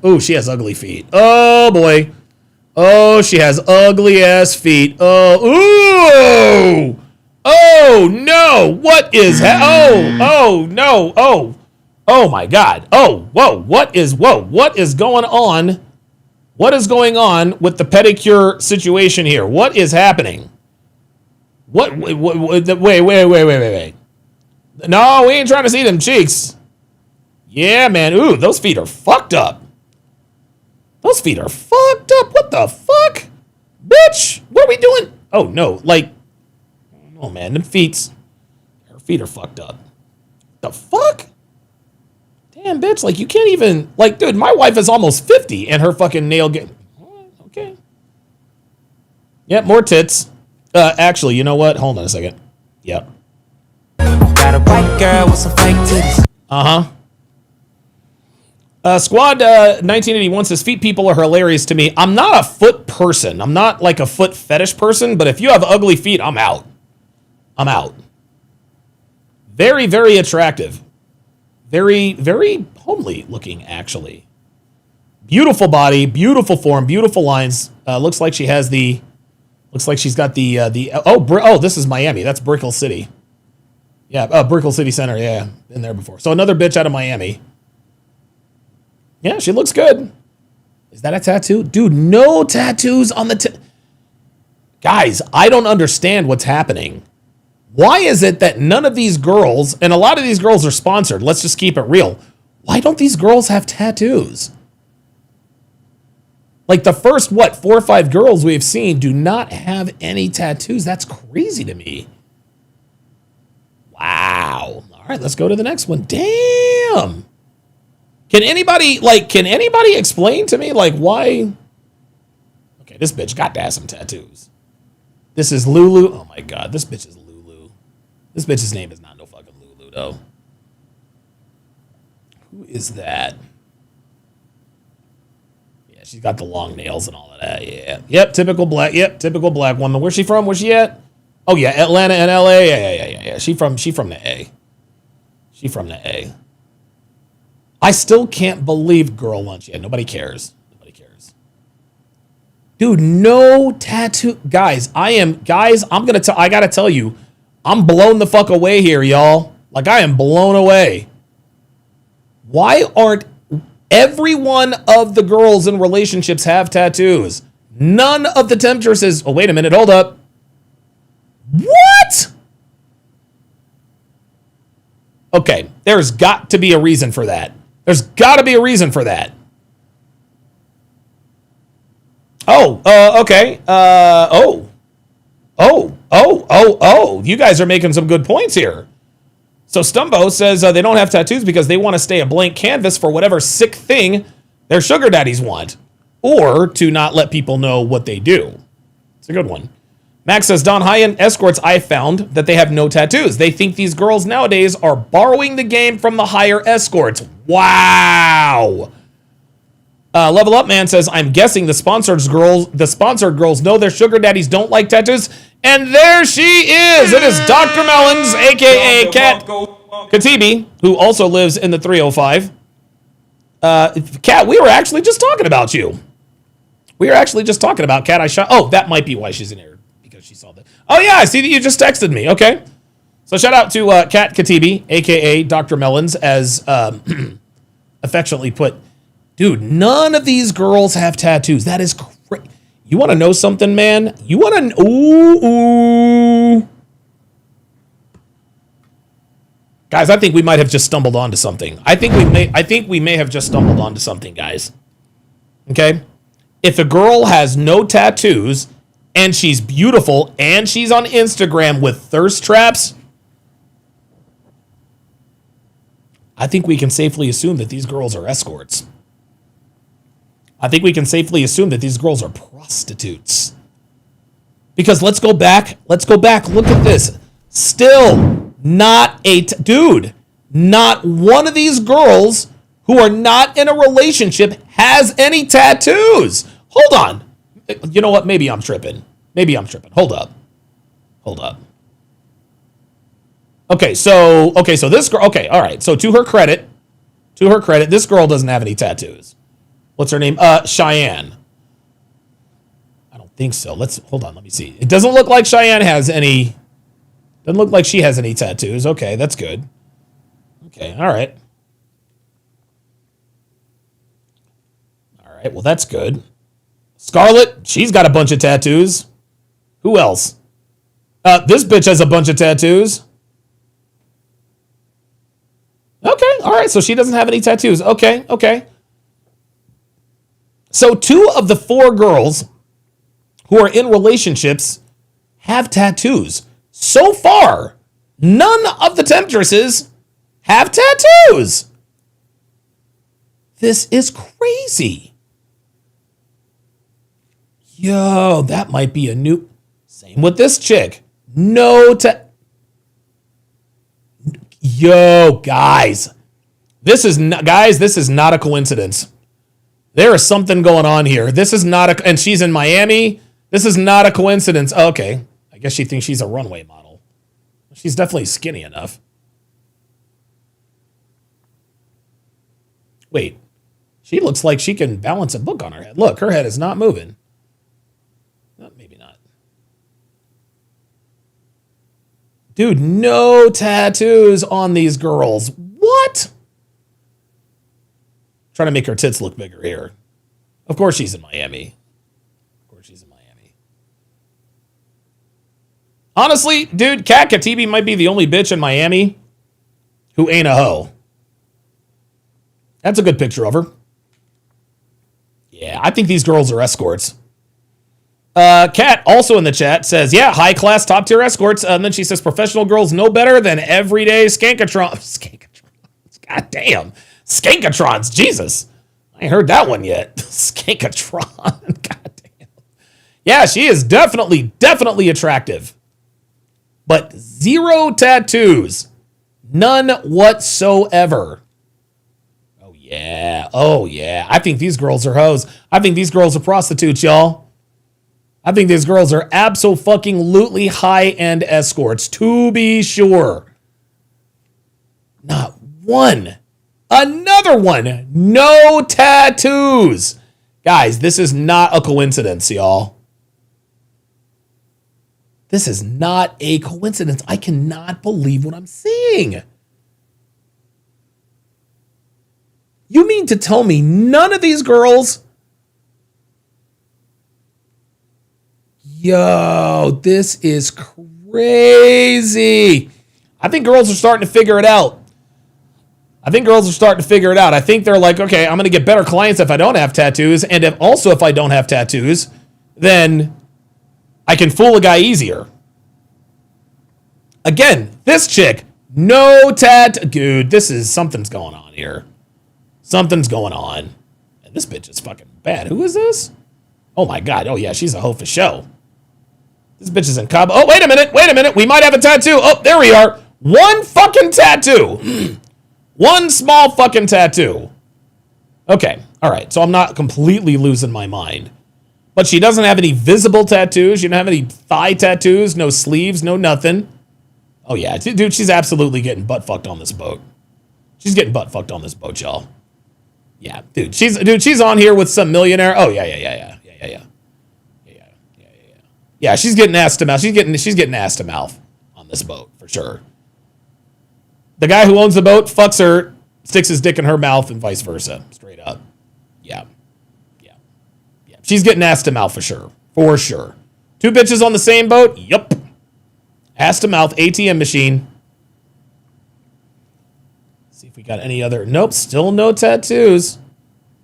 Ooh, she has ugly feet. Oh, boy. Oh, she has ugly ass feet. Oh, ooh. Oh, no. What is... Oh, no. Oh, my God. Oh, whoa. What is going on? What is going on with the pedicure situation here? What is happening? Wait. No, we ain't trying to see them cheeks. Yeah, man. Ooh, those feet are fucked up. What the fuck? Bitch, what are we doing? Oh, no. Oh, man. Her feet are fucked up. The fuck? Damn, bitch. You can't even... dude, my wife is almost 50 and her fucking nail game... Okay. Yep, more tits. Actually, you know what? Hold on a second. Yep. Got a white girl with some fake titties. Uh-huh. Squad 1981 says, feet people are hilarious to me. I'm not a foot person. I'm not a foot fetish person, but if you have ugly feet, I'm out. Very, very attractive. Very, very homely looking, actually. Beautiful body, beautiful form, beautiful lines. Looks like she's got the, this is Miami. That's Brickell City. Yeah, Brickell City Center. Yeah, been there before. So another bitch out of Miami. Yeah, she looks good. Is that a tattoo? Dude, no tattoos on the... Guys, I don't understand what's happening. Why is it that none of these girls, and a lot of these girls are sponsored, let's just keep it real. Why don't these girls have tattoos? The first, 4 or 5 girls we've seen do not have any tattoos. That's crazy to me. Wow. All right, let's go to the next one. Damn. Can anybody explain to me, why? Okay, this bitch got to have some tattoos. This is Lulu. Oh, my God. This bitch is Lulu. This bitch's name is not no fucking Lulu, though. Who is that? Yeah, she's got the long nails and all of that. Yeah. Yep, typical black. Yep, typical black woman. Where's she from? Where's she at? Oh yeah, Atlanta and LA. Yeah. She from the A. She from the A. I still can't believe girl lunch. Yeah, nobody cares. Nobody cares. Dude, no tattoo. Guys, I gotta tell you, I'm blown the fuck away here, y'all. Like, I am blown away. Why aren't every one of the girls in relationships have tattoos? None of the Temptresses. Oh, wait a minute. Hold up. What? Okay, there's got to be a reason for that. There's got to be a reason for that. Oh, okay. You guys are making some good points here. So Stumbo says they don't have tattoos because they want to stay a blank canvas for whatever sick thing their sugar daddies want, or to not let people know what they do. It's a good one. Max says, Don, high-end escorts, I found that they have no tattoos. They think these girls nowadays are borrowing the game from the higher escorts. Wow. Level Up Man says, I'm guessing the sponsored girls know their sugar daddies don't like tattoos. And there she is. It is Dr. Mellons, a.k.a. Kat Katibi, who also lives in the 305. Kat, we were actually just talking about you. We were actually just talking about Kat. Oh, that might be why she's in here, because she saw that. Oh, yeah, I see that you just texted me. Okay. So shout out to Kat Katibi, a.k.a. Dr. Mellons, as affectionately put. Dude, none of these girls have tattoos. That is crazy. You want to know something, man? You want to... Ooh. Guys, I think we might have just stumbled onto something. I think we may have just stumbled onto something, guys. Okay? If a girl has no tattoos and she's beautiful and she's on Instagram with thirst traps, I think we can safely assume that these girls are escorts. I think we can safely assume that these girls are prostitutes. Because let's go back. Look at this. Still not dude, not one of these girls who are not in a relationship has any tattoos. Hold on. You know what? Maybe I'm tripping. Hold up. Okay, so this girl, okay, all right. So to her credit, this girl doesn't have any tattoos. What's her name? Cheyenne. I don't think so. Hold on, let me see. It doesn't look like Cheyenne has any. Doesn't look like she has any tattoos. Okay, that's good. Okay, all right. All right, well, that's good. Scarlett, she's got a bunch of tattoos. Who else? This bitch has a bunch of tattoos. Okay, all right, so she doesn't have any tattoos. Okay. So 2 of the 4 girls who are in relationships have tattoos. So far, none of the Temptresses have tattoos. This is crazy. Yo, that might be a new... Same with this chick. Yo, guys. This is not a coincidence. There is something going on here. This is not and she's in Miami. This is not a coincidence. Okay. I guess she thinks she's a runway model. She's definitely skinny enough. Wait. She looks like she can balance a book on her head. Look, her head is not moving. Maybe not. Dude, no tattoos on these girls. What? Trying to make her tits look bigger here. Of course she's in Miami. Honestly, dude, Kat Katibi might be the only bitch in Miami who ain't a hoe. That's a good picture of her. Yeah, I think these girls are escorts. Kat, also in the chat, says, yeah, high-class, top-tier escorts. And then she says, professional girls know better than everyday skankatrons. God damn. Skankatrons, Jesus. I ain't heard that one yet. Skankatron. God damn. Yeah, she is definitely attractive. But 0 tattoos. None whatsoever. Yeah. Oh, yeah. I think these girls are hoes. I think these girls are prostitutes, y'all. I think these girls are abso-fucking-lutely high-end escorts, to be sure. Not one. Another one. No tattoos. Guys, this is not a coincidence, y'all. This is not a coincidence. I cannot believe what I'm seeing. You mean to tell me none of these girls? Yo, this is crazy. I think girls are starting to figure it out. I think they're like, okay, I'm going to get better clients if I don't have tattoos. And if I don't have tattoos, then I can fool a guy easier. Again, this chick, no dude, something's going on here. Something's going on. And this bitch is fucking bad. Who is this? Oh my God. Oh yeah, she's a hoe for show. This bitch is in Cabo. Oh, wait a minute. We might have a tattoo. Oh, there we are. One fucking tattoo. One small fucking tattoo. Okay. All right. So I'm not completely losing my mind. But she doesn't have any visible tattoos. She doesn't have any thigh tattoos. No sleeves. No nothing. Oh yeah. Dude, she's absolutely getting butt fucked on this boat. She's getting butt fucked on this boat, y'all. Yeah, dude. She's on here with some millionaire. Oh yeah. Yeah, she's getting ass to mouth. She's getting ass to mouth on this boat for sure. The guy who owns the boat fucks her, sticks his dick in her mouth, and vice versa. Straight up. Yeah. She's getting ass to mouth for sure. For sure. Two bitches on the same boat? Yup. Ass to mouth, ATM machine. See if we got any other. Nope, still no tattoos.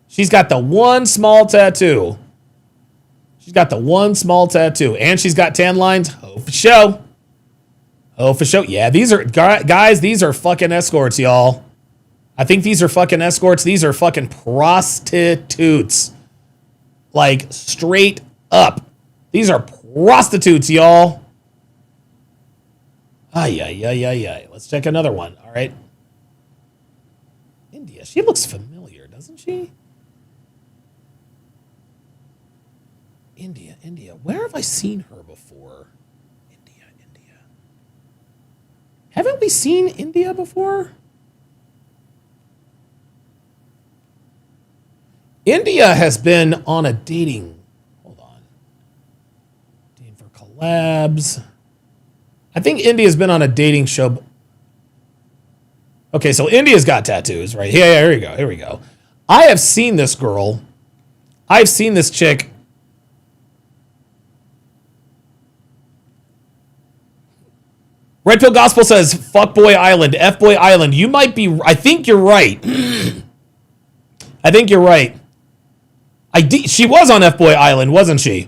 She's got the one small tattoo. And she's got tan lines. Oh, for show. Yeah, these are, guys, these are fucking escorts, y'all. I think these are fucking escorts. These are fucking prostitutes. Like, straight up. These are prostitutes, y'all. Ay. Let's check another one. All right. India. She looks familiar, doesn't she? India. Where have I seen her before? India. Haven't we seen India before? India has been on a dating. Hold on. Dating for collabs. I think India's been on a dating show. Okay, so India's got tattoos, right? Yeah, here we go. I have seen this girl. I've seen this chick. Red Pill Gospel says, Fuckboy Island, F-Boy Island. You might be, I think you're right. She was on F-Boy Island, wasn't she?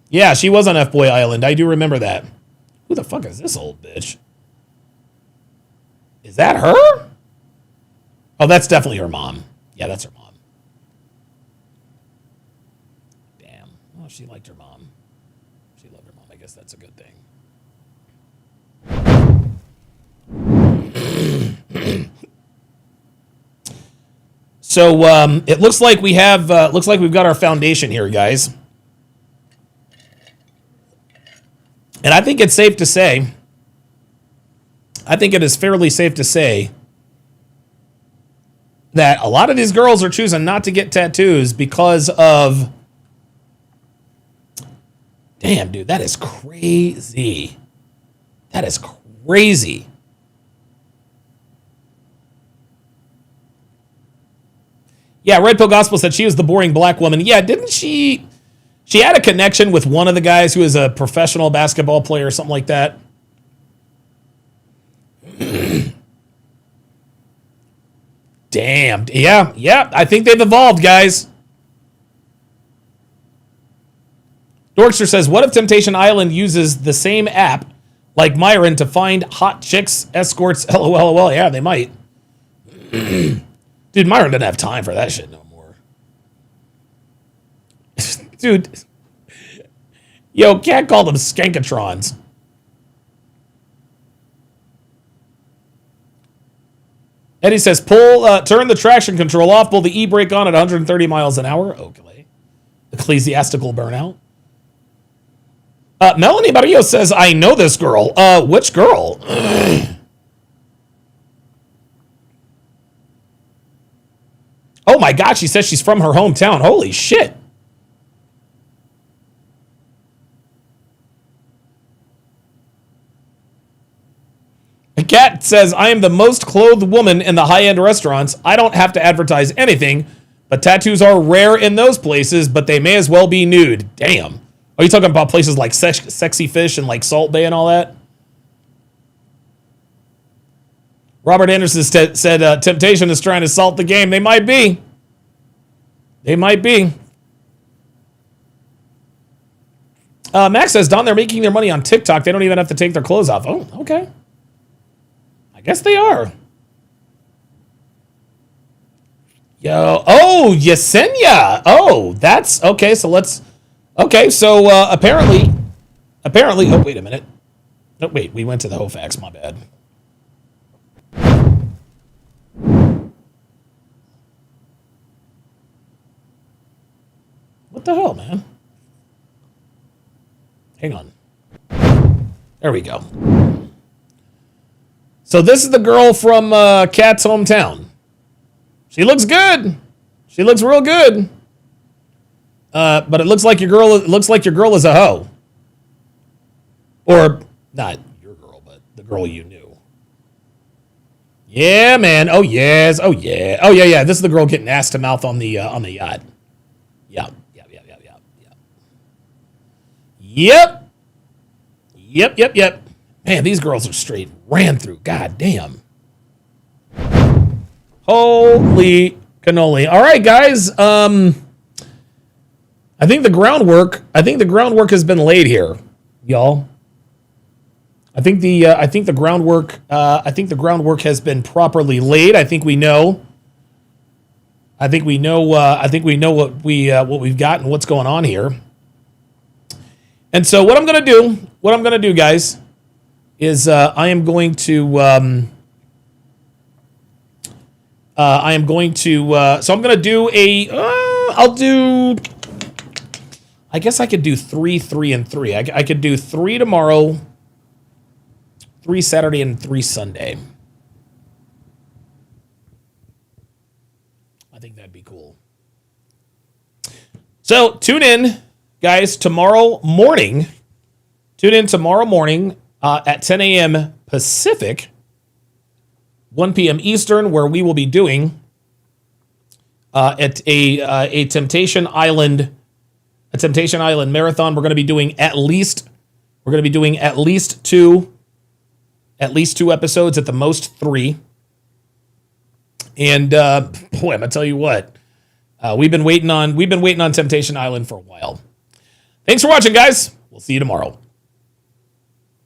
Yeah, she was on F-Boy Island. I do remember that. Who the fuck is this old bitch? Is that her? Oh, that's definitely her mom. Yeah, that's her mom. Damn. Oh, she liked her mom. She loved her mom. I guess that's a good thing. So it looks like we've got our foundation here, guys. And I think it's safe to say, I think it is fairly safe to say that a lot of these girls are choosing not to get tattoos because of, damn, dude, that is crazy. That is crazy. Yeah, Red Pill Gospel said she was the boring black woman. Yeah, didn't she? She had a connection with one of the guys who is a professional basketball player or something like that. Damn. Yeah. I think they've evolved, guys. Dorkster says, what if Temptation Island uses the same app like Myron to find hot chicks, escorts, LOL. Yeah, they might. Dude, Myron doesn't have time for that shit no more. Dude. Yo, Cat called them skankatrons. Eddie says, turn the traction control off, pull the e-brake on at 130 miles an hour. Okay. Ecclesiastical burnout. Melanie Barrio says, I know this girl. Which girl? Oh my God, she says she's from her hometown. Holy shit. A cat says, I am the most clothed woman in the high-end restaurants. I don't have to advertise anything, but tattoos are rare in those places, but they may as well be nude. Damn. Are you talking about places like Sexy Fish and like Salt Bay and all that? Robert Anderson said, Temptation is trying to salt the game. They might be. They might be. Max says, Don, they're making their money on TikTok. They don't even have to take their clothes off. Oh, okay. I guess they are. Yo. Oh, Yesenia. Oh, that's okay. So let's. Okay. So apparently. Oh, wait a minute. No, wait. We went to the Hoefax. My bad. What the hell, man? Hang on. There we go. So this is the girl from Kat's hometown. She looks good. She looks real good. But it looks like your girl. It looks like your girl is a hoe. Or not your girl, but the girl you knew. Yeah, man. Oh yes. Oh yeah. Oh yeah, yeah. This is the girl getting ass to mouth on the yacht. Yeah. Yep. Man, these girls are straight ran through. God damn. Holy cannoli. All right, guys. I think the groundwork has been laid here, y'all. I think the groundwork has been properly laid. I think we know what we've got and what's going on here. And so what I'm going to do, guys, is I am going to do I guess I could do 3, 3, and 3. I could do 3 tomorrow, 3 Saturday, and 3 Sunday. I think that'd be cool. So tune in, guys, tomorrow morning. Tune in tomorrow morning at 10 a.m. Pacific, 1 p.m. Eastern, where we will be doing at a Temptation Island marathon. We're going to be doing at least 2 episodes, at the most 3. And boy, I'm gonna tell you what, we've been waiting on Temptation Island for a while. Thanks for watching, guys. We'll see you tomorrow.